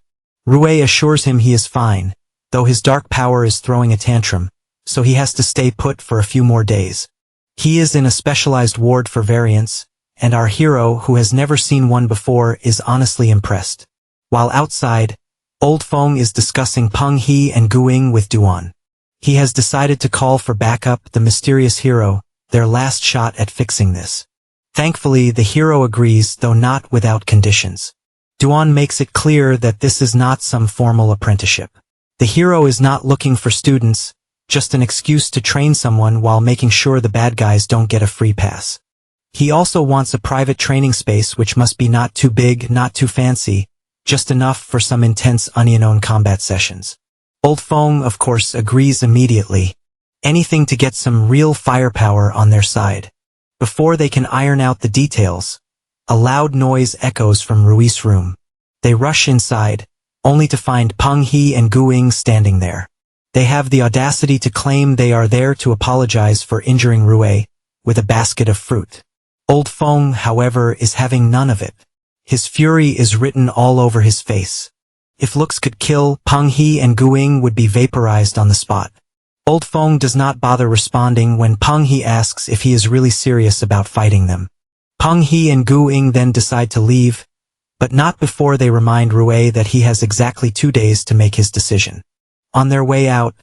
Rui assures him he is fine, though his dark power is throwing a tantrum, so he has to stay put for a few more days. He is in a specialized ward for variants, and our hero, who has never seen one before, is honestly impressed. While outside, old Feng is discussing Peng He and Guing with Duan. He has decided to call for backup, the mysterious hero, their last shot at fixing this. Thankfully, the hero agrees, though not without conditions. Duan makes it clear that this is not some formal apprenticeship. The hero is not looking for students, just an excuse to train someone while making sure the bad guys don't get a free pass. He also wants a private training space which must be not too big, not too fancy, just enough for some intense unknown combat sessions. Old Feng, of course, agrees immediately. Anything to get some real firepower on their side. Before they can iron out the details, a loud noise echoes from Rui's room. They rush inside, only to find Peng He and Guing standing there. They have the audacity to claim they are there to apologize for injuring Rui, with a basket of fruit. Old Feng, however, is having none of it. His fury is written all over his face. If looks could kill, Peng He and Guing would be vaporized on the spot. Old Feng does not bother responding when Peng He asks if he is really serious about fighting them. Peng He and Guing then decide to leave, but not before they remind Rui that he has exactly 2 days to make his decision. On their way out,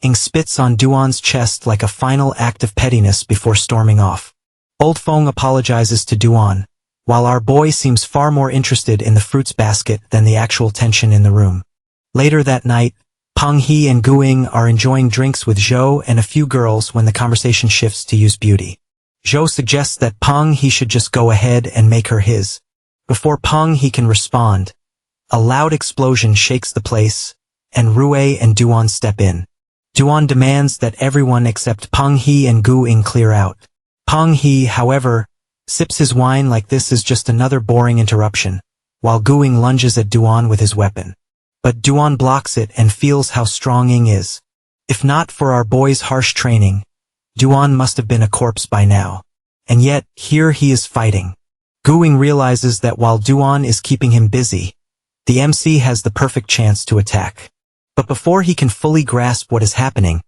Ing spits on Duan's chest like a final act of pettiness before storming off. Old Feng apologizes to Duan, while our boy seems far more interested in the fruits basket than the actual tension in the room. Later that night, Peng He and Guing are enjoying drinks with Zhou and a few girls when the conversation shifts to use beauty. Zhou suggests that Peng He should just go ahead and make her his. Before Peng He can respond, a loud explosion shakes the place, and Rui and Duan step in. Duan demands that everyone except Peng He and Guing clear out. Peng He, however, sips his wine like this is just another boring interruption, while Guing lunges at Duan with his weapon. But Duan blocks it and feels how strong Ing is. If not for our boy's harsh training, Duan must have been a corpse by now. And yet, here he is fighting. Guing realizes that while Duan is keeping him busy, the MC has the perfect chance to attack. But before he can fully grasp what is happening,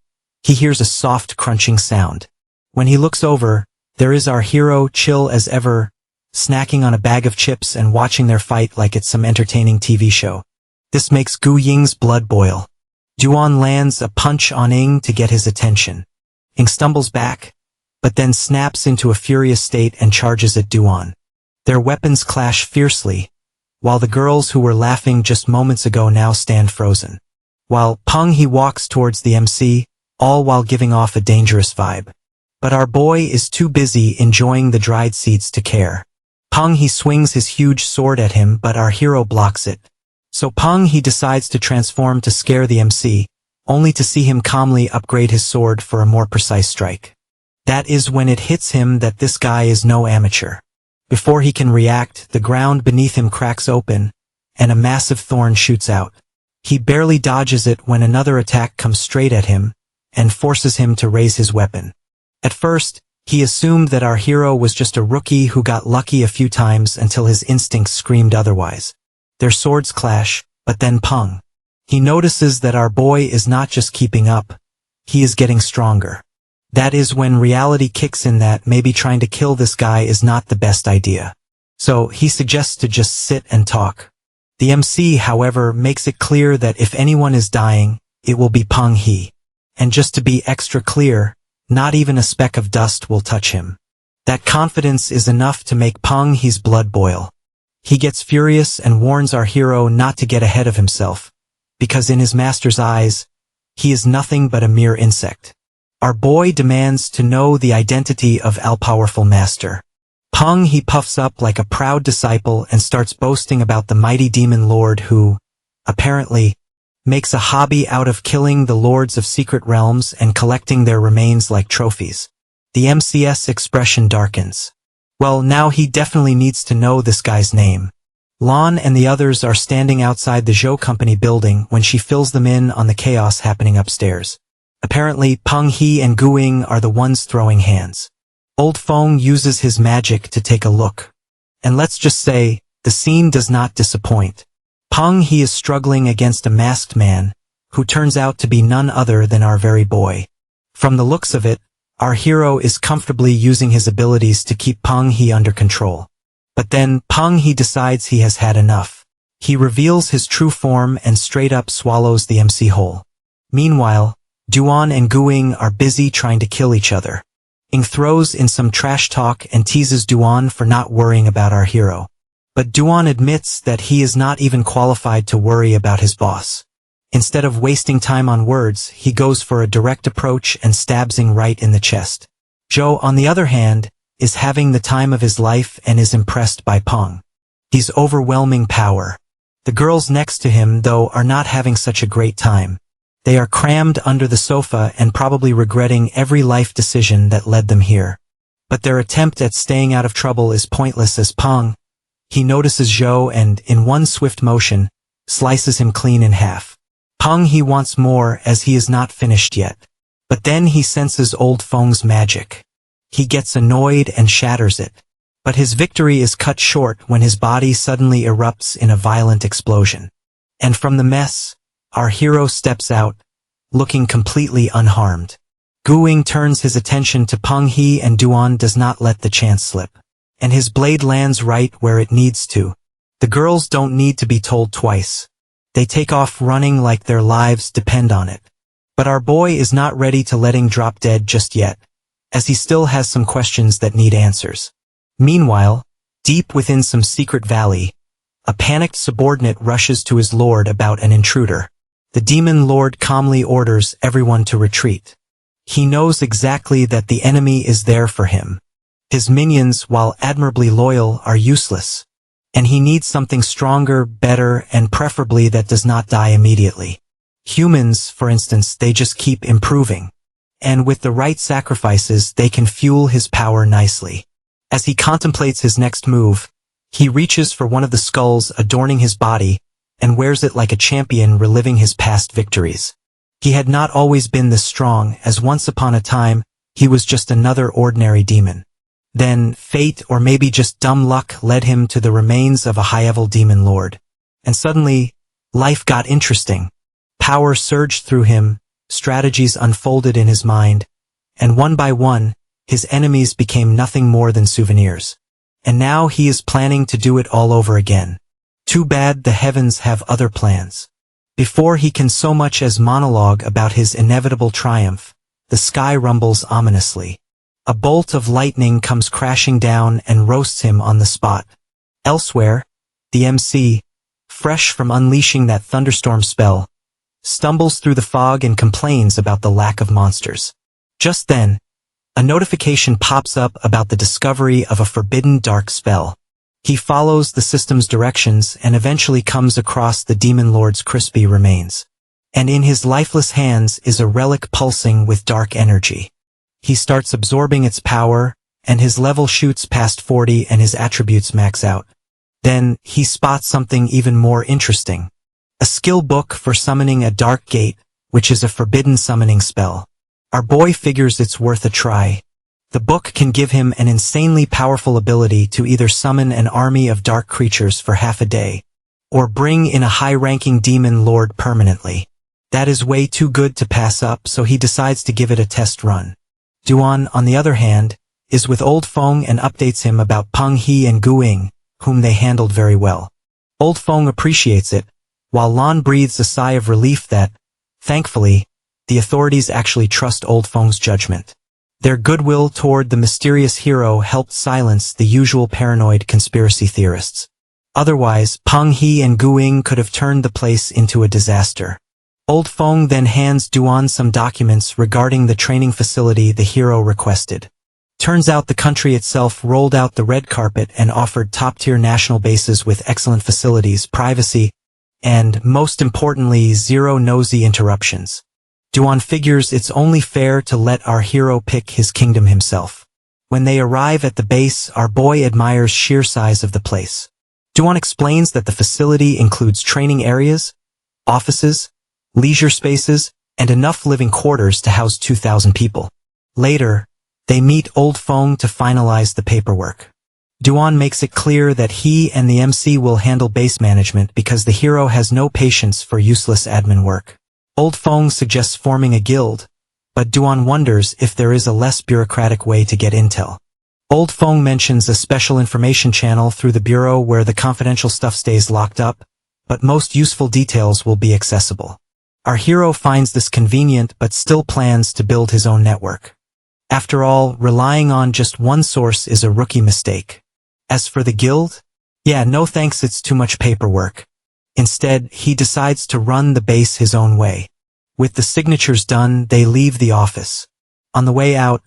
he hears a soft crunching sound. When he looks over, there is our hero, chill as ever, snacking on a bag of chips and watching their fight like it's some entertaining TV show. This makes Gu Ying's blood boil. Duan lands a punch on Ing to get his attention. Ing stumbles back, but then snaps into a furious state and charges at Duan. Their weapons clash fiercely, while the girls who were laughing just moments ago now stand frozen. While Peng He walks towards the MC, all while giving off a dangerous vibe. But our boy is too busy enjoying the dried seeds to care. Peng He swings his huge sword at him, but our hero blocks it. So Peng He decides to transform to scare the MC, only to see him calmly upgrade his sword for a more precise strike. That is when it hits him that this guy is no amateur. Before he can react, the ground beneath him cracks open, and a massive thorn shoots out. He barely dodges it when another attack comes straight at him, and forces him to raise his weapon. At first, he assumed that our hero was just a rookie who got lucky a few times until his instincts screamed otherwise. Their swords clash, but then Peng He notices that our boy is not just keeping up, he is getting stronger. That is when reality kicks in that maybe trying to kill this guy is not the best idea. So he suggests to just sit and talk. The MC, however, makes it clear that if anyone is dying, it will be Peng He. And just to be extra clear, not even a speck of dust will touch him. That confidence is enough to make Peng He's blood boil. He gets furious and warns our hero not to get ahead of himself, because in his master's eyes, he is nothing but a mere insect. Our boy demands to know the identity of all-powerful master. Peng He puffs up like a proud disciple and starts boasting about the mighty demon lord who, apparently, makes a hobby out of killing the lords of secret realms and collecting their remains like trophies. The MC's expression darkens. Well, now he definitely needs to know this guy's name. Lan and the others are standing outside the Zhou Company building when she fills them in on the chaos happening upstairs. Apparently, Peng He and Guing are the ones throwing hands. Old Feng uses his magic to take a look. And let's just say, the scene does not disappoint. Peng He is struggling against a masked man, who turns out to be none other than our very boy. From the looks of it, our hero is comfortably using his abilities to keep Peng He under control. But then, Peng He decides he has had enough. He reveals his true form and straight up swallows the MC whole. Meanwhile, Duan and Guing are busy trying to kill each other. Ing throws in some trash talk and teases Duan for not worrying about our hero. But Duan admits that he is not even qualified to worry about his boss. Instead of wasting time on words, he goes for a direct approach and stabs Ing right in the chest. Zhou, on the other hand, is having the time of his life and is impressed by Peng. He's overwhelming power. The girls next to him, though, are not having such a great time. They are crammed under the sofa and probably regretting every life decision that led them here. But their attempt at staying out of trouble is pointless as Peng. He notices Zhou and, in one swift motion, slices him clean in half. Peng He wants more as he is not finished yet. But then he senses Old Feng's magic. He gets annoyed and shatters it. But his victory is cut short when his body suddenly erupts in a violent explosion. And from the mess, our hero steps out, looking completely unharmed. Guing turns his attention to Peng He and Duan does not let the chance slip. And his blade lands right where it needs to. The girls don't need to be told twice. They take off running like their lives depend on it. But our boy is not ready to let Ing drop dead just yet, as he still has some questions that need answers. Meanwhile, deep within some secret valley, a panicked subordinate rushes to his lord about an intruder. The demon lord calmly orders everyone to retreat. He knows exactly that the enemy is there for him. His minions, while admirably loyal, are useless. And he needs something stronger, better, and preferably that does not die immediately. Humans, for instance, they just keep improving. And with the right sacrifices, they can fuel his power nicely. As he contemplates his next move, he reaches for one of the skulls adorning his body and wears it like a champion reliving his past victories. He had not always been this strong, as once upon a time, he was just another ordinary demon. Then, fate or maybe just dumb luck led him to the remains of a high-level demon lord. And suddenly, life got interesting. Power surged through him, strategies unfolded in his mind, and one by one, his enemies became nothing more than souvenirs. And now he is planning to do it all over again. Too bad the heavens have other plans. Before he can so much as monologue about his inevitable triumph, the sky rumbles ominously. A bolt of lightning comes crashing down and roasts him on the spot. Elsewhere, the MC, fresh from unleashing that thunderstorm spell, stumbles through the fog and complains about the lack of monsters. Just then, a notification pops up about the discovery of a forbidden dark spell. He follows the system's directions and eventually comes across the demon lord's crispy remains. And in his lifeless hands is a relic pulsing with dark energy. He starts absorbing its power, and his level shoots past 40 and his attributes max out. Then, he spots something even more interesting. A skill book for summoning a dark gate, which is a forbidden summoning spell. Our boy figures it's worth a try. The book can give him an insanely powerful ability to either summon an army of dark creatures for half a day, or bring in a high-ranking demon lord permanently. That is way too good to pass up, so he decides to give it a test run. Duan, on the other hand, is with Old Feng and updates him about Peng He and Guing, whom they handled very well. Old Fong appreciates it, while Lan breathes a sigh of relief that, thankfully, the authorities actually trust Old Fong's judgment. Their goodwill toward the mysterious hero helped silence the usual paranoid conspiracy theorists. Otherwise, Peng He and Gu Ying could have turned the place into a disaster. Old Fong then hands Duan some documents regarding the training facility the hero requested. Turns out the country itself rolled out the red carpet and offered top-tier national bases with excellent facilities, privacy, and, most importantly, zero nosy interruptions. Duan figures it's only fair to let our hero pick his kingdom himself. When they arrive at the base, our boy admires sheer size of the place. Duan explains that the facility includes training areas, offices, leisure spaces, and enough living quarters to house 2,000 people. Later, they meet Old Fong to finalize the paperwork. Duan makes it clear that he and the MC will handle base management because the hero has no patience for useless admin work. Old Fong suggests forming a guild, but Duan wonders if there is a less bureaucratic way to get intel. Old Fong mentions a special information channel through the bureau where the confidential stuff stays locked up, but most useful details will be accessible. Our hero finds this convenient but still plans to build his own network. After all, relying on just one source is a rookie mistake. As for the guild? Yeah, no thanks, it's too much paperwork. Instead, he decides to run the base his own way. With the signatures done, they leave the office. On the way out,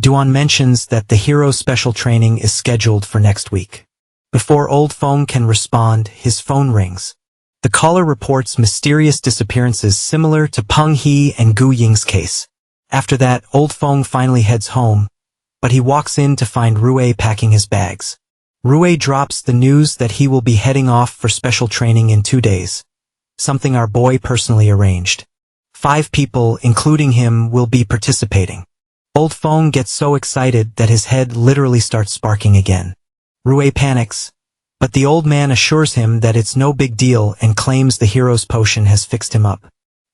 Duan mentions that the hero's special training is scheduled for next week. Before Old Fong can respond, his phone rings. The caller reports mysterious disappearances similar to Peng He and Gu Ying's case. After that, Old Fong finally heads home, but he walks in to find Rui packing his bags. Rui drops the news that he will be heading off for special training in 2 days, something our boy personally arranged. 5 people, including him, will be participating. Old Fong gets so excited that his head literally starts sparking again. Rui panics, but the old man assures him that it's no big deal and claims the hero's potion has fixed him up.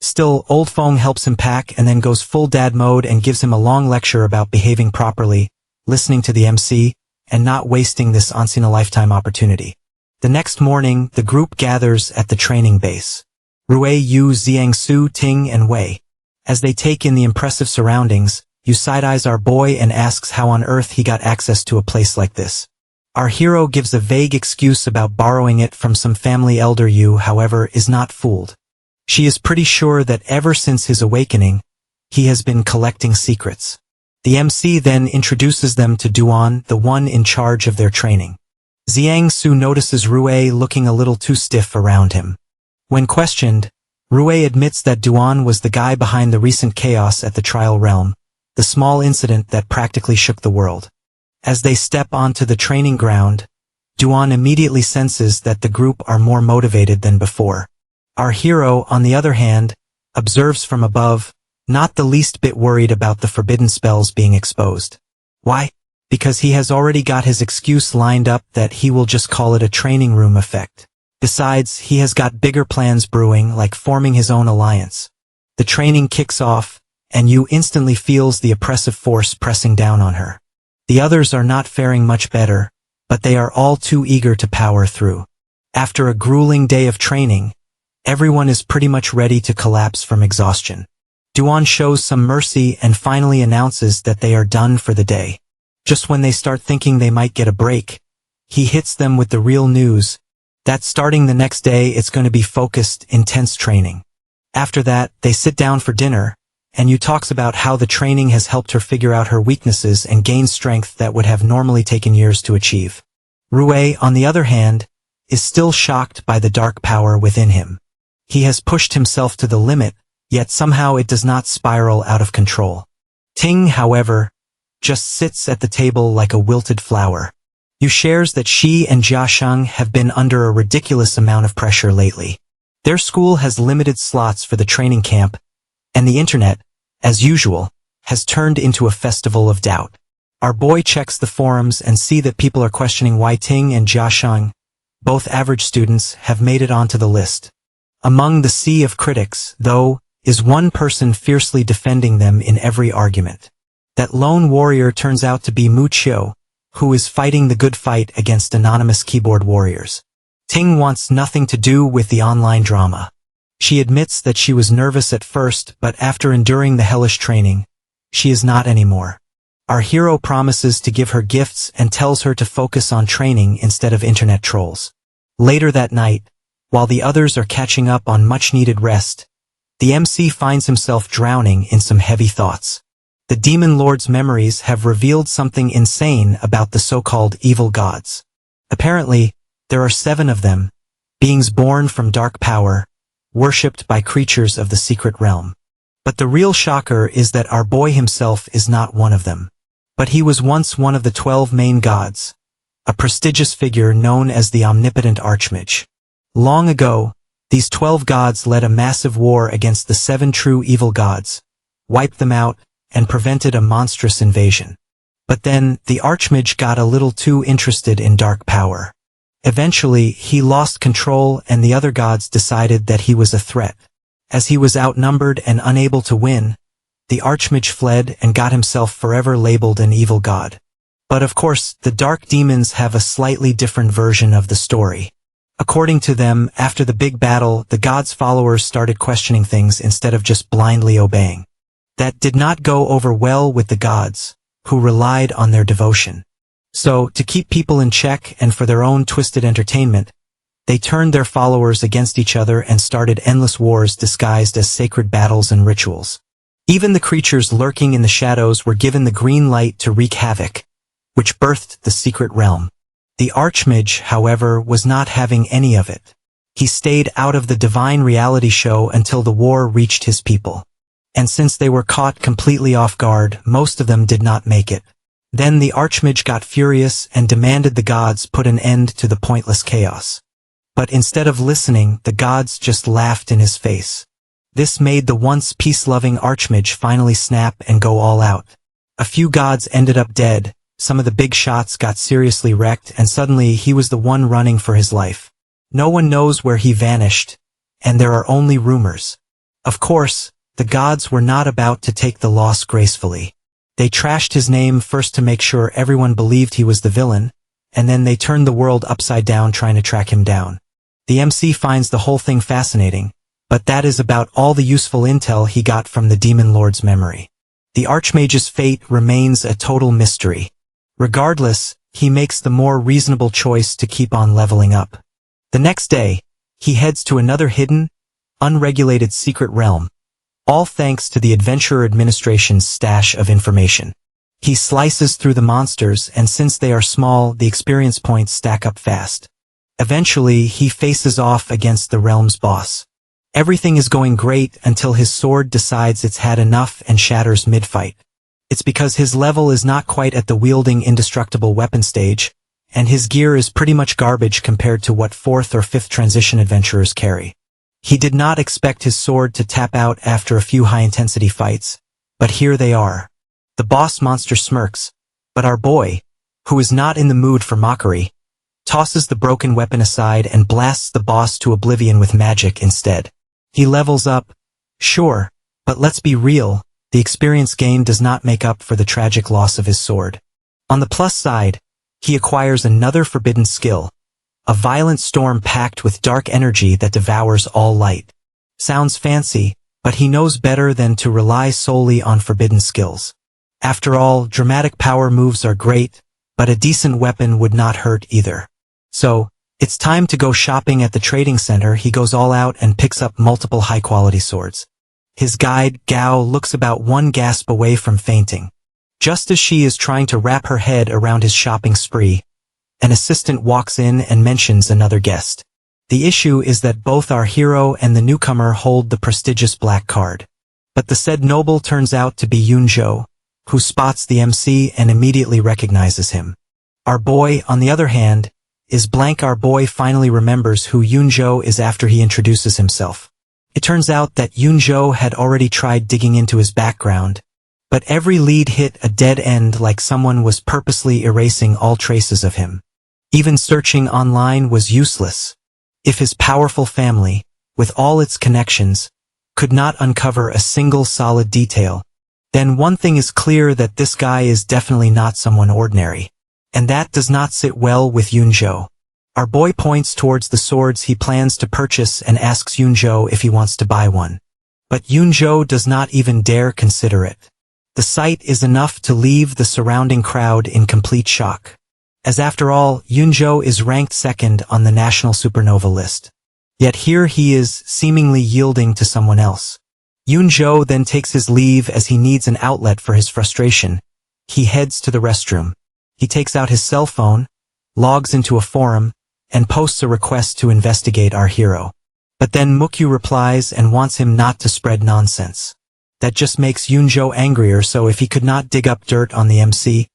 Still, Old Fong helps him pack and then goes full dad mode and gives him a long lecture about behaving properly, listening to the MC, and not wasting this once-in-a-lifetime opportunity. The next morning, the group gathers at the training base. Rui, Yu, Jiangsu, Ting, and Wei. As they take in the impressive surroundings, Yu side-eyes our boy and asks how on earth he got access to a place like this. Our hero gives a vague excuse about borrowing it from some family elder. Yu, however, is not fooled. She is pretty sure that ever since his awakening, he has been collecting secrets. The MC then introduces them to Duan, the one in charge of their training. Jiangsu notices Rui looking a little too stiff around him. When questioned, Rui admits that Duan was the guy behind the recent chaos at the Trial Realm, the small incident that practically shook the world. As they step onto the training ground, Duan immediately senses that the group are more motivated than before. Our hero, on the other hand, observes from above, not the least bit worried about the forbidden spells being exposed. Why? Because he has already got his excuse lined up that he will just call it a training room effect. Besides, he has got bigger plans brewing, like forming his own alliance. The training kicks off, and Yu instantly feels the oppressive force pressing down on her. The others are not faring much better, but they are all too eager to power through. After a grueling day of training, everyone is pretty much ready to collapse from exhaustion. Duan shows some mercy and finally announces that they are done for the day. Just when they start thinking they might get a break, he hits them with the real news, that starting the next day it's going to be focused, intense training. After that, they sit down for dinner, and Yu talks about how the training has helped her figure out her weaknesses and gain strength that would have normally taken years to achieve. Rui, on the other hand, is still shocked by the dark power within him. He has pushed himself to the limit, yet somehow it does not spiral out of control. Ting, however, just sits at the table like a wilted flower. Yu shares that she and Jia Sheng have been under a ridiculous amount of pressure lately. Their school has limited slots for the training camp, and the internet, as usual, has turned into a festival of doubt. Our boy checks the forums and see that people are questioning why Ting and Jia Sheng, both average students, have made it onto the list. Among the sea of critics, though, is one person fiercely defending them in every argument. That lone warrior turns out to be Mu Qiu, who is fighting the good fight against anonymous keyboard warriors. Ting wants nothing to do with the online drama. She admits that she was nervous at first, but after enduring the hellish training, she is not anymore. Our hero promises to give her gifts and tells her to focus on training instead of internet trolls. Later that night, while the others are catching up on much-needed rest, the MC finds himself drowning in some heavy thoughts. The Demon Lord's memories have revealed something insane about the so-called evil gods. Apparently, there are 7 of them, beings born from dark power, worshipped by creatures of the secret realm. But the real shocker is that our boy himself is not one of them. But he was once one of the 12 main gods, a prestigious figure known as the omnipotent Archmage. Long ago, these 12 gods led a massive war against the 7 true evil gods, wiped them out, and prevented a monstrous invasion. But then, the Archmage got a little too interested in dark power. Eventually, he lost control and the other gods decided that he was a threat. As he was outnumbered and unable to win, the Archmage fled and got himself forever labeled an evil god. But of course, the dark demons have a slightly different version of the story. According to them, after the big battle, the gods' followers started questioning things instead of just blindly obeying. That did not go over well with the gods, who relied on their devotion. So, to keep people in check and for their own twisted entertainment, they turned their followers against each other and started endless wars disguised as sacred battles and rituals. Even the creatures lurking in the shadows were given the green light to wreak havoc, which birthed the secret realm. The Archmage, however, was not having any of it. He stayed out of the divine reality show until the war reached his people. And since they were caught completely off guard, most of them did not make it. Then the Archmage got furious and demanded the gods put an end to the pointless chaos. But instead of listening, the gods just laughed in his face. This made the once peace-loving Archmage finally snap and go all out. A few gods ended up dead, some of the big shots got seriously wrecked, and suddenly he was the one running for his life. No one knows where he vanished, and there are only rumors. Of course, the gods were not about to take the loss gracefully. They trashed his name first to make sure everyone believed he was the villain, and then they turned the world upside down trying to track him down. The MC finds the whole thing fascinating, but that is about all the useful intel he got from the Demon Lord's memory. The Archmage's fate remains a total mystery. Regardless, he makes the more reasonable choice to keep on leveling up. The next day, he heads to another hidden, unregulated secret realm, all thanks to the Adventurer Administration's stash of information. He slices through the monsters, and since they are small, the experience points stack up fast. Eventually, he faces off against the realm's boss. Everything is going great until his sword decides it's had enough and shatters mid-fight. It's because his level is not quite at the wielding indestructible weapon stage, and his gear is pretty much garbage compared to what 4th or 5th transition adventurers carry. He did not expect his sword to tap out after a few high-intensity fights, but here they are. The boss monster smirks, but our boy, who is not in the mood for mockery, tosses the broken weapon aside and blasts the boss to oblivion with magic instead. He levels up, sure, but let's be real, the experience gain does not make up for the tragic loss of his sword. On the plus side, he acquires another forbidden skill, a violent storm packed with dark energy that devours all light. Sounds fancy, but he knows better than to rely solely on forbidden skills. After all, dramatic power moves are great, but a decent weapon would not hurt either. So, it's time to go shopping at the trading center. He goes all out and picks up multiple high-quality swords. His guide, Gao, looks about one gasp away from fainting. Just as she is trying to wrap her head around his shopping spree, an assistant walks in and mentions another guest. The issue is that both our hero and the newcomer hold the prestigious black card. But the said noble turns out to be Yunzhou, who spots the MC and immediately recognizes him. Our boy, on the other hand, is blank. Our boy finally remembers who Yunzhou is after he introduces himself. It turns out that Yunzhou had already tried digging into his background, but every lead hit a dead end, like someone was purposely erasing all traces of him. Even searching online was useless. If his powerful family, with all its connections, could not uncover a single solid detail, then one thing is clear, that this guy is definitely not someone ordinary. And that does not sit well with Yunzhou. Our boy points towards the swords he plans to purchase and asks Yunjo if he wants to buy one. But Yunjo does not even dare consider it. The sight is enough to leave the surrounding crowd in complete shock. As after all, Yunjo is ranked second on the national supernova list. Yet here he is, seemingly yielding to someone else. Yunjo then takes his leave as he needs an outlet for his frustration. He heads to the restroom. He takes out his cell phone, logs into a forum, and posts a request to investigate our hero. But then Mukyu replies and wants him not to spread nonsense. That just makes Yunjo angrier, so if he could not dig up dirt on the MC,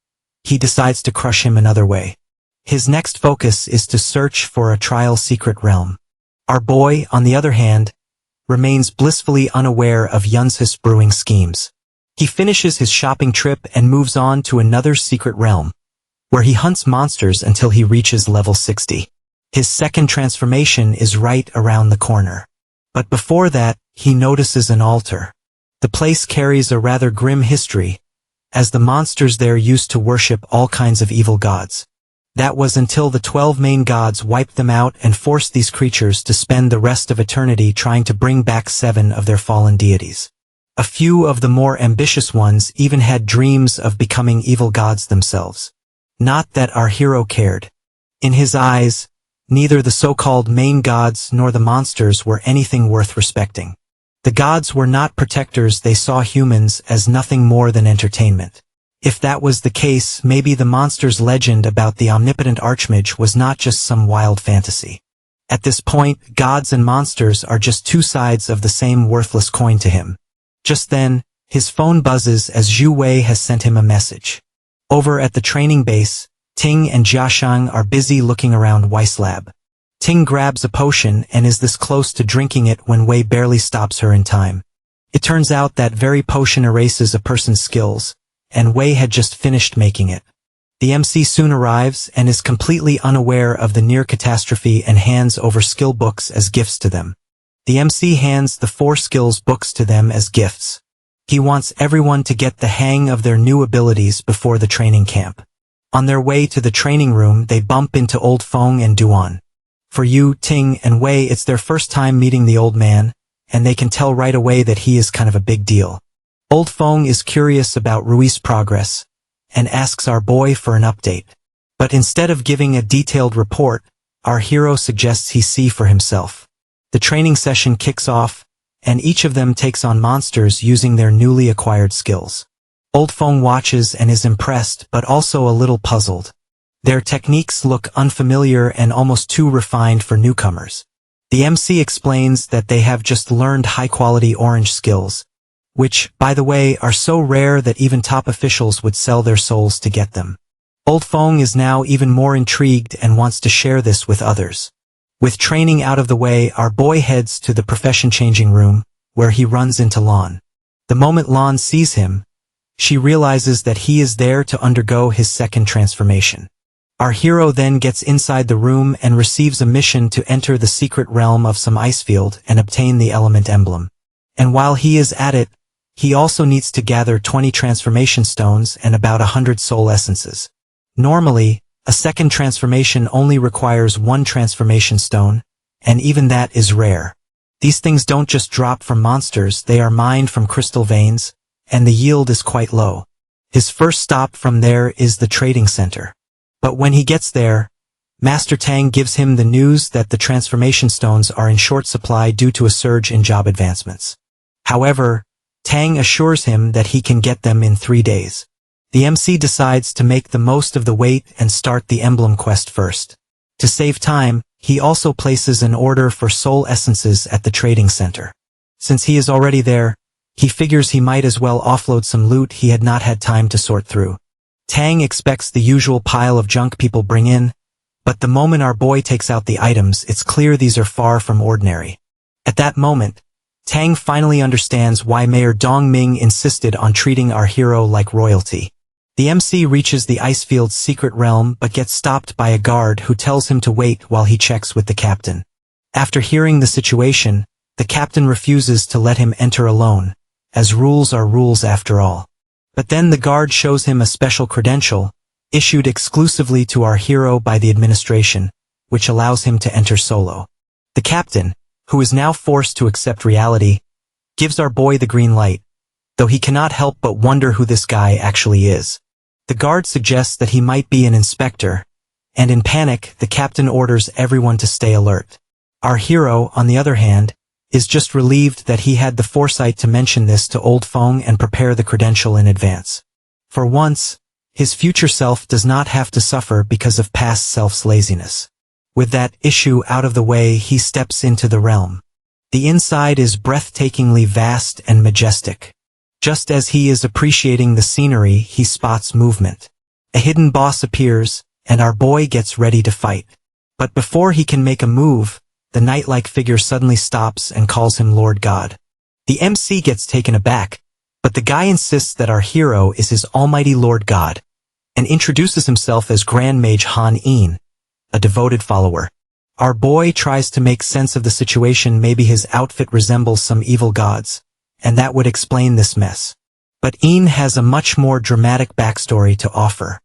he decides to crush him another way. His next focus is to search for a trial secret realm. Our boy, on the other hand, remains blissfully unaware of Yun's brewing schemes. He finishes his shopping trip and moves on to another secret realm, where he hunts monsters until he reaches level 60. His second transformation is right around the corner. But before that, he notices an altar. The place carries a rather grim history, as the monsters there used to worship all kinds of evil gods. That was until the 12 main gods wiped them out and forced these creatures to spend the rest of eternity trying to bring back 7 of their fallen deities. A few of the more ambitious ones even had dreams of becoming evil gods themselves. Not that our hero cared. In his eyes, neither the so-called main gods nor the monsters were anything worth respecting. The gods were not protectors, they saw humans as nothing more than entertainment. If that was the case, maybe the monster's legend about the omnipotent archmage was not just some wild fantasy. At this point, gods and monsters are just two sides of the same worthless coin to him. Just then, his phone buzzes as Zhu Wei has sent him a message. Over at the training base, Ting and Jiashang are busy looking around Weiss Lab. Ting grabs a potion and is this close to drinking it when Wei barely stops her in time. It turns out that very potion erases a person's skills, and Wei had just finished making it. The MC soon arrives and is completely unaware of the near catastrophe and hands over skill books as gifts to them. The MC hands the 4 skills books to them as gifts. He wants everyone to get the hang of their new abilities before the training camp. On their way to the training room, they bump into Old Feng and Duan. For Yu, Ting, and Wei, it's their first time meeting the old man, and they can tell right away that he is kind of a big deal. Old Feng is curious about Rui's progress, and asks our boy for an update. But instead of giving a detailed report, our hero suggests he see for himself. The training session kicks off, and each of them takes on monsters using their newly acquired skills. Old Feng watches and is impressed but also a little puzzled. Their techniques look unfamiliar and almost too refined for newcomers. The MC explains that they have just learned high-quality orange skills, which, by the way, are so rare that even top officials would sell their souls to get them. Old Feng is now even more intrigued and wants to share this with others. With training out of the way, our boy heads to the profession-changing room, where he runs into Lan. The moment Lan sees him, she realizes that he is there to undergo his second transformation. Our hero then gets inside the room and receives a mission to enter the secret realm of some ice field and obtain the element emblem. And while he is at it, he also needs to gather 20 transformation stones and about 100 soul essences. Normally, a second transformation only requires 1 transformation stone, and even that is rare. These things don't just drop from monsters, they are mined from crystal veins, and the yield is quite low. His first stop from there is the trading center. But when he gets there, Master Tang gives him the news that the transformation stones are in short supply due to a surge in job advancements. However, Tang assures him that he can get them in 3 days. The MC decides to make the most of the wait and start the emblem quest first. To save time, he also places an order for soul essences at the trading center. Since he is already there, he figures he might as well offload some loot he had not had time to sort through. Tang expects the usual pile of junk people bring in, but the moment our boy takes out the items, it's clear these are far from ordinary. At that moment, Tang finally understands why Mayor Dong Ming insisted on treating our hero like royalty. The MC reaches the Icefield's secret realm but gets stopped by a guard who tells him to wait while he checks with the captain. After hearing the situation, the captain refuses to let him enter alone, as rules are rules after all. But then the guard shows him a special credential, issued exclusively to our hero by the administration, which allows him to enter solo. The captain, who is now forced to accept reality, gives our boy the green light, though he cannot help but wonder who this guy actually is. The guard suggests that he might be an inspector, and in panic, the captain orders everyone to stay alert. Our hero, on the other hand, is just relieved that he had the foresight to mention this to Old Feng and prepare the credential in advance. For once, his future self does not have to suffer because of past self's laziness. With that issue out of the way, he steps into the realm. The inside is breathtakingly vast and majestic. Just as he is appreciating the scenery, he spots movement. A hidden boss appears, and our boy gets ready to fight. But before he can make a move, the knight-like figure suddenly stops and calls him Lord God. The MC gets taken aback, but the guy insists that our hero is his almighty Lord God, and introduces himself as Grand Mage Han Yin, a devoted follower. Our boy tries to make sense of the situation. Maybe his outfit resembles some evil gods, and that would explain this mess. But Yin has a much more dramatic backstory to offer.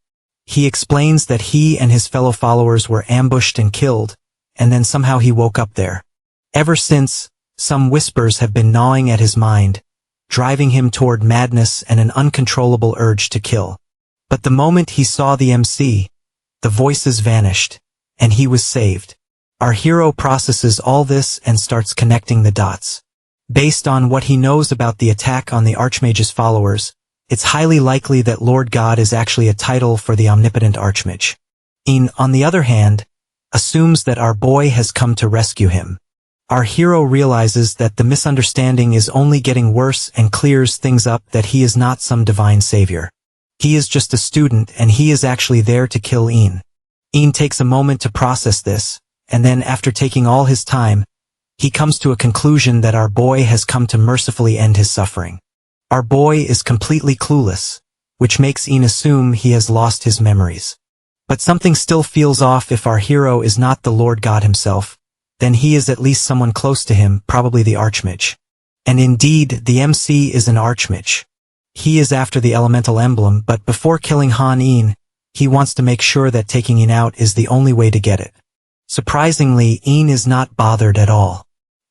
He explains that he and his fellow followers were ambushed and killed, and then somehow he woke up there. Ever since, some whispers have been gnawing at his mind, driving him toward madness and an uncontrollable urge to kill. But the moment he saw the MC, the voices vanished, and he was saved. Our hero processes all this and starts connecting the dots. Based on what he knows about the attack on the Archmage's followers, it's highly likely that Lord God is actually a title for the omnipotent Archmage. Yin, on the other hand, assumes that our boy has come to rescue him. Our hero realizes that the misunderstanding is only getting worse and clears things up, that he is not some divine savior. He is just a student, and he is actually there to kill Yin. Yin takes a moment to process this, and then after taking all his time, he comes to a conclusion that our boy has come to mercifully end his suffering. Our boy is completely clueless, which makes Yin assume he has lost his memories. But something still feels off. If our hero is not the Lord God himself, then he is at least someone close to him, probably the Archmage. And indeed, the MC is an Archmage. He is after the elemental emblem, but before killing Han Yin, he wants to make sure that taking Yin out is the only way to get it. Surprisingly, Yin is not bothered at all.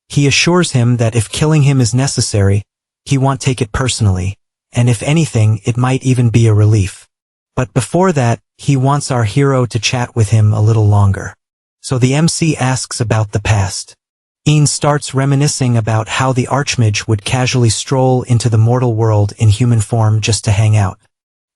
He assures him that if killing him is necessary, he won't take it personally, and if anything, it might even be a relief. But before that, he wants our hero to chat with him a little longer. So the MC asks about the past. Yin starts reminiscing about how the Archmage would casually stroll into the mortal world in human form just to hang out.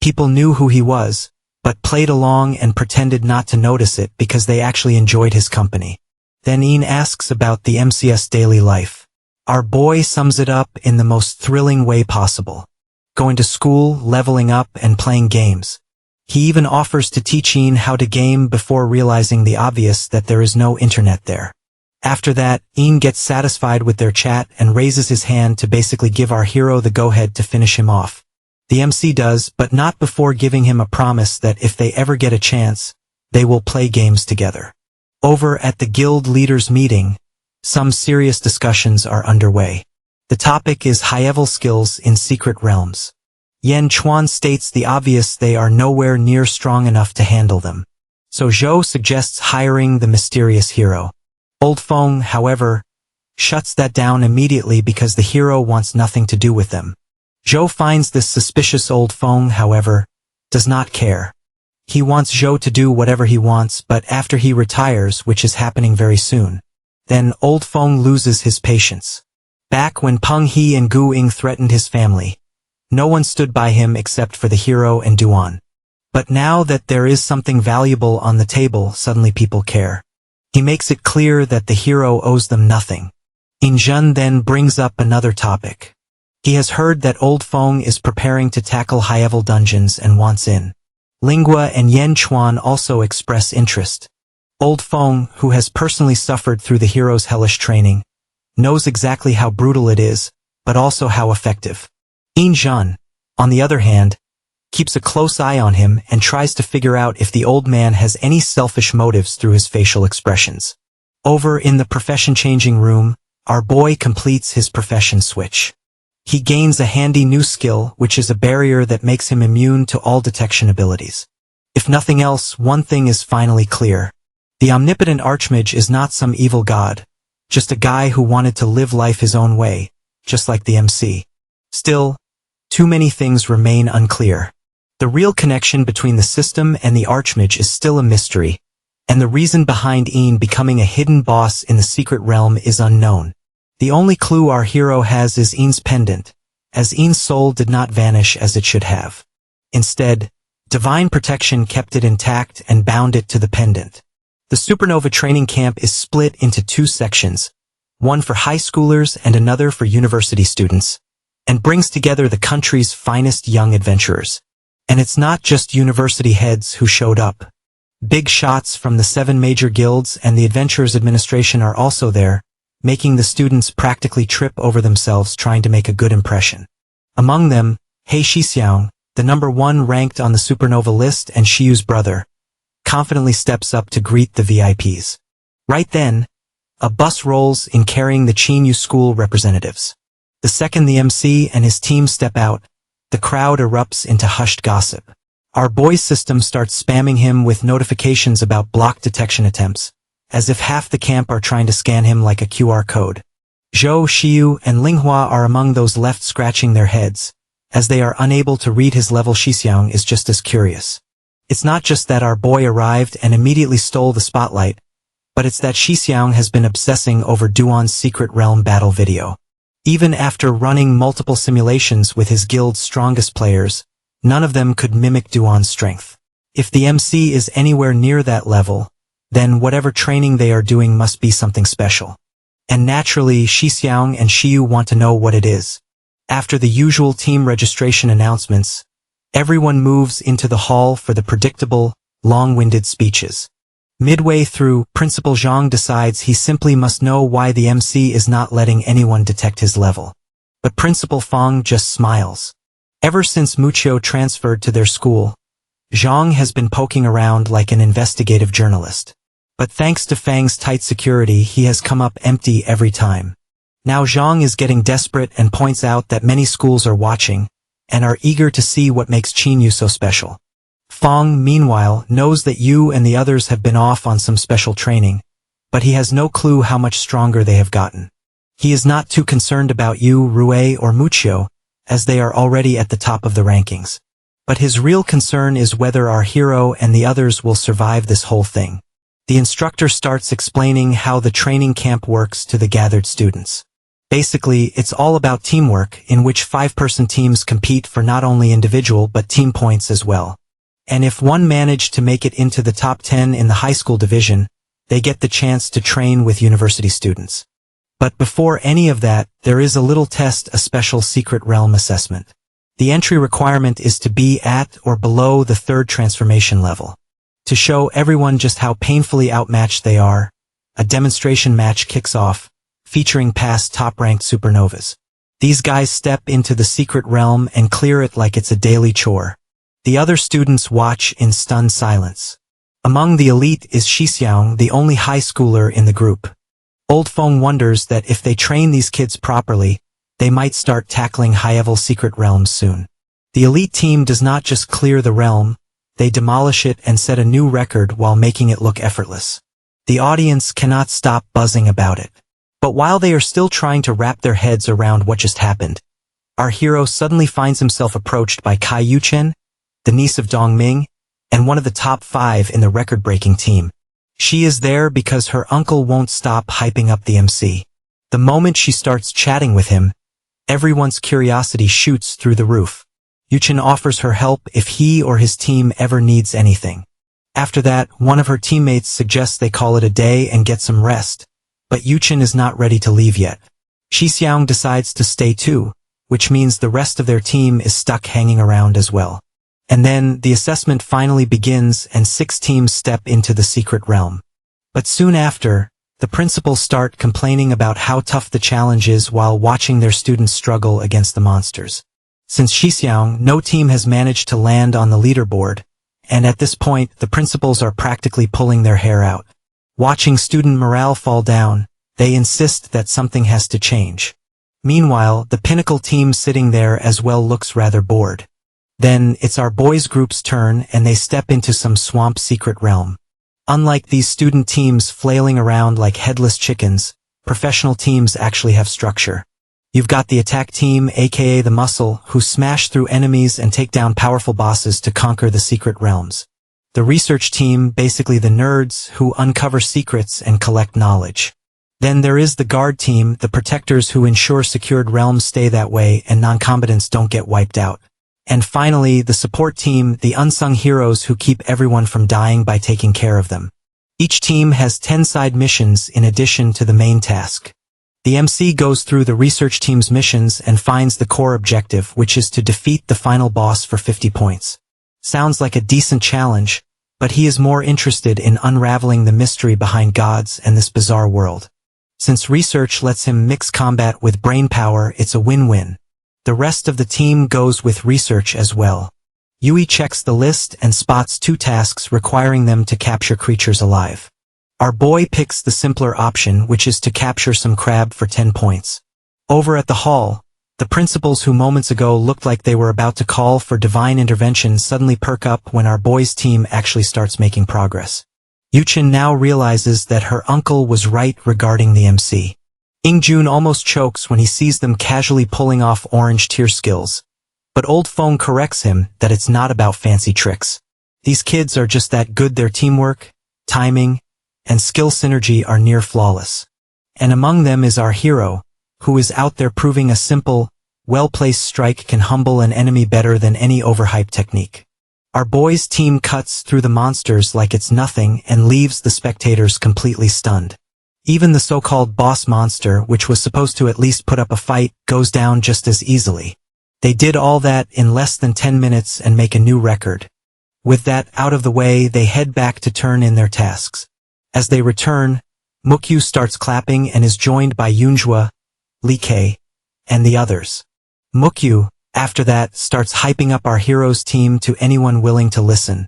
People knew who he was, but played along and pretended not to notice it because they actually enjoyed his company. Then Yin asks about the MC's daily life. Our boy sums it up in the most thrilling way possible. Going to school, leveling up, and playing games. He even offers to teach Yin how to game before realizing the obvious, that there is no internet there. After that, Yin gets satisfied with their chat and raises his hand to basically give our hero the go-ahead to finish him off. The MC does, but not before giving him a promise that if they ever get a chance, they will play games together. Over at the guild leaders' meeting, some serious discussions are underway. The topic is high-level skills in secret realms. Yan Chuan states the obvious: they are nowhere near strong enough to handle them. So Zhou suggests hiring the mysterious hero. Old Feng, however, shuts that down immediately because the hero wants nothing to do with them. Zhou finds this suspicious. Old Feng, however, does not care. He wants Zhou to do whatever he wants, but after he retires, which is happening very soon, then Old Feng loses his patience. Back when Peng He and Gu Ying threatened his family, no one stood by him except for the hero and Duan. But now that there is something valuable on the table, suddenly people care. He makes it clear that the hero owes them nothing. Yin Zhen then brings up another topic. He has heard that Old Feng is preparing to tackle high-level dungeons and wants in. Lingua and Yan Chuan also express interest. Old Feng, who has personally suffered through the hero's hellish training, knows exactly how brutal it is, but also how effective. Yin Zhen, on the other hand, keeps a close eye on him and tries to figure out if the old man has any selfish motives through his facial expressions. Over in the profession-changing room, our boy completes his profession switch. He gains a handy new skill, which is a barrier that makes him immune to all detection abilities. If nothing else, one thing is finally clear. The omnipotent Archmage is not some evil god, just a guy who wanted to live life his own way, just like the MC. Still, too many things remain unclear. The real connection between the system and the Archmage is still a mystery, and the reason behind Ian becoming a hidden boss in the secret realm is unknown. The only clue our hero has is Ian's pendant, as Ian's soul did not vanish as it should have. Instead, divine protection kept it intact and bound it to the pendant. The Supernova training camp is split into two sections, one for high schoolers and another for university students, and brings together the country's finest young adventurers. And it's not just university heads who showed up. Big shots from the 7 major guilds and the Adventurers Administration are also there, making the students practically trip over themselves trying to make a good impression. Among them, He Shixiang, the number 1 ranked on the Supernova list and Shiyu's brother, confidently steps up to greet the VIPs. Right then, a bus rolls in carrying the Chinyu school representatives. The second the MC and his team step out, the crowd erupts into hushed gossip. Our boy's system starts spamming him with notifications about block detection attempts, as if half the camp are trying to scan him like a QR code. Zhou, Xiyu, and Manhua are among those left scratching their heads, as they are unable to read his level. Shixiang is just as curious. It's not just that our boy arrived and immediately stole the spotlight, but it's that Shixiang has been obsessing over Duan's Secret Realm battle video. Even after running multiple simulations with his guild's strongest players, none of them could mimic Duan's strength. If the MC is anywhere near that level, then whatever training they are doing must be something special. And naturally, Shixiang and Xiyu want to know what it is. After the usual team registration announcements, everyone moves into the hall for the predictable, long-winded speeches. Midway through, Principal Zhang decides he simply must know why the MC is not letting anyone detect his level. But Principal Fang just smiles. Ever since Muchio transferred to their school, Zhang has been poking around like an investigative journalist. But thanks to Fang's tight security, he has come up empty every time. Now Zhang is getting desperate and points out that many schools are watching, and are eager to see what makes Chinyu so special. Fang, meanwhile, knows that Yu and the others have been off on some special training, but he has no clue how much stronger they have gotten. He is not too concerned about Yu, Rui, or Muchio, as they are already at the top of the rankings. But his real concern is whether our hero and the others will survive this whole thing. The instructor starts explaining how the training camp works to the gathered students. Basically, it's all about teamwork, in which 5-person teams compete for not only individual but team points as well. And if one managed to make it into the top 10 in the high school division, they get the chance to train with university students. But before any of that, there is a little test, a special secret realm assessment. The entry requirement is to be at or below the 3rd transformation level. To show everyone just how painfully outmatched they are, a demonstration match kicks off, featuring past top-ranked supernovas. These guys step into the secret realm and clear it like it's a daily chore. The other students watch in stunned silence. Among the elite is Shixiang, the only high schooler in the group. Old Feng wonders that if they train these kids properly, they might start tackling high-level secret realms soon. The elite team does not just clear the realm, they demolish it and set a new record while making it look effortless. The audience cannot stop buzzing about it. But while they are still trying to wrap their heads around what just happened, our hero suddenly finds himself approached by Kai Yuchen, the niece of Dong Ming, and one of the top 5 in the record-breaking team. She is there because her uncle won't stop hyping up the MC. The moment she starts chatting with him, everyone's curiosity shoots through the roof. Yuchen offers her help if he or his team ever needs anything. After that, one of her teammates suggests they call it a day and get some rest, but Yuchen is not ready to leave yet. Shixiang decides to stay too, which means the rest of their team is stuck hanging around as well. And then, the assessment finally begins and 6 teams step into the secret realm. But soon after, the principals start complaining about how tough the challenge is while watching their students struggle against the monsters. Since Shixiang, no team has managed to land on the leaderboard, and at this point, the principals are practically pulling their hair out. Watching student morale fall down, they insist that something has to change. Meanwhile, the pinnacle team sitting there as well looks rather bored. Then, it's our boys group's turn and they step into some swamp secret realm. Unlike these student teams flailing around like headless chickens, professional teams actually have structure. You've got the attack team, aka the muscle, who smash through enemies and take down powerful bosses to conquer the secret realms. The research team, basically the nerds, who uncover secrets and collect knowledge. Then there is the guard team, the protectors who ensure secured realms stay that way and non-combatants don't get wiped out. And finally, the support team, the unsung heroes who keep everyone from dying by taking care of them. Each team has 10 side missions in addition to the main task. The MC goes through the research team's missions and finds the core objective, which is to defeat the final boss for 50 points. Sounds like a decent challenge, but he is more interested in unraveling the mystery behind gods and this bizarre world. Since research lets him mix combat with brain power, it's a win-win. The rest of the team goes with research as well. Yui checks the list and spots 2 tasks requiring them to capture creatures alive. Our boy picks the simpler option, which is to capture some crab for 10 points. Over at the hall, the principals who moments ago looked like they were about to call for divine intervention suddenly perk up when our boy's team actually starts making progress. Yuchin now realizes that her uncle was right regarding the MC. Ingjun almost chokes when he sees them casually pulling off orange tier skills. But Old Fong corrects him that it's not about fancy tricks. These kids are just that good. Their teamwork, timing, and skill synergy are near flawless. And among them is our hero, who is out there proving a simple, well-placed strike can humble an enemy better than any overhyped technique. Our boys' team cuts through the monsters like it's nothing and leaves the spectators completely stunned. Even the so-called boss monster, which was supposed to at least put up a fight, goes down just as easily. They did all that in less than 10 minutes and make a new record. With that out of the way, they head back to turn in their tasks. As they return, Mukyu starts clapping and is joined by Yunjua, Lee Kei, and the others. Mukyu, after that, starts hyping up our hero's team to anyone willing to listen.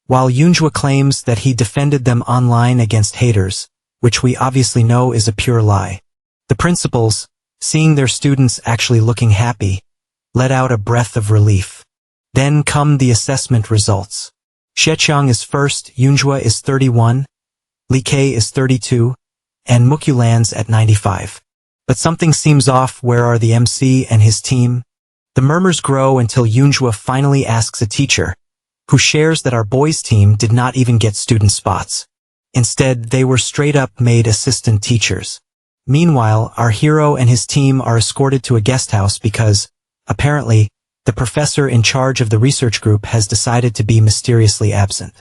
While Yunjua claims that he defended them online against haters, which we obviously know is a pure lie. The principals, seeing their students actually looking happy, let out a breath of relief. Then come the assessment results. Sheqiang is first, Yunjua is 31, Lee Kei is 32, and Mukyu lands at 95. But something seems off. Where are the MC and his team? The murmurs grow until Yunjua finally asks a teacher, who shares that our boys' team did not even get student spots. Instead, they were straight-up made assistant teachers. Meanwhile, our hero and his team are escorted to a guest house because, apparently, the professor in charge of the research group has decided to be mysteriously absent.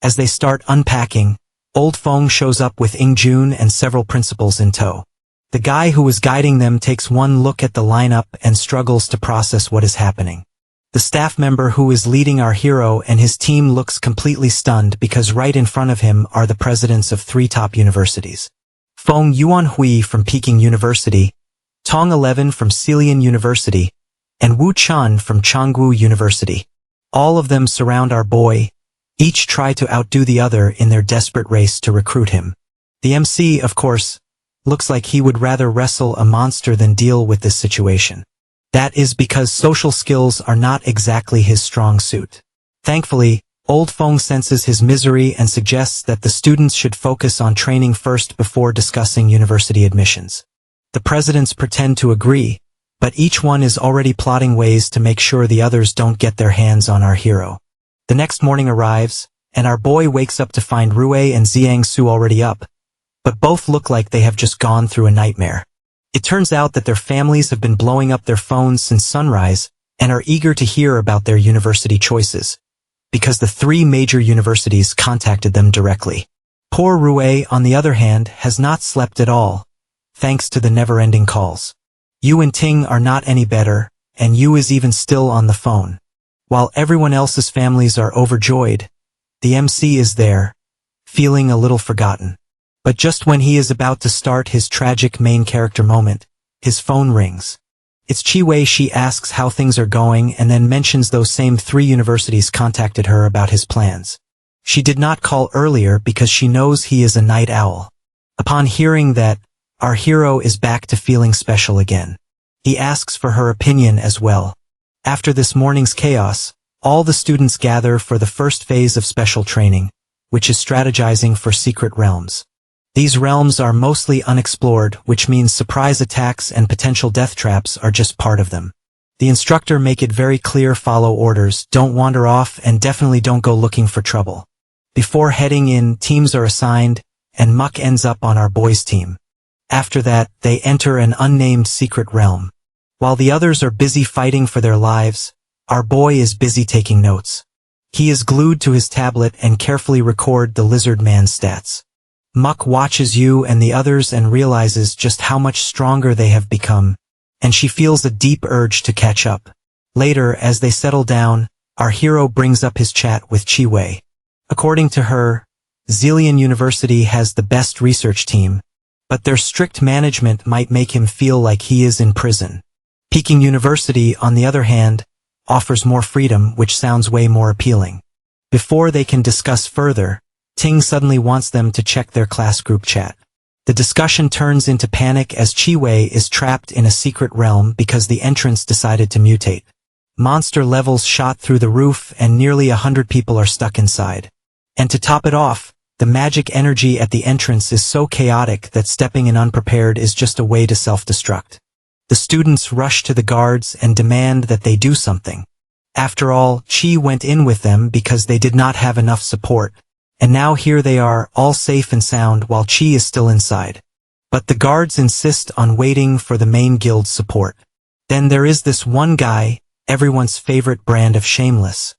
As they start unpacking, Old Fong shows up with Ingjun and several principals in tow. The guy who was guiding them takes one look at the lineup and struggles to process what is happening. The staff member who is leading our hero and his team looks completely stunned because right in front of him are the presidents of 3 top universities. Feng Yuanhui from Peking University, Tong 11 from Xilian University, and Wu Chun from Chongwu University. All of them surround our boy, each try to outdo the other in their desperate race to recruit him. The MC, of course, looks like he would rather wrestle a monster than deal with this situation. That is because social skills are not exactly his strong suit. Thankfully, Old Fong senses his misery and suggests that the students should focus on training first before discussing university admissions. The presidents pretend to agree, but each one is already plotting ways to make sure the others don't get their hands on our hero. The next morning arrives, and our boy wakes up to find Rue and Xiang Su already up, but both look like they have just gone through a nightmare. It turns out that their families have been blowing up their phones since sunrise and are eager to hear about their university choices, because the 3 major universities contacted them directly. Poor Rue, on the other hand, has not slept at all, thanks to the never-ending calls. Yu and Ting are not any better, and Yu is even still on the phone. While everyone else's families are overjoyed, the MC is there, feeling a little forgotten. But just when he is about to start his tragic main character moment, his phone rings. It's Chi Wei. She asks how things are going and then mentions those same 3 universities contacted her about his plans. She did not call earlier because she knows he is a night owl. Upon hearing that, our hero is back to feeling special again. He asks for her opinion as well. After this morning's chaos, all the students gather for the first phase of special training, which is strategizing for secret realms. These realms are mostly unexplored, which means surprise attacks and potential death traps are just part of them. The instructor make it very clear: follow orders, don't wander off, and definitely don't go looking for trouble. Before heading in, teams are assigned, and Muck ends up on our boys' team. After that, they enter an unnamed secret realm. While the others are busy fighting for their lives, our boy is busy taking notes. He is glued to his tablet and carefully record the lizard man's stats. Muck watches you and the others and realizes just how much stronger they have become, and she feels a deep urge to catch up. Later, as they settle down, our hero brings up his chat with Chi-Wei. According to her, Xilian University has the best research team, but their strict management might make him feel like he is in prison. Peking University, on the other hand, offers more freedom, which sounds way more appealing. Before they can discuss further, Ting suddenly wants them to check their class group chat. The discussion turns into panic as Chi-Wei is trapped in a secret realm because the entrance decided to mutate. Monster levels shot through the roof and nearly 100 people are stuck inside. And to top it off, the magic energy at the entrance is so chaotic that stepping in unprepared is just a way to self-destruct. The students rush to the guards and demand that they do something. After all, Chi went in with them because they did not have enough support, and now here they are, all safe and sound while Chi is still inside. But the guards insist on waiting for the main guild's support. Then there is this one guy, everyone's favorite brand of shameless,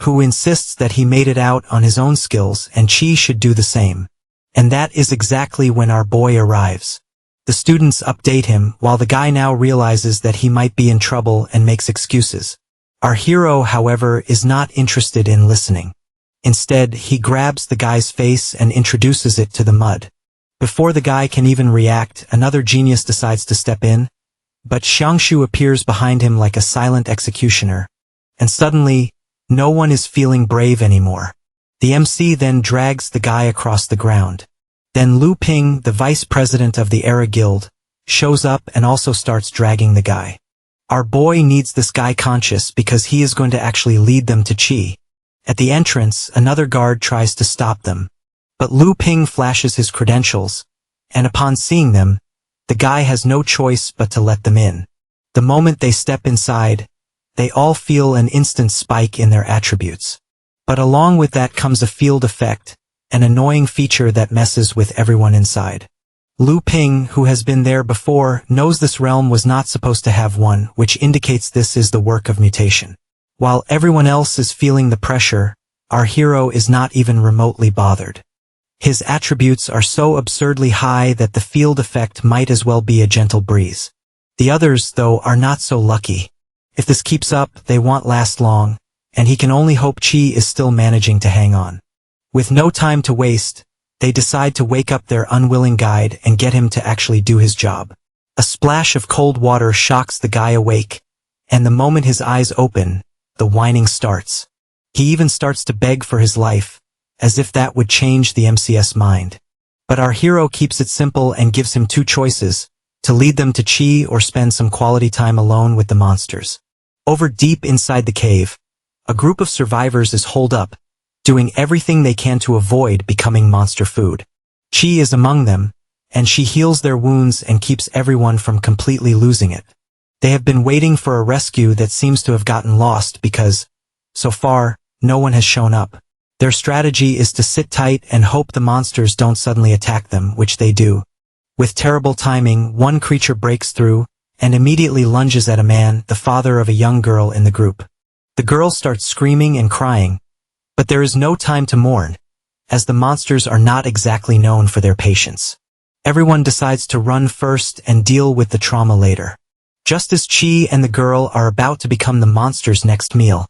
who insists that he made it out on his own skills and Chi should do the same. And that is exactly when our boy arrives. The students update him, while the guy now realizes that he might be in trouble and makes excuses. Our hero, however, is not interested in listening. Instead, he grabs the guy's face and introduces it to the mud. Before the guy can even react, another genius decides to step in, but Xiangshu appears behind him like a silent executioner. And suddenly, no one is feeling brave anymore. The MC then drags the guy across the ground. Then Lu Ping, the vice president of the Era Guild, shows up and also starts dragging the guy. Our boy needs this guy conscious because he is going to actually lead them to Chi. At the entrance, another guard tries to stop them. But Lu Ping flashes his credentials, and upon seeing them, the guy has no choice but to let them in. The moment they step inside, they all feel an instant spike in their attributes. But along with that comes a field effect, an annoying feature that messes with everyone inside. Lu Ping, who has been there before, knows this realm was not supposed to have one, which indicates this is the work of mutation. While everyone else is feeling the pressure, our hero is not even remotely bothered. His attributes are so absurdly high that the field effect might as well be a gentle breeze. The others, though, are not so lucky. If this keeps up, they won't last long, and he can only hope Chi is still managing to hang on. With no time to waste, they decide to wake up their unwilling guide and get him to actually do his job. A splash of cold water shocks the guy awake, and the moment his eyes open, the whining starts. He even starts to beg for his life, as if that would change the MC's mind. But our hero keeps it simple and gives him two choices, to lead them to Chi or spend some quality time alone with the monsters. Over deep inside the cave, a group of survivors is holed up, doing everything they can to avoid becoming monster food. Chi is among them, and she heals their wounds and keeps everyone from completely losing it. They have been waiting for a rescue that seems to have gotten lost because, so far, no one has shown up. Their strategy is to sit tight and hope the monsters don't suddenly attack them, which they do. With terrible timing, one creature breaks through, and immediately lunges at a man, the father of a young girl in the group. The girl starts screaming and crying, but there is no time to mourn, as the monsters are not exactly known for their patience. Everyone decides to run first and deal with the trauma later. Just as Chi and the girl are about to become the monster's next meal,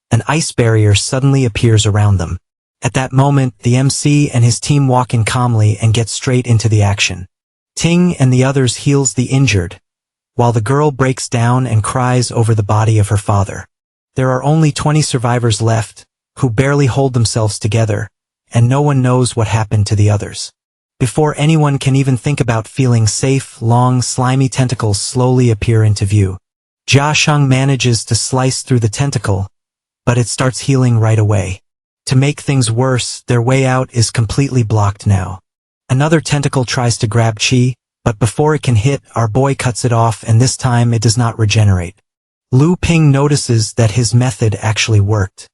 an ice barrier suddenly appears around them. At that moment, the MC and his team walk in calmly and get straight into the action. Ting and the others heals the injured, while the girl breaks down and cries over the body of her father. There are only 20 survivors left, who barely hold themselves together, and no one knows what happened to the others. Before anyone can even think about feeling safe, long, slimy tentacles slowly appear into view. Jia Sheng manages to slice through the tentacle, but it starts healing right away. To make things worse, their way out is completely blocked now. Another tentacle tries to grab Chi, but before it can hit, our boy cuts it off, and this time it does not regenerate. Lu Ping notices that his method actually worked.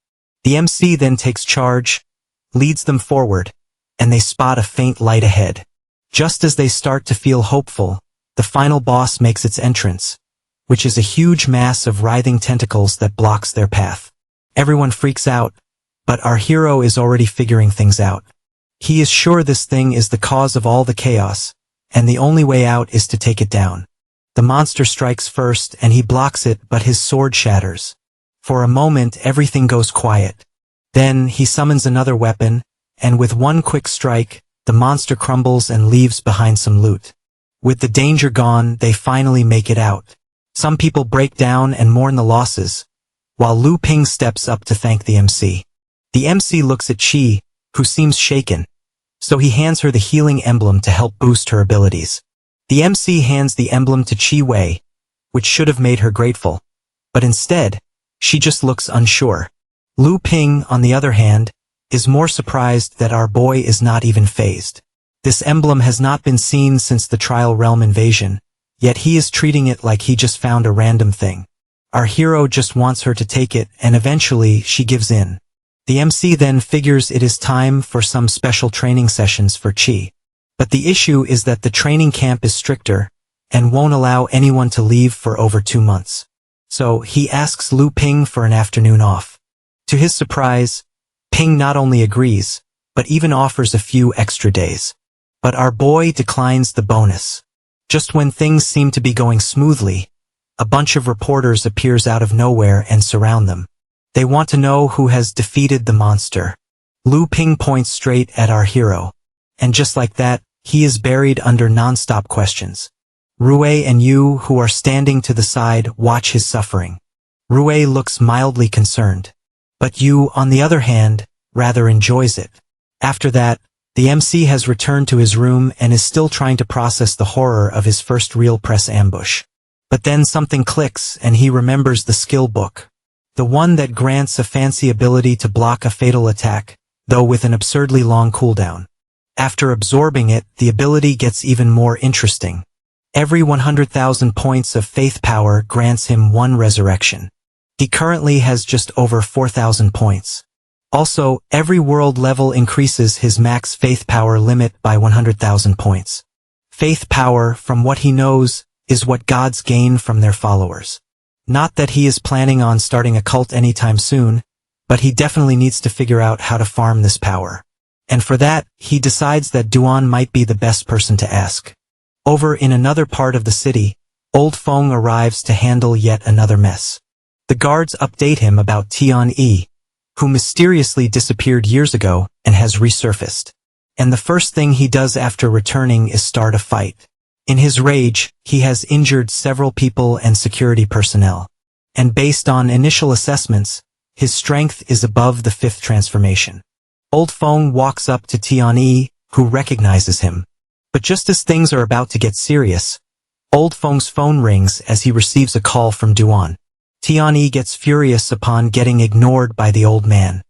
The MC then takes charge, leads them forward, and they spot a faint light ahead. Just as they start to feel hopeful, the final boss makes its entrance, which is a huge mass of writhing tentacles that blocks their path. Everyone freaks out, but our hero is already figuring things out. He is sure this thing is the cause of all the chaos, and the only way out is to take it down. The monster strikes first and he blocks it, but his sword shatters. For a moment everything goes quiet. Then he summons another weapon, and with one quick strike, the monster crumbles and leaves behind some loot. With the danger gone, they finally make it out. Some people break down and mourn the losses, while Lu Ping steps up to thank the MC. The MC looks at Chi, who seems shaken, so he hands her the healing emblem to help boost her abilities. The MC hands the emblem to Chi Wei, which should have made her grateful, but instead, she just looks unsure. Lu Ping, on the other hand, is more surprised that our boy is not even fazed. This emblem has not been seen since the Trial Realm invasion, yet he is treating it like he just found a random thing. Our hero just wants her to take it, and eventually she gives in. The MC then figures it is time for some special training sessions for Chi. But the issue is that the training camp is stricter, and won't allow anyone to leave for over 2 months. So he asks Lu Ping for an afternoon off. To his surprise, Ping not only agrees, but even offers a few extra days. But our boy declines the bonus. Just when things seem to be going smoothly, a bunch of reporters appears out of nowhere and surround them. They want to know who has defeated the monster. Lu Ping points straight at our hero. And just like that, he is buried under non-stop questions. Rue and Yu, who are standing to the side, watch his suffering. Rue looks mildly concerned. But Yu, on the other hand, rather enjoys it. After that, the MC has returned to his room and is still trying to process the horror of his first real press ambush. But then something clicks and he remembers the skill book. The one that grants a fancy ability to block a fatal attack, though with an absurdly long cooldown. After absorbing it, the ability gets even more interesting. Every 100,000 points of faith power grants him 1 resurrection. He currently has just over 4,000 points. Also, every world level increases his max faith power limit by 100,000 points. Faith power, from what he knows, is what gods gain from their followers. Not that he is planning on starting a cult anytime soon, but he definitely needs to figure out how to farm this power. And for that, he decides that Duan might be the best person to ask. Over in another part of the city, Old Feng arrives to handle yet another mess. The guards update him about Tian-Yi, who mysteriously disappeared years ago and has resurfaced. And the first thing he does after returning is start a fight. In his rage, he has injured several people and security personnel. And based on initial assessments, his strength is above the 5th transformation. Old Feng walks up to Tian-Yi, who recognizes him. But just as things are about to get serious, Old Feng's phone rings as he receives a call from Duan. Tian-Yi gets furious upon getting ignored by the old man.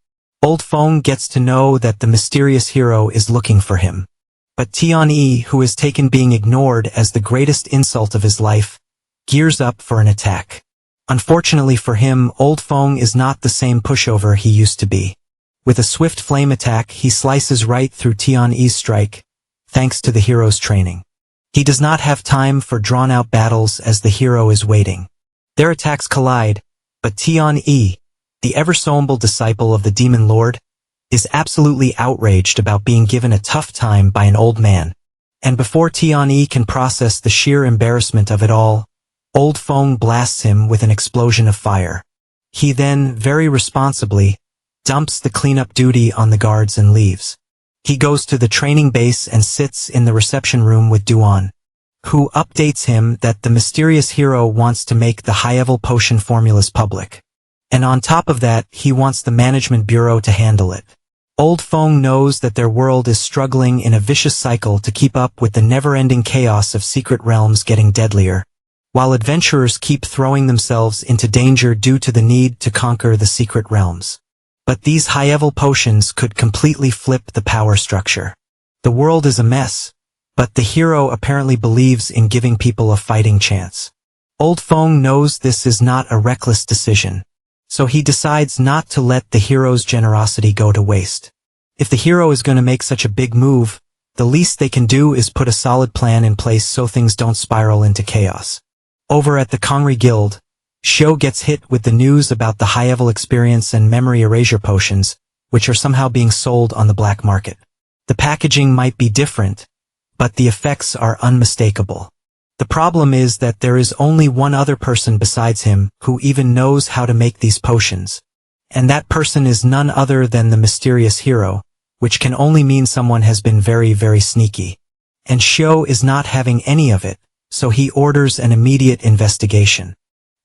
Old Feng gets to know that the mysterious hero is looking for him. But Tian-Yi, who has taken being ignored as the greatest insult of his life, gears up for an attack. Unfortunately for him, Old Feng is not the same pushover he used to be. With a swift flame attack, he slices right through Tian-Yi's strike, thanks to the hero's training. He does not have time for drawn-out battles as the hero is waiting. Their attacks collide, but Tian-Yi, the ever-so-humble disciple of the Demon Lord, is absolutely outraged about being given a tough time by an old man. And before Tian-Yi can process the sheer embarrassment of it all, Old Feng blasts him with an explosion of fire. He then, very responsibly, dumps the cleanup duty on the guards and leaves. He goes to the training base and sits in the reception room with Duan, who updates him that the mysterious hero wants to make the high-level potion formulas public. And on top of that, he wants the management bureau to handle it. Old Feng knows that their world is struggling in a vicious cycle to keep up with the never-ending chaos of secret realms getting deadlier, while adventurers keep throwing themselves into danger due to the need to conquer the secret realms. But these high-level potions could completely flip the power structure. The world is a mess, but the hero apparently believes in giving people a fighting chance. Old Feng knows this is not a reckless decision, so he decides not to let the hero's generosity go to waste. If the hero is going to make such a big move, the least they can do is put a solid plan in place so things don't spiral into chaos. Over at the Kongri Guild, Shou gets hit with the news about the high-level experience and memory erasure potions, which are somehow being sold on the black market. The packaging might be different, but the effects are unmistakable. The problem is that there is only one other person besides him who even knows how to make these potions. And that person is none other than the mysterious hero, which can only mean someone has been very, very sneaky. And Shou is not having any of it, so he orders an immediate investigation.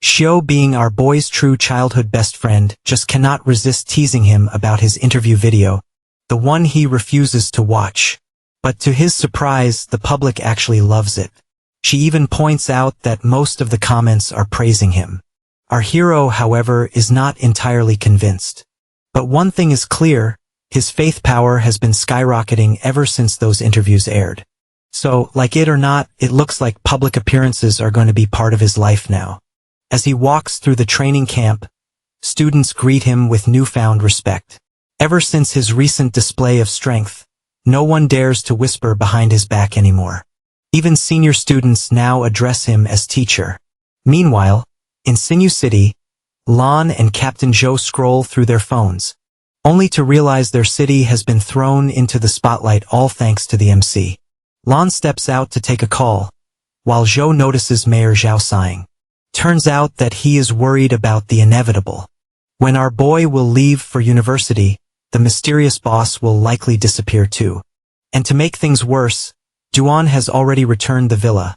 Shou, being our boy's true childhood best friend, just cannot resist teasing him about his interview video, the one he refuses to watch. But to his surprise, the public actually loves it. She even points out that most of the comments are praising him. Our hero, however, is not entirely convinced. But one thing is clear, his faith power has been skyrocketing ever since those interviews aired. So, like it or not, it looks like public appearances are going to be part of his life now. As he walks through the training camp, students greet him with newfound respect. Ever since his recent display of strength, no one dares to whisper behind his back anymore. Even senior students now address him as teacher. Meanwhile, in Sinew City, Lan and Captain Zhou scroll through their phones, only to realize their city has been thrown into the spotlight, all thanks to the MC. Lan steps out to take a call, while Zhou notices Mayor Zhao sighing. Turns out that he is worried about the inevitable. When our boy will leave for university, the mysterious boss will likely disappear too. And to make things worse, Duan has already returned the villa,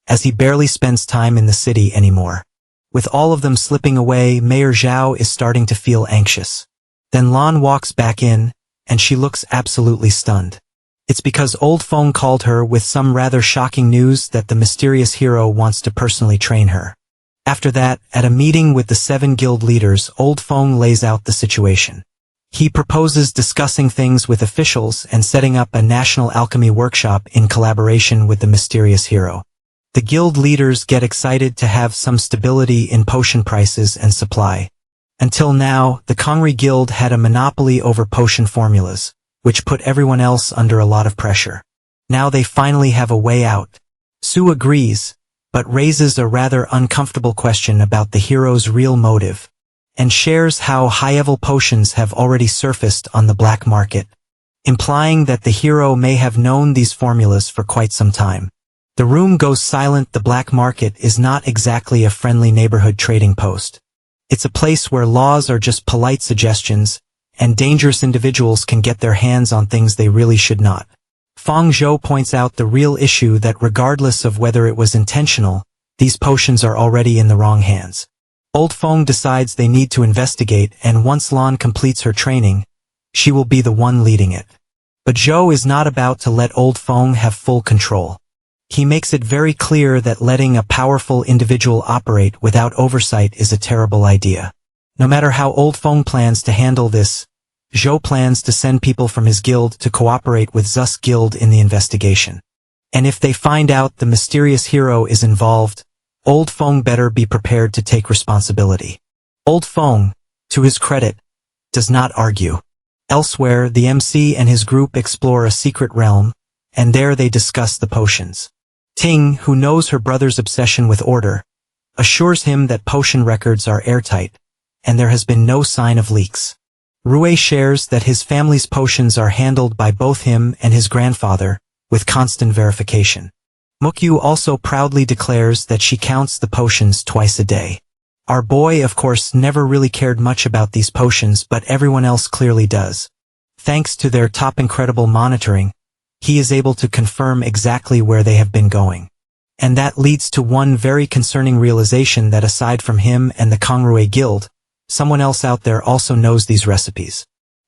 as he barely spends time in the city anymore. With all of them slipping away, Mayor Zhao is starting to feel anxious. Then Lan walks back in, and she looks absolutely stunned. It's because Old Feng called her with some rather shocking news that the mysterious hero wants to personally train her. After that, at a meeting with the 7 guild leaders, Old Feng lays out the situation. He proposes discussing things with officials and setting up a national alchemy workshop in collaboration with the mysterious hero. The guild leaders get excited to have some stability in potion prices and supply. Until now, the Kongri Guild had a monopoly over potion formulas, which put everyone else under a lot of pressure. Now they finally have a way out. Su agrees, but raises a rather uncomfortable question about the hero's real motive, and shares how high-level potions have already surfaced on the black market, implying that the hero may have known these formulas for quite some time. The room goes silent. The black market is not exactly a friendly neighborhood trading post. It's a place where laws are just polite suggestions, and dangerous individuals can get their hands on things they really should not. Feng Zhou points out the real issue that regardless of whether it was intentional, these potions are already in the wrong hands. Old Feng decides they need to investigate, and once Lan completes her training, she will be the one leading it. But Zhou is not about to let Old Feng have full control. He makes it very clear that letting a powerful individual operate without oversight is a terrible idea. No matter how Old Feng plans to handle this, Zhou plans to send people from his guild to cooperate with Zhou's guild in the investigation. And if they find out the mysterious hero is involved, Old Feng better be prepared to take responsibility. Old Feng, to his credit, does not argue. Elsewhere, the MC and his group explore a secret realm, and there they discuss the potions. Ting, who knows her brother's obsession with order, assures him that potion records are airtight, and there has been no sign of leaks. Rui shares that his family's potions are handled by both him and his grandfather, with constant verification. Mukyu also proudly declares that she counts the potions twice a day. Our boy, of course, never really cared much about these potions, but everyone else clearly does. Thanks to their top incredible monitoring, he is able to confirm exactly where they have been going. And that leads to one very concerning realization, that aside from him and the Kongri Guild, someone else out there also knows these recipes.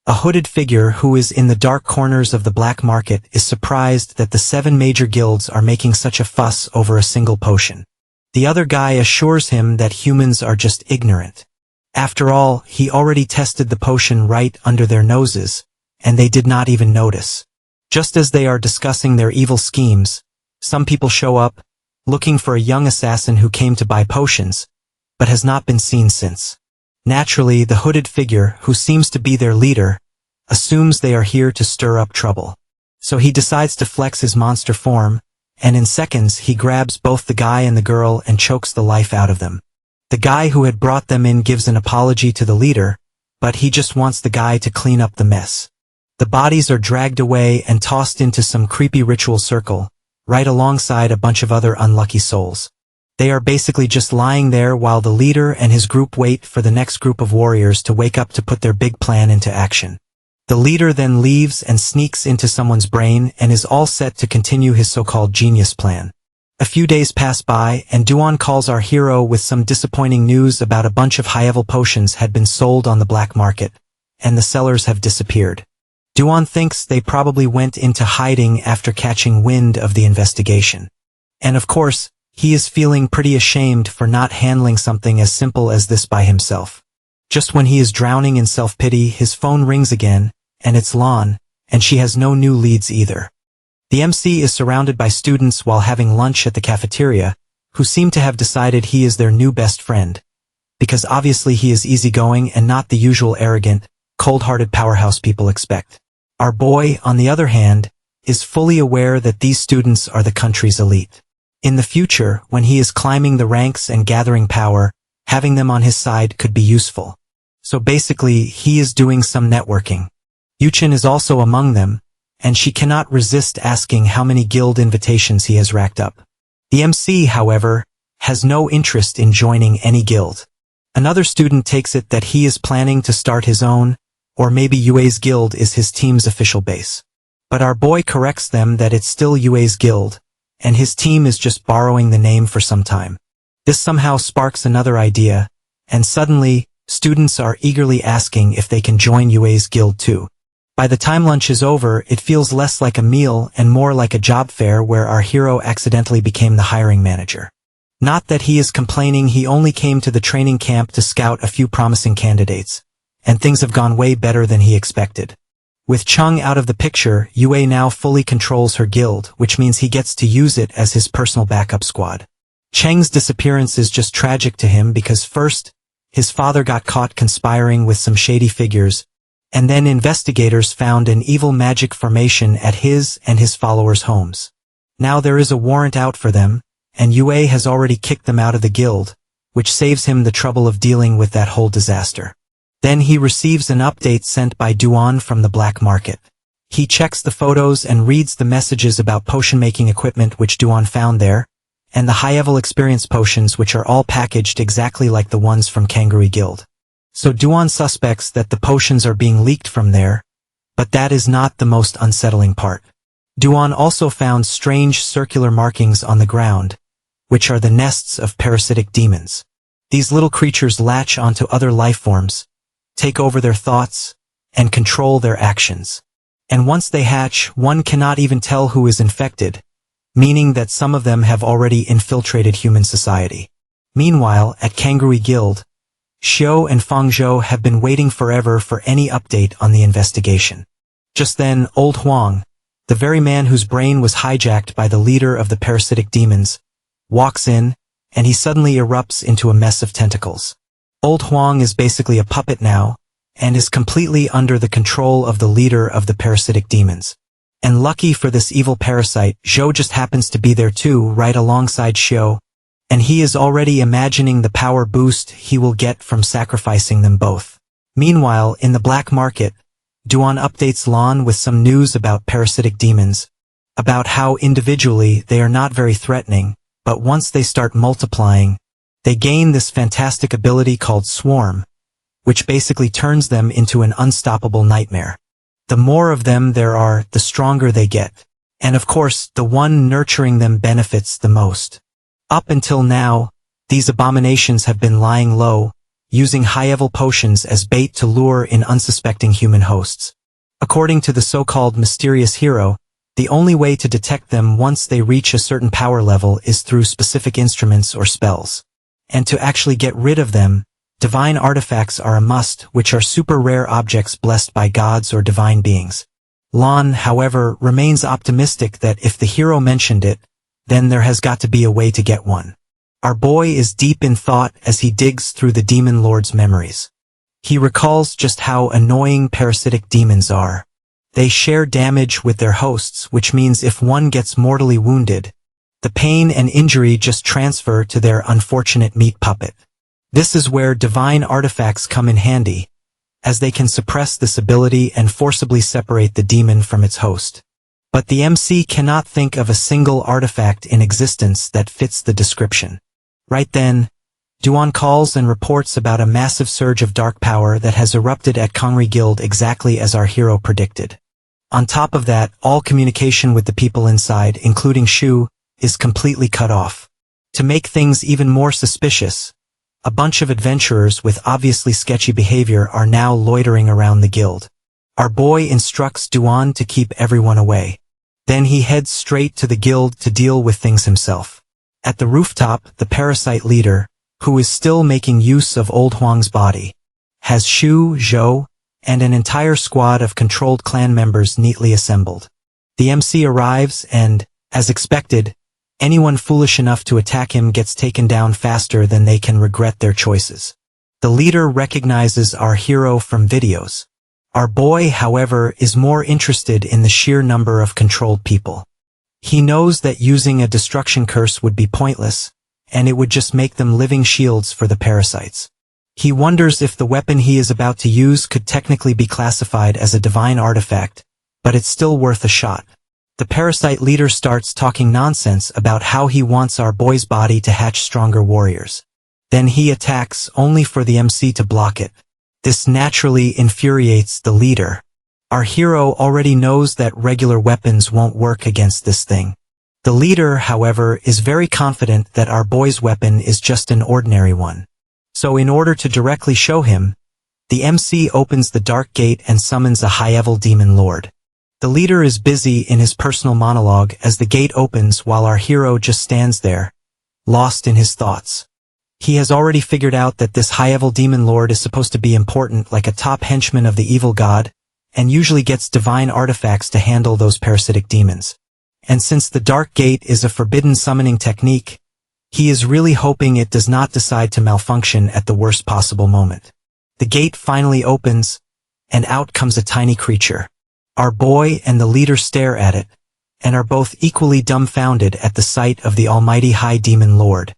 A hooded figure who is in the dark corners of the black market is surprised that the 7 major guilds are making such a fuss over a single potion. The other guy assures him that humans are just ignorant. After all, he already tested the potion right under their noses, and they did not even notice. Just as they are discussing their evil schemes, some people show up, looking for a young assassin who came to buy potions, but has not been seen since. Naturally, the hooded figure, who seems to be their leader, assumes they are here to stir up trouble. So he decides to flex his monster form, and in seconds he grabs both the guy and the girl and chokes the life out of them. The guy who had brought them in gives an apology to the leader, but he just wants the guy to clean up the mess. The bodies are dragged away and tossed into some creepy ritual circle, right alongside a bunch of other unlucky souls. They are basically just lying there while the leader and his group wait for the next group of warriors to wake up to put their big plan into action. The leader then leaves and sneaks into someone's brain and is all set to continue his so-called genius plan. A few days pass by and Duan calls our hero with some disappointing news about a bunch of high-level potions had been sold on the black market, and the sellers have disappeared. Duan thinks they probably went into hiding after catching wind of the investigation. And of course, he is feeling pretty ashamed for not handling something as simple as this by himself. Just when he is drowning in self-pity, his phone rings again, and it's Lan, and she has no new leads either. The MC is surrounded by students while having lunch at the cafeteria, who seem to have decided he is their new best friend, because obviously he is easygoing and not the usual arrogant, cold-hearted powerhouse people expect. Our boy, on the other hand, is fully aware that these students are the country's elite. In the future, when he is climbing the ranks and gathering power, having them on his side could be useful. So basically, he is doing some networking. Yuchen is also among them, and she cannot resist asking how many guild invitations he has racked up. The MC, however, has no interest in joining any guild. Another student takes it that he is planning to start his own, or maybe Yue's guild is his team's official base. But our boy corrects them that it's still Yue's guild, and his team is just borrowing the name for some time. This somehow sparks another idea, and suddenly, students are eagerly asking if they can join Yue's guild too. By the time lunch is over, it feels less like a meal and more like a job fair where our hero accidentally became the hiring manager. Not that he is complaining, he only came to the training camp to scout a few promising candidates, and things have gone way better than he expected. With Chung out of the picture, Yue now fully controls her guild, which means he gets to use it as his personal backup squad. Cheng's disappearance is just tragic to him because first, his father got caught conspiring with some shady figures, and then investigators found an evil magic formation at his and his followers' homes. Now there is a warrant out for them, and Yue has already kicked them out of the guild, which saves him the trouble of dealing with that whole disaster. Then he receives an update sent by Duan from the black market. He checks the photos and reads the messages about potion-making equipment which Duan found there, and the high-level experience potions which are all packaged exactly like the ones from Kangaroo Guild. So Duan suspects that the potions are being leaked from there, but that is not the most unsettling part. Duan also found strange circular markings on the ground, which are the nests of parasitic demons. These little creatures latch onto other life forms, take over their thoughts, and control their actions. And once they hatch, one cannot even tell who is infected, meaning that some of them have already infiltrated human society. Meanwhile, at Kangaroo Guild, Xiao and Fangzhou have been waiting forever for any update on the investigation. Just then, Old Huang, the very man whose brain was hijacked by the leader of the parasitic demons, walks in, and he suddenly erupts into a mess of tentacles. Old Huang is basically a puppet now, and is completely under the control of the leader of the parasitic demons. And lucky for this evil parasite, Zhou just happens to be there too, right alongside Xiao, and he is already imagining the power boost he will get from sacrificing them both. Meanwhile, in the black market, Duan updates Lan with some news about parasitic demons, about how individually they are not very threatening, but once they start multiplying, they gain this fantastic ability called Swarm, which basically turns them into an unstoppable nightmare. The more of them there are, the stronger they get. And of course, the one nurturing them benefits the most. Up until now, these abominations have been lying low, using high-level potions as bait to lure in unsuspecting human hosts. According to the so-called mysterious hero, the only way to detect them once they reach a certain power level is through specific instruments or spells. And to actually get rid of them, divine artifacts are a must, which are super rare objects blessed by gods or divine beings. Lon, however, remains optimistic that if the hero mentioned it, then there has got to be a way to get one. Our boy is deep in thought as he digs through the demon lord's memories. He recalls just how annoying parasitic demons are. They share damage with their hosts, which means if one gets mortally wounded, the pain and injury just transfer to their unfortunate meat puppet. This is where divine artifacts come in handy, as they can suppress this ability and forcibly separate the demon from its host. But the MC cannot think of a single artifact in existence that fits the description. Right then, Duan calls and reports about a massive surge of dark power that has erupted at Kongri Guild exactly as our hero predicted. On top of that, all communication with the people inside, including Shu, is completely cut off. To make things even more suspicious, a bunch of adventurers with obviously sketchy behavior are now loitering around the guild. Our boy instructs Duan to keep everyone away. Then he heads straight to the guild to deal with things himself. At the rooftop, the parasite leader, who is still making use of Old Huang's body, has Shu, Zhou, and an entire squad of controlled clan members neatly assembled. The MC arrives and, as expected, anyone foolish enough to attack him gets taken down faster than they can regret their choices. The leader recognizes our hero from videos. Our boy, however, is more interested in the sheer number of controlled people. He knows that using a destruction curse would be pointless, and it would just make them living shields for the parasites. He wonders if the weapon he is about to use could technically be classified as a divine artifact, but it's still worth a shot. The parasite leader starts talking nonsense about how he wants our boy's body to hatch stronger warriors. Then he attacks only for the MC to block it. This naturally infuriates the leader. Our hero already knows that regular weapons won't work against this thing. The leader, however, is very confident that our boy's weapon is just an ordinary one. So in order to directly show him, the MC opens the dark gate and summons a high-level demon lord. The leader is busy in his personal monologue as the gate opens while our hero just stands there, lost in his thoughts. He has already figured out that this high-level demon lord is supposed to be important like a top henchman of the evil god, and usually gets divine artifacts to handle those parasitic demons. And since the dark gate is a forbidden summoning technique, he is really hoping it does not decide to malfunction at the worst possible moment. The gate finally opens, and out comes a tiny creature. Our boy and the leader stare at it, and are both equally dumbfounded at the sight of the almighty High Demon Lord.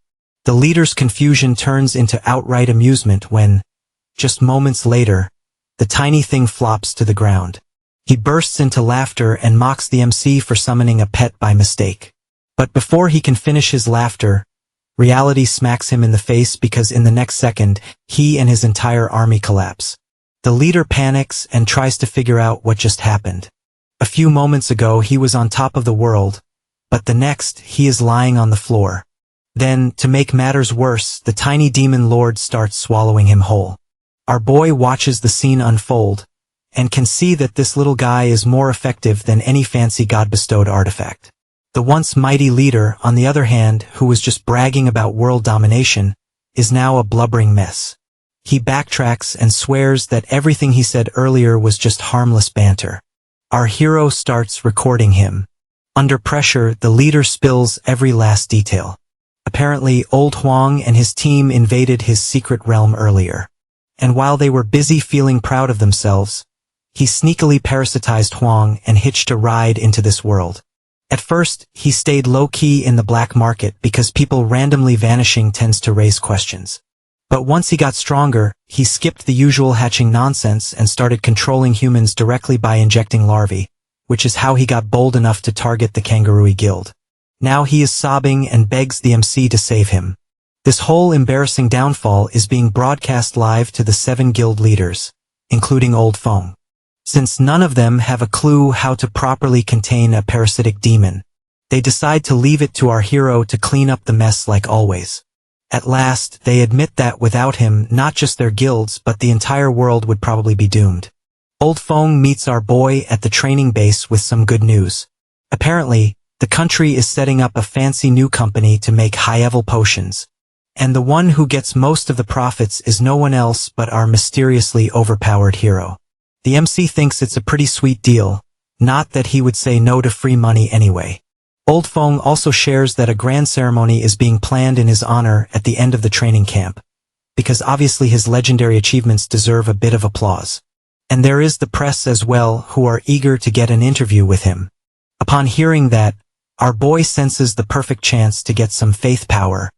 The leader's confusion turns into outright amusement when, just moments later, the tiny thing flops to the ground. He bursts into laughter and mocks the MC for summoning a pet by mistake. But before he can finish his laughter, reality smacks him in the face because in the next second, he and his entire army collapse. The leader panics and tries to figure out what just happened. A few moments ago he was on top of the world, but the next he is lying on the floor. Then, to make matters worse, the tiny demon lord starts swallowing him whole. Our boy watches the scene unfold, and can see that this little guy is more effective than any fancy god-bestowed artifact. The once mighty leader, on the other hand, who was just bragging about world domination, is now a blubbering mess. He backtracks and swears that everything he said earlier was just harmless banter. Our hero starts recording him. Under pressure, the leader spills every last detail. Apparently, Old Huang and his team invaded his secret realm earlier. And while they were busy feeling proud of themselves, he sneakily parasitized Huang and hitched a ride into this world. At first, he stayed low-key in the black market because people randomly vanishing tends to raise questions. But once he got stronger, he skipped the usual hatching nonsense and started controlling humans directly by injecting larvae, which is how he got bold enough to target the Kangaroo Guild. Now he is sobbing and begs the MC to save him. This whole embarrassing downfall is being broadcast live to the 7 guild leaders, including Old Feng. Since none of them have a clue how to properly contain a parasitic demon, they decide to leave it to our hero to clean up the mess like always. At last, they admit that without him, not just their guilds but the entire world would probably be doomed. Old Feng meets our boy at the training base with some good news. Apparently, the country is setting up a fancy new company to make high-level potions, And the one who gets most of the profits is no one else but our mysteriously overpowered hero. The MC thinks it's a pretty sweet deal, not that he would say no to free money anyway. Old Feng also shares that a grand ceremony is being planned in his honor at the end of the training camp, because obviously his legendary achievements deserve a bit of applause. And there is the press as well, who are eager to get an interview with him. Upon hearing that, our boy senses the perfect chance to get some faith power,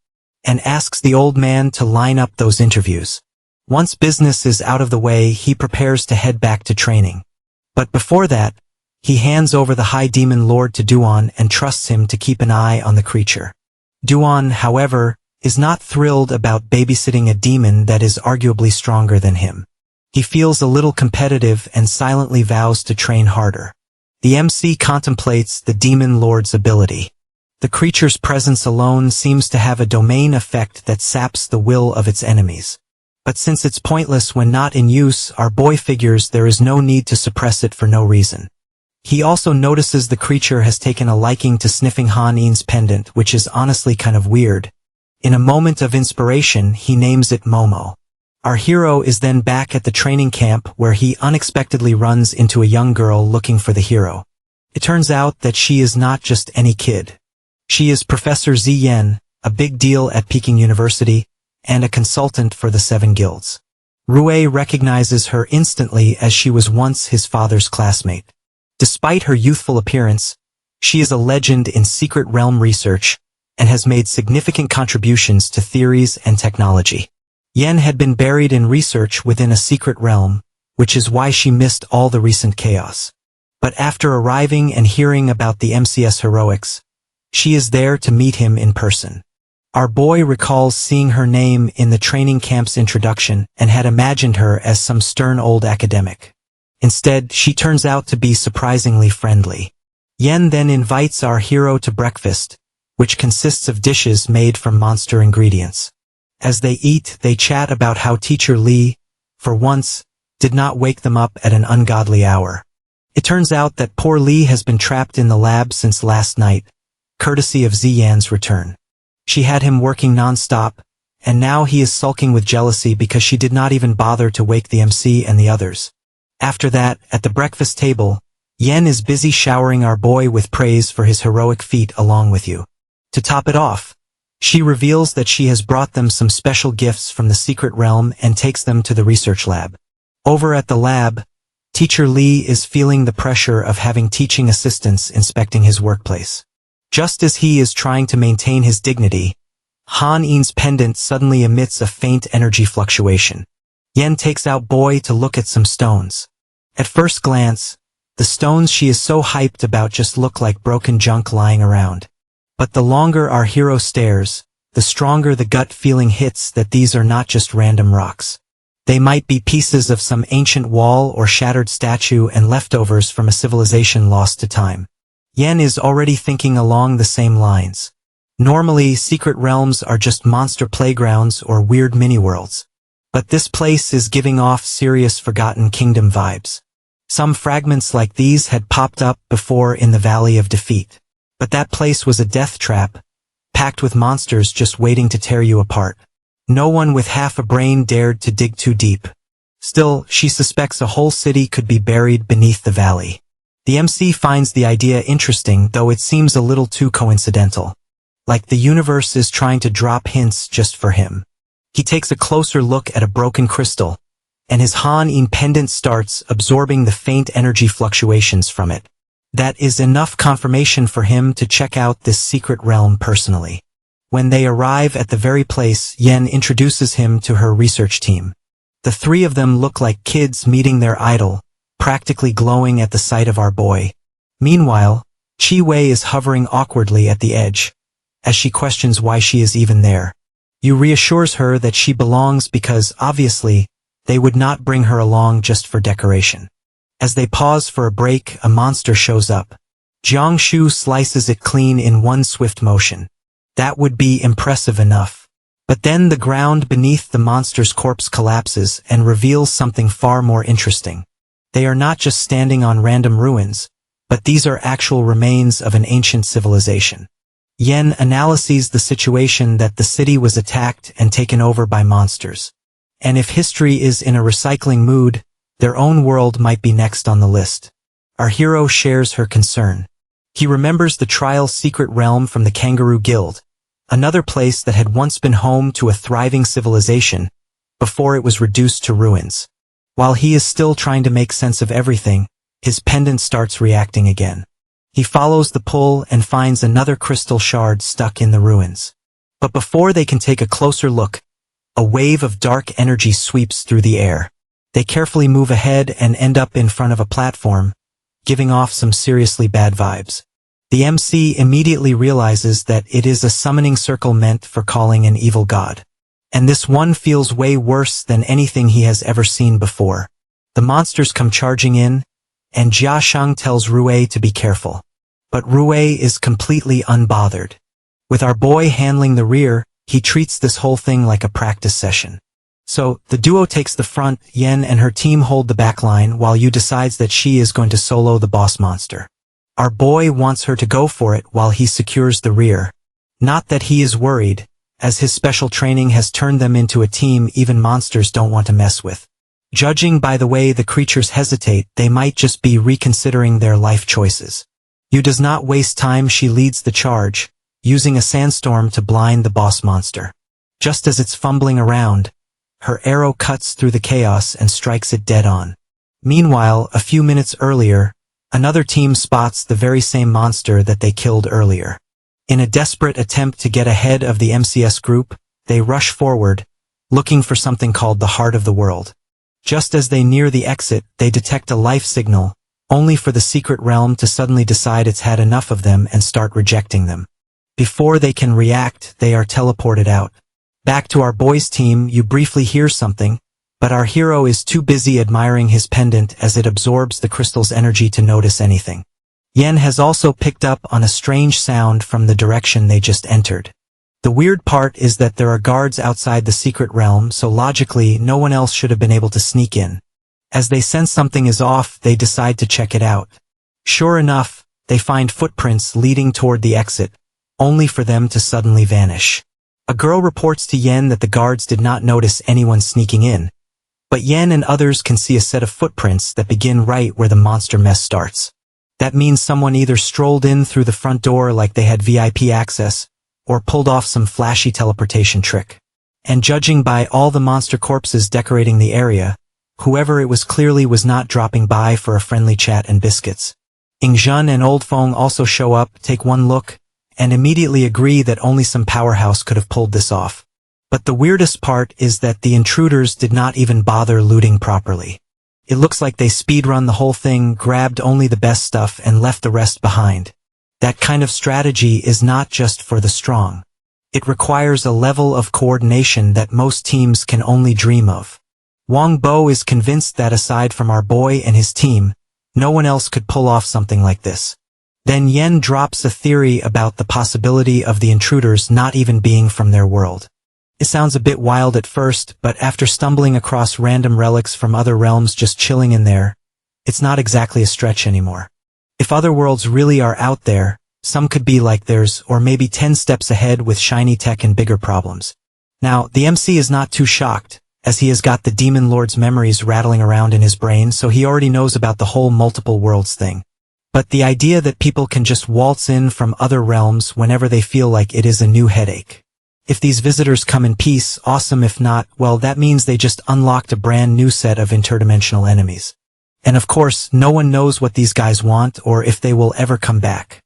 and asks the old man to line up those interviews. Once business is out of the way, he prepares to head back to training. But before that, he hands over the High Demon Lord to Duan and trusts him to keep an eye on the creature. Duan, however, is not thrilled about babysitting a demon that is arguably stronger than him. He feels a little competitive and silently vows to train harder. The MC contemplates the Demon Lord's ability. The creature's presence alone seems to have a domain effect that saps the will of its enemies. But since it's pointless when not in use, our boy figures there is no need to suppress it for no reason. He also notices the creature has taken a liking to sniffing Han Yin's pendant, which is honestly kind of weird. In a moment of inspiration, he names it Momo. Our hero is then back at the training camp where he unexpectedly runs into a young girl looking for the hero. It turns out that she is not just any kid. She is Professor Zi Yan, a big deal at Peking University, and a consultant for the 7 guilds. Rui recognizes her instantly as she was once his father's classmate. Despite her youthful appearance, she is a legend in secret realm research and has made significant contributions to theories and technology. Yan had been buried in research within a secret realm, which is why she missed all the recent chaos. But after arriving and hearing about the MCS heroics, she is there to meet him in person. Our boy recalls seeing her name in the training camp's introduction and had imagined her as some stern old academic. Instead, she turns out to be surprisingly friendly. Yen then invites our hero to breakfast, which consists of dishes made from monster ingredients. As they eat, they chat about how Teacher Li, for once, did not wake them up at an ungodly hour. It turns out that poor Li has been trapped in the lab since last night, courtesy of Ziyan's return. She had him working non-stop, and now he is sulking with jealousy because she did not even bother to wake the MC and the others. After that, at the breakfast table, Yen is busy showering our boy with praise for his heroic feat along with you. To top it off, she reveals that she has brought them some special gifts from the secret realm and takes them to the research lab. Over at the lab, Teacher Li is feeling the pressure of having teaching assistants inspecting his workplace. Just as he is trying to maintain his dignity, Han Yin's pendant suddenly emits a faint energy fluctuation. Yen takes out Boy to look at some stones. At first glance, the stones she is so hyped about just look like broken junk lying around. But the longer our hero stares, the stronger the gut feeling hits that these are not just random rocks. They might be pieces of some ancient wall or shattered statue and leftovers from a civilization lost to time. Yen is already thinking along the same lines. Normally, secret realms are just monster playgrounds or weird mini-worlds. But this place is giving off serious Forgotten Kingdom vibes. Some fragments like these had popped up before in the Valley of Defeat. But that place was a death trap, packed with monsters just waiting to tear you apart. No one with half a brain dared to dig too deep. Still, she suspects a whole city could be buried beneath the valley. The MC finds the idea interesting, though it seems a little too coincidental. Like the universe is trying to drop hints just for him. He takes a closer look at a broken crystal, and his Han Yin pendant starts absorbing the faint energy fluctuations from it. That is enough confirmation for him to check out this secret realm personally. When they arrive at the very place, Yen introduces him to her research team. The 3 of them look like kids meeting their idol, practically glowing at the sight of our boy. Meanwhile, Chi Wei is hovering awkwardly at the edge, as she questions why she is even there. Yu reassures her that she belongs because, obviously, they would not bring her along just for decoration. As they pause for a break, a monster shows up. Jiang Shu slices it clean in one swift motion. That would be impressive enough. But then the ground beneath the monster's corpse collapses and reveals something far more interesting. They are not just standing on random ruins, but these are actual remains of an ancient civilization. Yen analyzes the situation that the city was attacked and taken over by monsters. And if history is in a recycling mood, their own world might be next on the list. Our hero shares her concern. He remembers the Trial's secret realm from the Kangaroo Guild, another place that had once been home to a thriving civilization, before it was reduced to ruins. While he is still trying to make sense of everything, his pendant starts reacting again. He follows the pull and finds another crystal shard stuck in the ruins. But before they can take a closer look, a wave of dark energy sweeps through the air. They carefully move ahead and end up in front of a platform, giving off some seriously bad vibes. The MC immediately realizes that it is a summoning circle meant for calling an evil god. And this one feels way worse than anything he has ever seen before. The monsters come charging in, and Jia Shang tells Rui to be careful. But Rui is completely unbothered. With our boy handling the rear, he treats this whole thing like a practice session. So, the duo takes the front, Yen and her team hold the back line while Yu decides that she is going to solo the boss monster. Our boy wants her to go for it while he secures the rear. Not that he is worried, as his special training has turned them into a team even monsters don't want to mess with. Judging by the way the creatures hesitate, they might just be reconsidering their life choices. Yu does not waste time. She leads the charge, using a sandstorm to blind the boss monster. Just as it's fumbling around, her arrow cuts through the chaos and strikes it dead on. Meanwhile, a few minutes earlier, another team spots the very same monster that they killed earlier. In a desperate attempt to get ahead of the MCS group, they rush forward, looking for something called the Heart of the World. Just as they near the exit, they detect a life signal, only for the secret realm to suddenly decide it's had enough of them and start rejecting them. Before they can react, they are teleported out. Back to our boys' team, you briefly hear something, but our hero is too busy admiring his pendant as it absorbs the crystal's energy to notice anything. Yen has also picked up on a strange sound from the direction they just entered. The weird part is that there are guards outside the secret realm, so logically no one else should have been able to sneak in. As they sense something is off, they decide to check it out. Sure enough, they find footprints leading toward the exit, only for them to suddenly vanish. A girl reports to Yen that the guards did not notice anyone sneaking in, but Yen and others can see a set of footprints that begin right where the monster mess starts. That means someone either strolled in through the front door like they had VIP access, or pulled off some flashy teleportation trick. And judging by all the monster corpses decorating the area, whoever it was clearly was not dropping by for a friendly chat and biscuits. Ingzhen and Old Feng also show up, take one look, and immediately agree that only some powerhouse could have pulled this off. But the weirdest part is that the intruders did not even bother looting properly. It looks like they speedrun the whole thing, grabbed only the best stuff and left the rest behind. That kind of strategy is not just for the strong. It requires a level of coordination that most teams can only dream of. Wang Bo is convinced that aside from our boy and his team, no one else could pull off something like this. Then Yen drops a theory about the possibility of the intruders not even being from their world. It sounds a bit wild at first, but after stumbling across random relics from other realms just chilling in there, it's not exactly a stretch anymore. If other worlds really are out there, some could be like theirs, or maybe 10 steps ahead with shiny tech and bigger problems. Now, the MC is not too shocked, as he has got the Demon Lord's memories rattling around in his brain, so he already knows about the whole multiple worlds thing. But the idea that people can just waltz in from other realms whenever they feel like it is a new headache. If these visitors come in peace, awesome. If not, well, that means they just unlocked a brand new set of interdimensional enemies. And of course, no one knows what these guys want or if they will ever come back.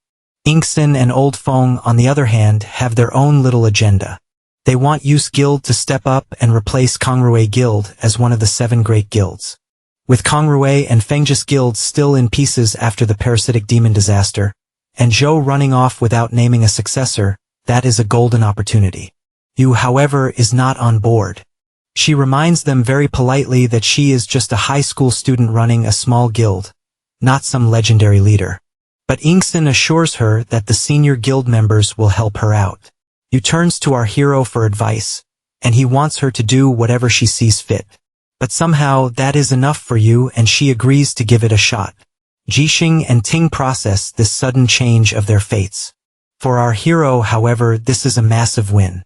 Ingsen and Old Feng, on the other hand, have their own little agenda. They want Yu's guild to step up and replace Kongrui Guild as one of the 7 great guilds. With Kongrui and Fengjus guilds still in pieces after the parasitic demon disaster, and Zhou running off without naming a successor, that is a golden opportunity. Yu, however, is not on board. She reminds them very politely that she is just a high school student running a small guild, not some legendary leader. But Ingsen assures her that the senior guild members will help her out. Yu turns to our hero for advice, and he wants her to do whatever she sees fit. But somehow that is enough for Yu, and she agrees to give it a shot. Jixing and Ting process this sudden change of their fates. For our hero, however, this is a massive win.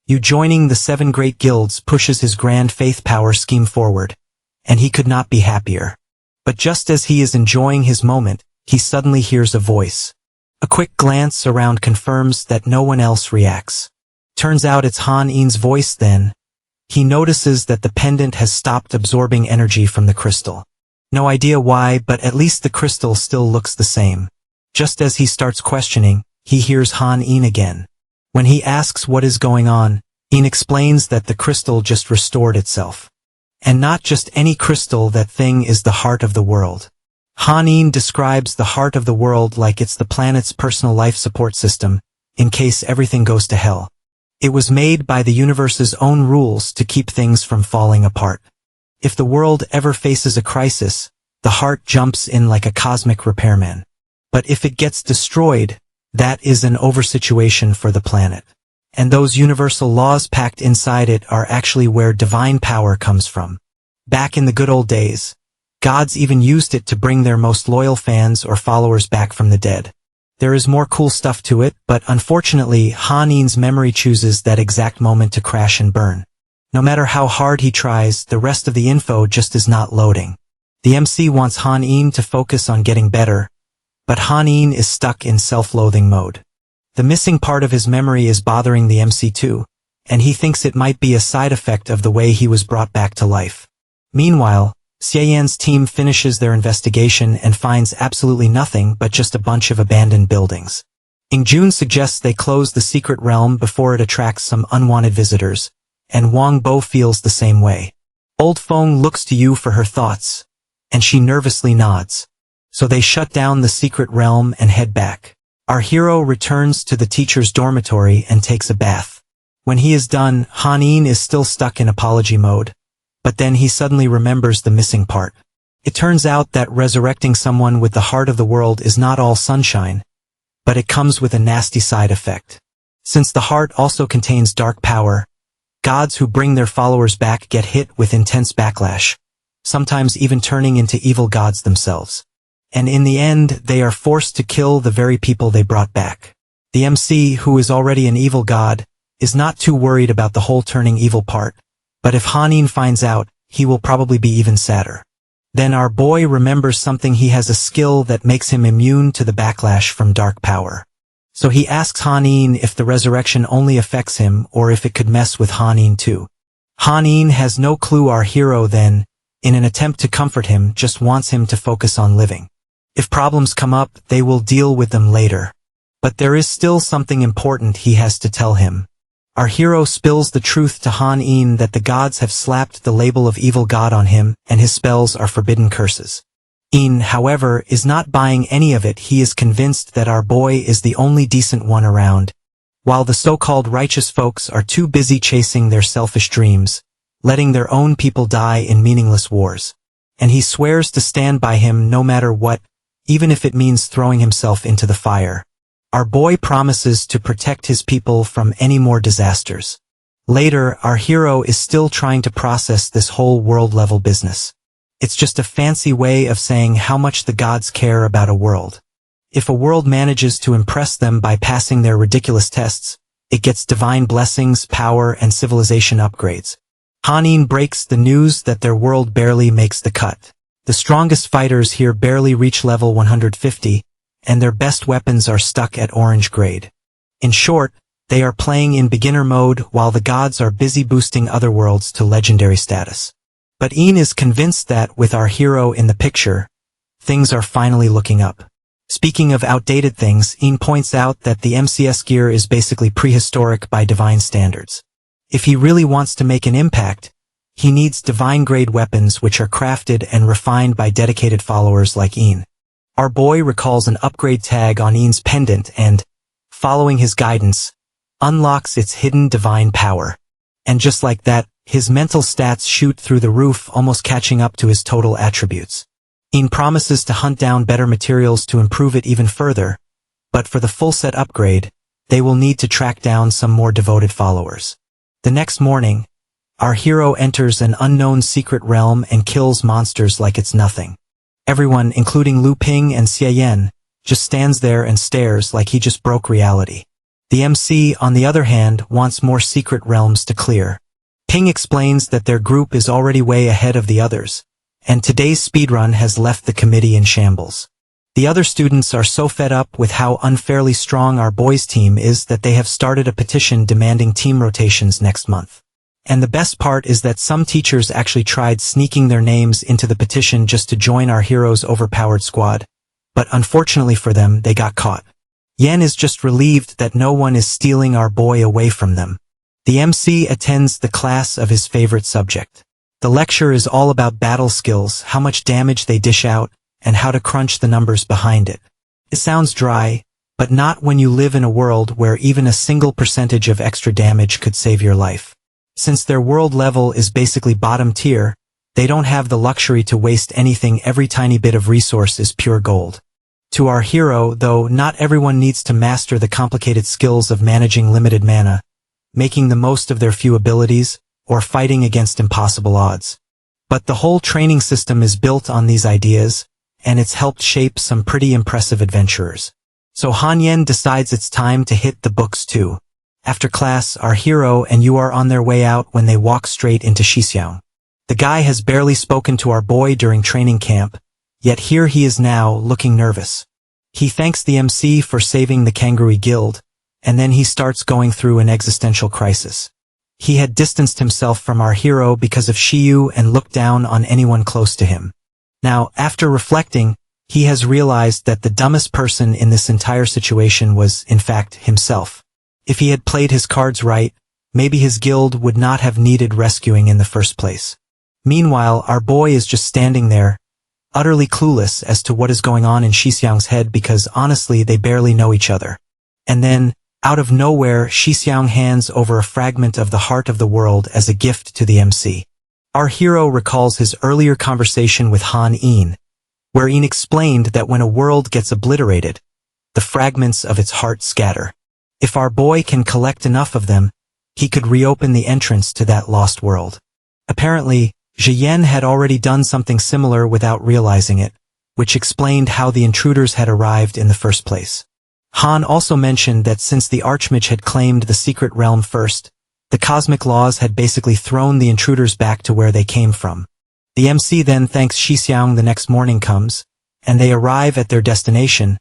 You joining the 7 great guilds pushes his grand faith power scheme forward, and he could not be happier. But just as he is enjoying his moment, he suddenly hears a voice. A quick glance around confirms that no one else reacts. Turns out it's Han In's voice then. He notices that the pendant has stopped absorbing energy from the crystal. No idea why, but at least the crystal still looks the same. Just as he starts questioning, he hears Han In again. When he asks what is going on, In explains that the crystal just restored itself. And not just any crystal, that thing is the heart of the world. Han In describes the heart of the world like it's the planet's personal life support system, in case everything goes to hell. It was made by the universe's own rules to keep things from falling apart. If the world ever faces a crisis, the heart jumps in like a cosmic repairman. But if it gets destroyed, that is an over-situation for the planet. And those universal laws packed inside it are actually where divine power comes from. Back in the good old days, gods even used it to bring their most loyal fans or followers back from the dead. There is more cool stuff to it, but unfortunately Han In's memory chooses that exact moment to crash and burn. No matter how hard he tries, the rest of the info just is not loading. The MC wants Han In to focus on getting better, but Han In is stuck in self-loathing mode. The missing part of his memory is bothering the MC too, and he thinks it might be a side effect of the way he was brought back to life. Meanwhile, Xie team finishes their investigation and finds absolutely nothing but just a bunch of abandoned buildings. Jun suggests they close the secret realm before it attracts some unwanted visitors, and Wang Bo feels the same way. Old Feng looks to you for her thoughts, and she nervously nods. So they shut down the secret realm and head back. Our hero returns to the teacher's dormitory and takes a bath. When he is done, Han In is still stuck in apology mode, but then he suddenly remembers the missing part. It turns out that resurrecting someone with the heart of the world is not all sunshine, but it comes with a nasty side effect. Since the heart also contains dark power, gods who bring their followers back get hit with intense backlash, sometimes even turning into evil gods themselves. And in the end, they are forced to kill the very people they brought back. The MC, who is already an evil god, is not too worried about the whole turning evil part, but if Han In finds out, he will probably be even sadder. Then our boy remembers something. He has a skill that makes him immune to the backlash from dark power. So he asks Han In if the resurrection only affects him or if it could mess with Han In too. Han In has no clue. Our hero then, in an attempt to comfort him, just wants him to focus on living. If problems come up, they will deal with them later. But there is still something important he has to tell him. Our hero spills the truth to Han In that the gods have slapped the label of evil god on him and his spells are forbidden curses. In, however, is not buying any of it. He is convinced that our boy is the only decent one around, while the so-called righteous folks are too busy chasing their selfish dreams, letting their own people die in meaningless wars. And he swears to stand by him no matter what, even if it means throwing himself into the fire. Our boy promises to protect his people from any more disasters. Later, our hero is still trying to process this whole world-level business. It's just a fancy way of saying how much the gods care about a world. If a world manages to impress them by passing their ridiculous tests, it gets divine blessings, power, and civilization upgrades. Han In breaks the news that their world barely makes the cut. The strongest fighters here barely reach level 150, and their best weapons are stuck at orange grade. In short, they are playing in beginner mode while the gods are busy boosting other worlds to legendary status. But Ian is convinced that, with our hero in the picture, things are finally looking up. Speaking of outdated things, Ian points out that the MCS gear is basically prehistoric by divine standards. If he really wants to make an impact, he needs divine-grade weapons which are crafted and refined by dedicated followers like Ian. Our boy recalls an upgrade tag on Ian's pendant and, following his guidance, unlocks its hidden divine power. And just like that, his mental stats shoot through the roof, almost catching up to his total attributes. Ian promises to hunt down better materials to improve it even further, but for the full set upgrade, they will need to track down some more devoted followers. The next morning, our hero enters an unknown secret realm and kills monsters like it's nothing. Everyone, including Lu Ping and Xie Yan, just stands there and stares like he just broke reality. The MC, on the other hand, wants more secret realms to clear. Ping explains that their group is already way ahead of the others, and today's speedrun has left the committee in shambles. The other students are so fed up with how unfairly strong our boys' team is that they have started a petition demanding team rotations next month. And the best part is that some teachers actually tried sneaking their names into the petition just to join our heroes' overpowered squad, but unfortunately for them, they got caught. Yen is just relieved that no one is stealing our boy away from them. The MC attends the class of his favorite subject. The lecture is all about battle skills, how much damage they dish out, and how to crunch the numbers behind it. It sounds dry, but not when you live in a world where even a single percentage of extra damage could save your life. Since their world level is basically bottom tier, they don't have the luxury to waste anything. Every tiny bit of resource is pure gold. To our hero, though, not everyone needs to master the complicated skills of managing limited mana, making the most of their few abilities, or fighting against impossible odds. But the whole training system is built on these ideas, and it's helped shape some pretty impressive adventurers. So Han Yen decides it's time to hit the books too. After class, our hero and you are on their way out when they walk straight into Shixiang. The guy has barely spoken to our boy during training camp, yet here he is now, looking nervous. He thanks the MC for saving the Kangaroo Guild, and then he starts going through an existential crisis. He had distanced himself from our hero because of Shiyu and looked down on anyone close to him. Now, after reflecting, he has realized that the dumbest person in this entire situation was, in fact, himself. If he had played his cards right, maybe his guild would not have needed rescuing in the first place. Meanwhile, our boy is just standing there, utterly clueless as to what is going on in Shixiang's head because honestly they barely know each other. And then, out of nowhere, Shixiang hands over a fragment of the heart of the world as a gift to the MC. Our hero recalls his earlier conversation with Han Yin, where Yin explained that when a world gets obliterated, the fragments of its heart scatter. If our boy can collect enough of them, he could reopen the entrance to that lost world. Apparently, Zhiyan had already done something similar without realizing it, which explained how the intruders had arrived in the first place. Han also mentioned that since the Archmage had claimed the secret realm first, the cosmic laws had basically thrown the intruders back to where they came from. The MC then thanks Shixiang. The next morning comes, and they arrive at their destination,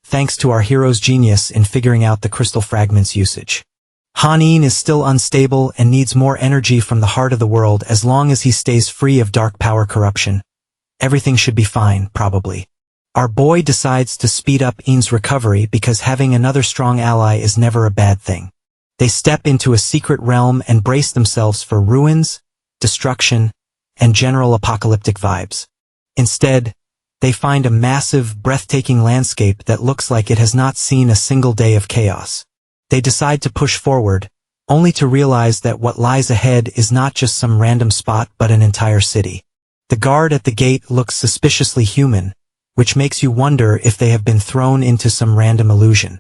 thanks to our hero's genius in figuring out the crystal fragments usage. Han Yin is still unstable and needs more energy from the heart of the world. As long as he stays free of dark power corruption, everything should be fine, probably. Our boy decides to speed up Yin's recovery because having another strong ally is never a bad thing. They step into a secret realm and brace themselves for ruins, destruction, and general apocalyptic vibes. Instead, they find a massive, breathtaking landscape that looks like it has not seen a single day of chaos. They decide to push forward, only to realize that what lies ahead is not just some random spot but an entire city. The guard at the gate looks suspiciously human, which makes you wonder if they have been thrown into some random illusion.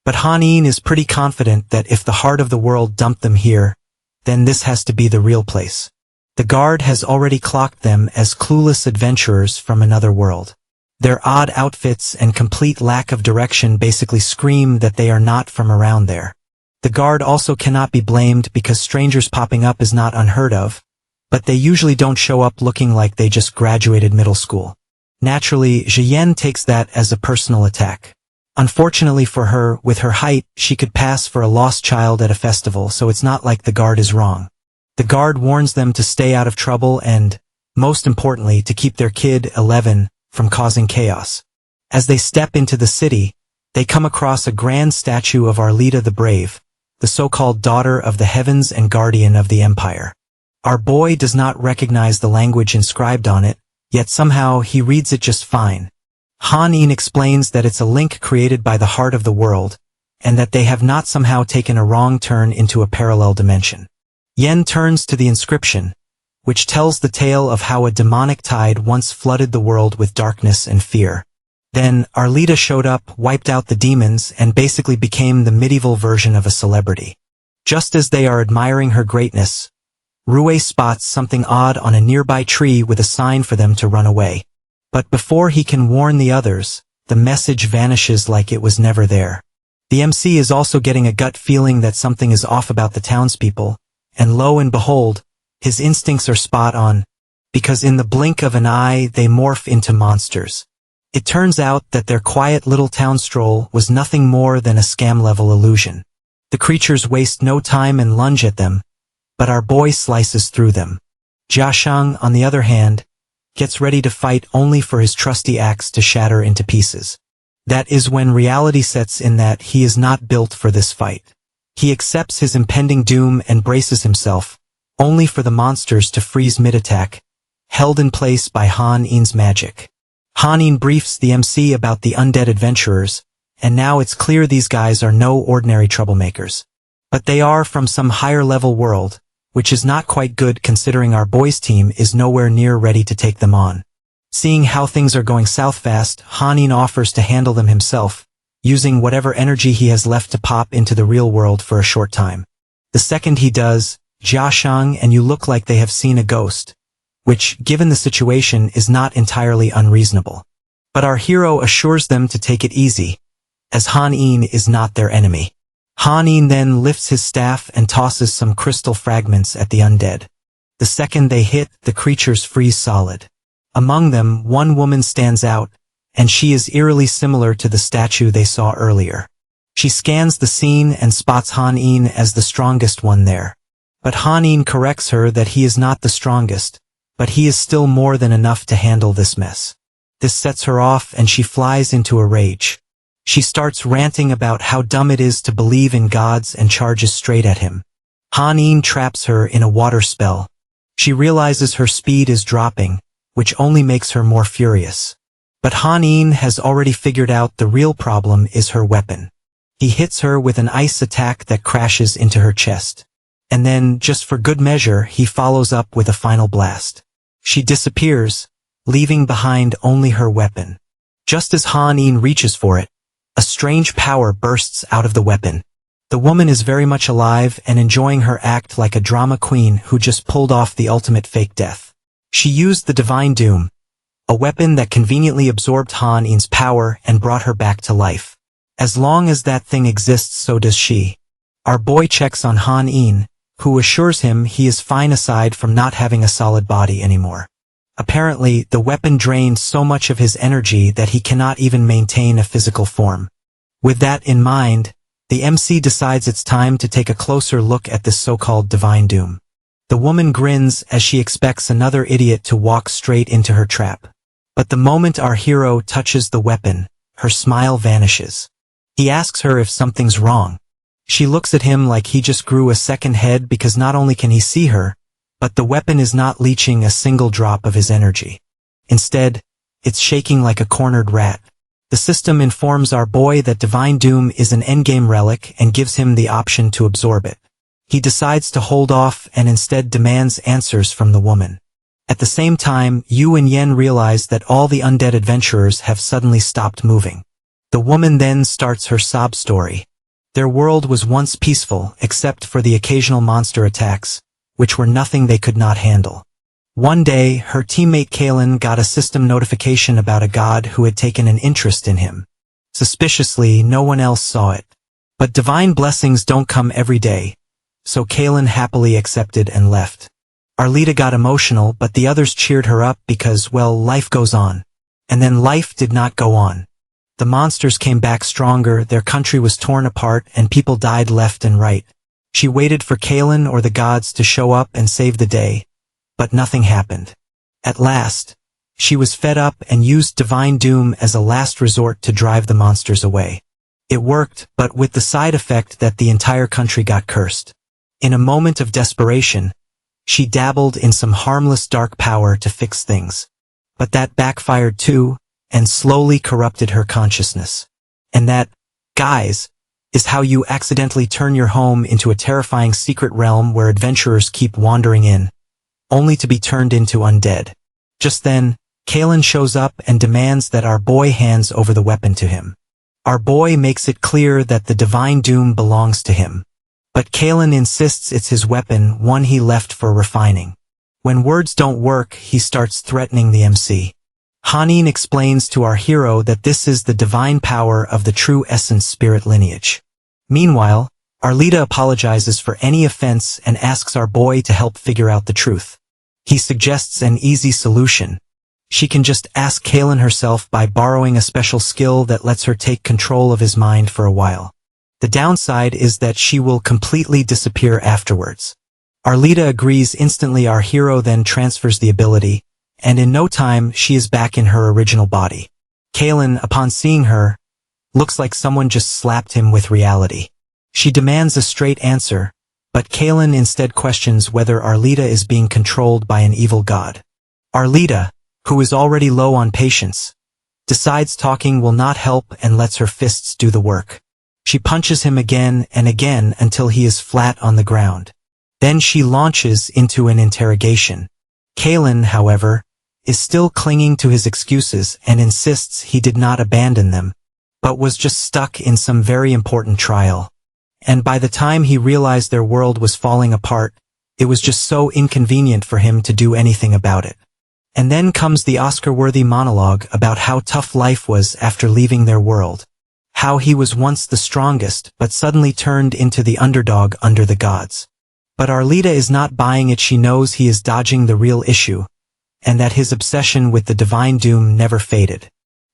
But Han Yin is pretty confident that if the heart of the world dumped them here, then this has to be the real place. The guard has already clocked them as clueless adventurers from another world. Their odd outfits and complete lack of direction basically scream that they are not from around there. The guard also cannot be blamed because strangers popping up is not unheard of, but they usually don't show up looking like they just graduated middle school. Naturally, Zhiyan takes that as a personal attack. Unfortunately for her, with her height, she could pass for a lost child at a festival, so it's not like the guard is wrong. The guard warns them to stay out of trouble and, most importantly, to keep their kid, 11, from causing chaos. As they step into the city, they come across a grand statue of Arlita the Brave, the so-called daughter of the heavens and guardian of the empire. Our boy does not recognize the language inscribed on it, yet somehow he reads it just fine. Han Yin explains that it's a link created by the heart of the world, and that they have not somehow taken a wrong turn into a parallel dimension. Yen turns to the inscription, which tells the tale of how a demonic tide once flooded the world with darkness and fear. Then, Arlita showed up, wiped out the demons, and basically became the medieval version of a celebrity. Just as they are admiring her greatness, Rue spots something odd on a nearby tree with a sign for them to run away. But before he can warn the others, the message vanishes like it was never there. The MC is also getting a gut feeling that something is off about the townspeople, and lo and behold, his instincts are spot on, because in the blink of an eye they morph into monsters. It turns out that their quiet little town stroll was nothing more than a scam-level illusion. The creatures waste no time and lunge at them, but our boy slices through them. Jia Shang, on the other hand, gets ready to fight only for his trusty axe to shatter into pieces. That is when reality sets in that he is not built for this fight. He accepts his impending doom and braces himself, only for the monsters to freeze mid-attack, held in place by Han Yin's magic. Han Yin briefs the MC about the undead adventurers, and now it's clear these guys are no ordinary troublemakers. But they are from some higher-level world, which is not quite good considering our boys' team is nowhere near ready to take them on. Seeing how things are going south fast, Han Yin offers to handle them himself, using whatever energy he has left to pop into the real world for a short time. The second he does, Jia Shang and you look like they have seen a ghost, which, given the situation, is not entirely unreasonable. But our hero assures them to take it easy, as Han Yin is not their enemy. Han Yin then lifts his staff and tosses some crystal fragments at the undead. The second they hit, the creatures freeze solid. Among them, one woman stands out, and she is eerily similar to the statue they saw earlier. She scans the scene and spots Han Yin as the strongest one there. But Han Yin corrects her that he is not the strongest, but he is still more than enough to handle this mess. This sets her off and she flies into a rage. She starts ranting about how dumb it is to believe in gods and charges straight at him. Han Yin traps her in a water spell. She realizes her speed is dropping, which only makes her more furious. But Han Yin has already figured out the real problem is her weapon. He hits her with an ice attack that crashes into her chest. And then, just for good measure, he follows up with a final blast. She disappears, leaving behind only her weapon. Just as Han Yin reaches for it, a strange power bursts out of the weapon. The woman is very much alive and enjoying her act like a drama queen who just pulled off the ultimate fake death. She used the Divine Doom, a weapon that conveniently absorbed Han Yin's power and brought her back to life. As long as that thing exists, so does she. Our boy checks on Han Yin, who assures him he is fine aside from not having a solid body anymore. Apparently, the weapon drained so much of his energy that he cannot even maintain a physical form. With that in mind, the MC decides it's time to take a closer look at this so-called Divine Doom. The woman grins as she expects another idiot to walk straight into her trap. But the moment our hero touches the weapon, her smile vanishes. He asks her if something's wrong. She looks at him like he just grew a second head because not only can he see her, but the weapon is not leeching a single drop of his energy. Instead, it's shaking like a cornered rat. The system informs our boy that Divine Doom is an endgame relic and gives him the option to absorb it. He decides to hold off and instead demands answers from the woman. At the same time, Yu and Yen realize that all the undead adventurers have suddenly stopped moving. The woman then starts her sob story. Their world was once peaceful except for the occasional monster attacks, which were nothing they could not handle. One day, her teammate Kalen got a system notification about a god who had taken an interest in him. Suspiciously, no one else saw it. But divine blessings don't come every day, so Kalen happily accepted and left. Arlita got emotional, but the others cheered her up because, well, life goes on. And then life did not go on. The monsters came back stronger, their country was torn apart, and people died left and right. She waited for Kalen or the gods to show up and save the day, but nothing happened. At last, she was fed up and used Divine Doom as a last resort to drive the monsters away. It worked, but with the side effect that the entire country got cursed. In a moment of desperation, she dabbled in some harmless dark power to fix things. But that backfired too, and slowly corrupted her consciousness. And that, guys, is how you accidentally turn your home into a terrifying secret realm where adventurers keep wandering in, only to be turned into undead. Just then, Kalen shows up and demands that our boy hands over the weapon to him. Our boy makes it clear that the Divine Doom belongs to him. But Kalen insists it's his weapon, one he left for refining. When words don't work, he starts threatening the MC. Hanin explains to our hero that this is the divine power of the true essence spirit lineage. Meanwhile, Arlita apologizes for any offense and asks our boy to help figure out the truth. He suggests an easy solution. She can just ask Kalen herself by borrowing a special skill that lets her take control of his mind for a while. The downside is that she will completely disappear afterwards. Arlita agrees instantly. Our hero then transfers the ability, and in no time she is back in her original body. Kalen, upon seeing her, looks like someone just slapped him with reality. She demands a straight answer, but Kalen instead questions whether Arlita is being controlled by an evil god. Arlita, who is already low on patience, decides talking will not help and lets her fists do the work. She punches him again and again until he is flat on the ground. Then she launches into an interrogation. Kalen, however, is still clinging to his excuses and insists he did not abandon them, but was just stuck in some very important trial. And by the time he realized their world was falling apart, it was just so inconvenient for him to do anything about it. And then comes the Oscar-worthy monologue about how tough life was after leaving their world. How he was once the strongest but suddenly turned into the underdog under the gods. But Arlita is not buying it. She knows he is dodging the real issue, and that his obsession with the divine doom never faded.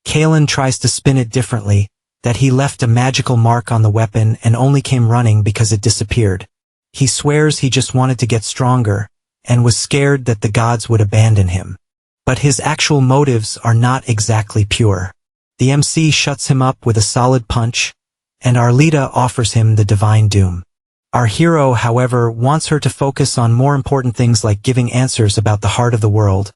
Kalen tries to spin it differently, that he left a magical mark on the weapon and only came running because it disappeared. He swears he just wanted to get stronger, and was scared that the gods would abandon him. But his actual motives are not exactly pure. The MC shuts him up with a solid punch, and Arlita offers him the divine doom. Our hero, however, wants her to focus on more important things like giving answers about the heart of the world,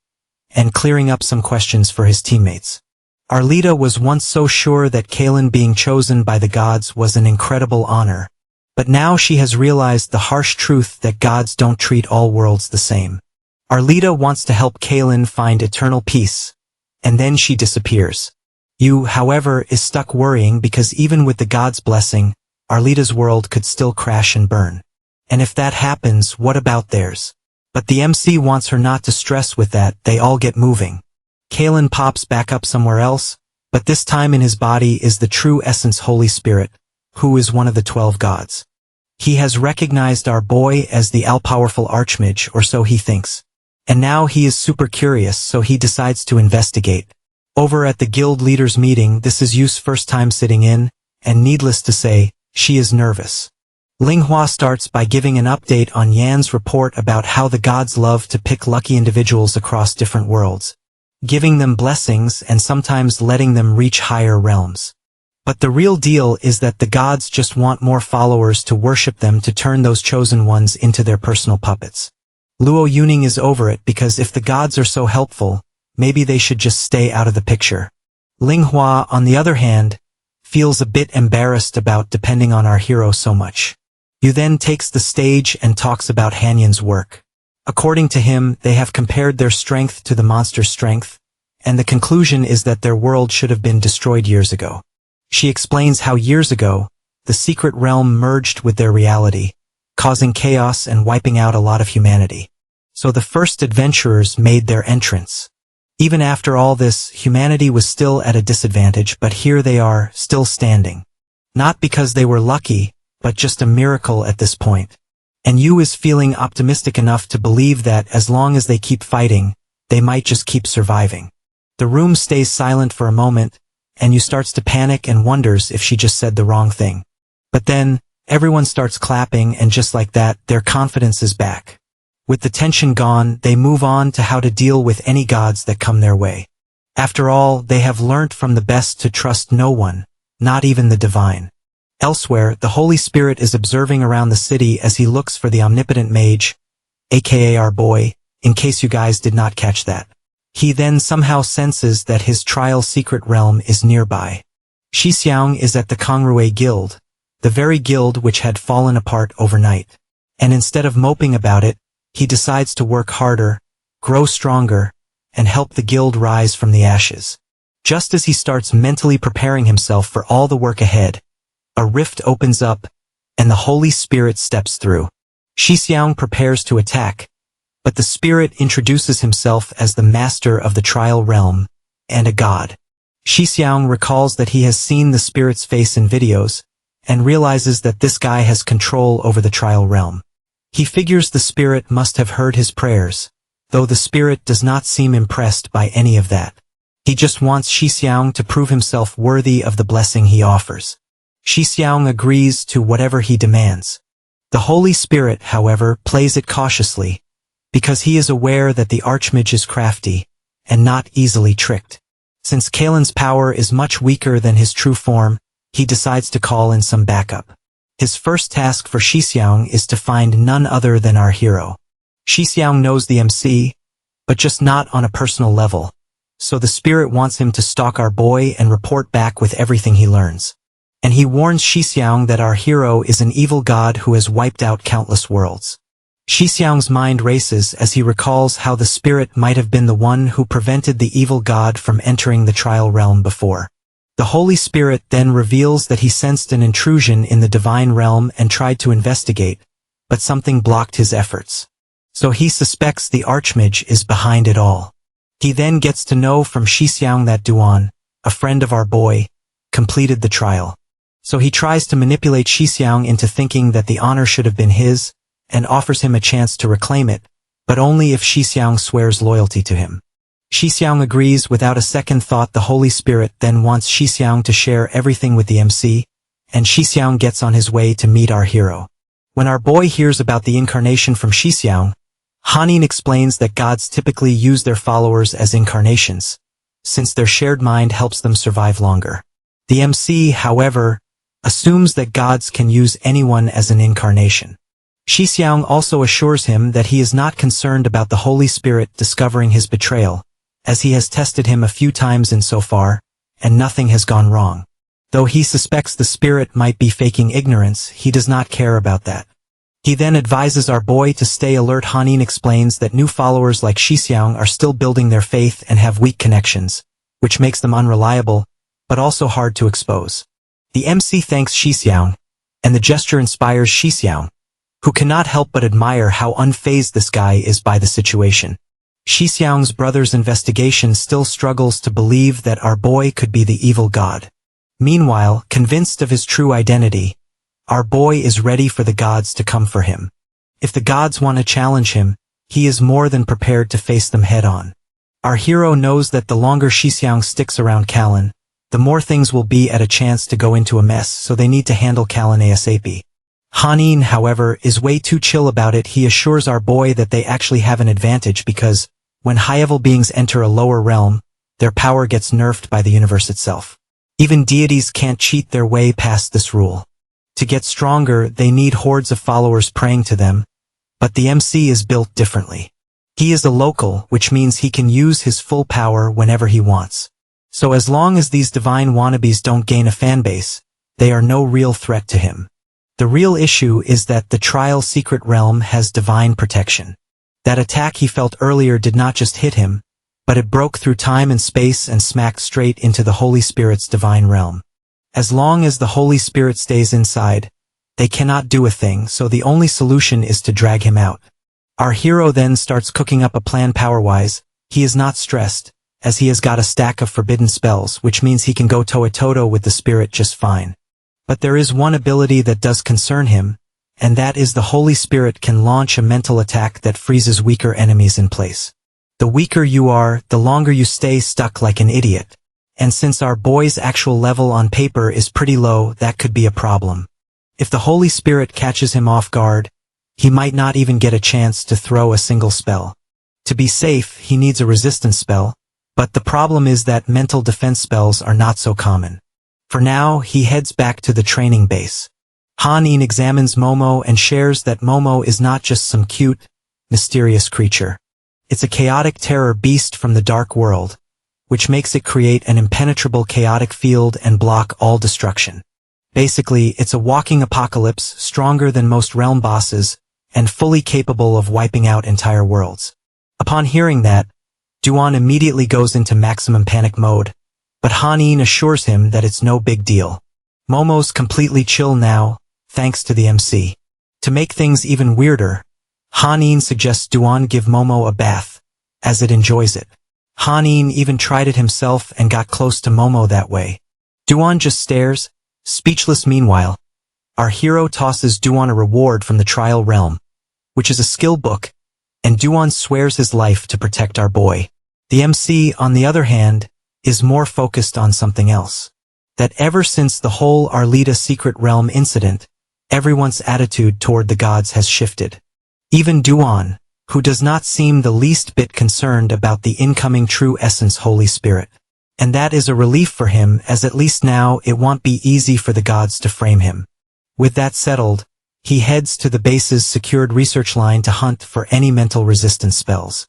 and clearing up some questions for his teammates. Arlita was once so sure that Kalen being chosen by the gods was an incredible honor, but now she has realized the harsh truth that gods don't treat all worlds the same. Arlita wants to help Kalen find eternal peace, and then she disappears. Yu, however, is stuck worrying because even with the gods' blessing, Arlita's world could still crash and burn. And if that happens, what about theirs? But the MC wants her not to stress with that. They all get moving. Kalen pops back up somewhere else, but this time in his body is the true essence Holy Spirit, who is one of the 12 gods. He has recognized our boy as the all-powerful Archmage, or so he thinks. And now he is super curious, so he decides to investigate. Over at the guild leaders meeting, this is Yu's first time sitting in, and needless to say, she is nervous. Manhwa starts by giving an update on Yan's report about how the gods love to pick lucky individuals across different worlds, giving them blessings and sometimes letting them reach higher realms. But the real deal is that the gods just want more followers to worship them, to turn those chosen ones into their personal puppets. Luo Yuning is over it because if the gods are so helpful, maybe they should just stay out of the picture. Manhwa, on the other hand, feels a bit embarrassed about depending on our hero so much. Yu then takes the stage and talks about Hanyan's work. According to him, they have compared their strength to the monster's strength, and the conclusion is that their world should have been destroyed years ago. She explains how years ago, the secret realm merged with their reality, causing chaos and wiping out a lot of humanity. So the first adventurers made their entrance. Even after all this, humanity was still at a disadvantage, but here they are, still standing. Not because they were lucky, but just a miracle at this point. And Yu is feeling optimistic enough to believe that as long as they keep fighting, they might just keep surviving. The room stays silent for a moment, and Yu starts to panic and wonders if she just said the wrong thing. But then, everyone starts clapping, and just like that, their confidence is back. With the tension gone, they move on to how to deal with any gods that come their way. After all, they have learnt from the best to trust no one, not even the divine. Elsewhere, the Holy Spirit is observing around the city as he looks for the omnipotent mage, aka our boy, in case you guys did not catch that. He then somehow senses that his trial secret realm is nearby. Shixiang is at the Kongrui Guild, the very guild which had fallen apart overnight. And instead of moping about it, he decides to work harder, grow stronger, and help the guild rise from the ashes. Just as he starts mentally preparing himself for all the work ahead, a rift opens up, and the Holy Spirit steps through. Shixiang prepares to attack, but the Spirit introduces himself as the master of the trial realm, and a god. Xixiang recalls that he has seen the spirit's face in videos, and realizes that this guy has control over the trial realm. He figures the spirit must have heard his prayers, though the spirit does not seem impressed by any of that. He just wants Xixiang to prove himself worthy of the blessing he offers. Xixiang agrees to whatever he demands. The Holy Spirit, however, plays it cautiously, because he is aware that the Archmage is crafty, and not easily tricked. Since Kalen's power is much weaker than his true form, he decides to call in some backup. His first task for Xixiang is to find none other than our hero. Xixiang knows the MC, but just not on a personal level, so the spirit wants him to stalk our boy and report back with everything he learns. And he warns Xixiang that our hero is an evil god who has wiped out countless worlds. Xixiang's mind races as he recalls how the spirit might have been the one who prevented the evil god from entering the trial realm before. The Holy Spirit then reveals that he sensed an intrusion in the divine realm and tried to investigate, but something blocked his efforts. So he suspects the Archmage is behind it all. He then gets to know from Xixiang that Duan, a friend of our boy, completed the trial. So he tries to manipulate Xixiang into thinking that the honor should have been his, and offers him a chance to reclaim it, but only if Xixiang swears loyalty to him. Xixiang agrees without a second thought. The Holy Spirit then wants Xixiang to share everything with the MC, and Xixiang gets on his way to meet our hero. When our boy hears about the incarnation from Xixiang, Hanin explains that gods typically use their followers as incarnations, since their shared mind helps them survive longer. The MC, however, assumes that gods can use anyone as an incarnation. Xixiang also assures him that he is not concerned about the Holy Spirit discovering his betrayal, as he has tested him a few times insofar, and nothing has gone wrong. Though he suspects the spirit might be faking ignorance, he does not care about that. He then advises our boy to stay alert. Hanin explains that new followers like Xixiang are still building their faith and have weak connections, which makes them unreliable, but also hard to expose. The MC thanks Xixiang, and the gesture inspires Xixiang, who cannot help but admire how unfazed this guy is by the situation. Xixiang's brother's investigation still struggles to believe that our boy could be the evil god. Meanwhile, convinced of his true identity, our boy is ready for the gods to come for him. If the gods want to challenge him, he is more than prepared to face them head-on. Our hero knows that the longer Xixiang sticks around Kalen, the more things will be at a chance to go into a mess, so they need to handle Kalen ASAP. Hanin, however, is way too chill about it. He assures our boy that they actually have an advantage because, when high-level beings enter a lower realm, their power gets nerfed by the universe itself. Even deities can't cheat their way past this rule. To get stronger, they need hordes of followers praying to them, but the MC is built differently. He is a local, which means he can use his full power whenever he wants. So as long as these divine wannabes don't gain a fanbase, they are no real threat to him. The real issue is that the trial secret realm has divine protection. That attack he felt earlier did not just hit him, but it broke through time and space and smacked straight into the Holy Spirit's divine realm. As long as the Holy Spirit stays inside, they cannot do a thing, so the only solution is to drag him out. Our hero then starts cooking up a plan power-wise. He is not stressed, as he has got a stack of forbidden spells, which means he can go toe-to-toe with the spirit just fine. But there is one ability that does concern him, and that is the Holy Spirit can launch a mental attack that freezes weaker enemies in place. The weaker you are, the longer you stay stuck like an idiot. And since our boy's actual level on paper is pretty low, that could be a problem. If the Holy Spirit catches him off guard, he might not even get a chance to throw a single spell. To be safe, he needs a resistance spell, but the problem is that mental defense spells are not so common. For now, he heads back to the training base. Hanin examines Momo and shares that Momo is not just some cute, mysterious creature. It's a chaotic terror beast from the dark world, which makes it create an impenetrable chaotic field and block all destruction. Basically, it's a walking apocalypse, stronger than most realm bosses, and fully capable of wiping out entire worlds. Upon hearing that, Duan immediately goes into maximum panic mode, but Hanin assures him that it's no big deal. Momo's completely chill now, thanks to the MC. To make things even weirder, Hanin suggests Duan give Momo a bath, as it enjoys it. Hanin even tried it himself and got close to Momo that way. Duan just stares, speechless. Meanwhile, our hero tosses Duan a reward from the trial realm, which is a skill book, and Duan swears his life to protect our boy. The MC, on the other hand, is more focused on something else. That ever since the whole Arlita Secret Realm incident, everyone's attitude toward the gods has shifted. Even Duan, who does not seem the least bit concerned about the incoming True Essence Holy Spirit. And that is a relief for him, as at least now it won't be easy for the gods to frame him. With that settled, he heads to the base's secured research line to hunt for any mental resistance spells.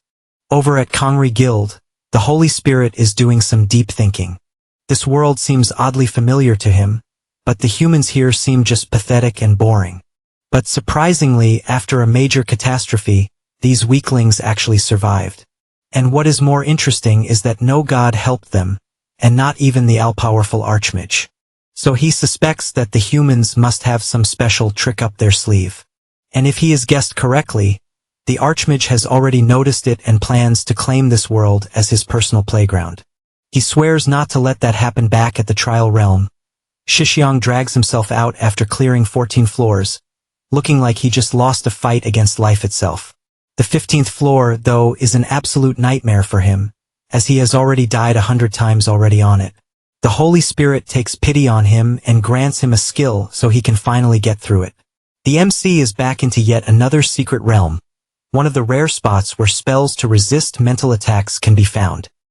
Over at Kongri Guild, the Holy Spirit is doing some deep thinking. This world seems oddly familiar to him, but the humans here seem just pathetic and boring. But surprisingly, after a major catastrophe, these weaklings actually survived. And what is more interesting is that no god helped them, and not even the all-powerful Archmage. So he suspects that the humans must have some special trick up their sleeve. And if he has guessed correctly, the Archmage has already noticed it and plans to claim this world as his personal playground. He swears not to let that happen. Back at the trial realm, Shixiang drags himself out after clearing 14 floors, looking like he just lost a fight against life itself. The 15th floor, though, is an absolute nightmare for him, as he has already died 100 times already on it. The Holy Spirit takes pity on him and grants him a skill so he can finally get through it. The MC is back into yet another secret realm, one of the rare spots where spells to resist mental attacks can be found.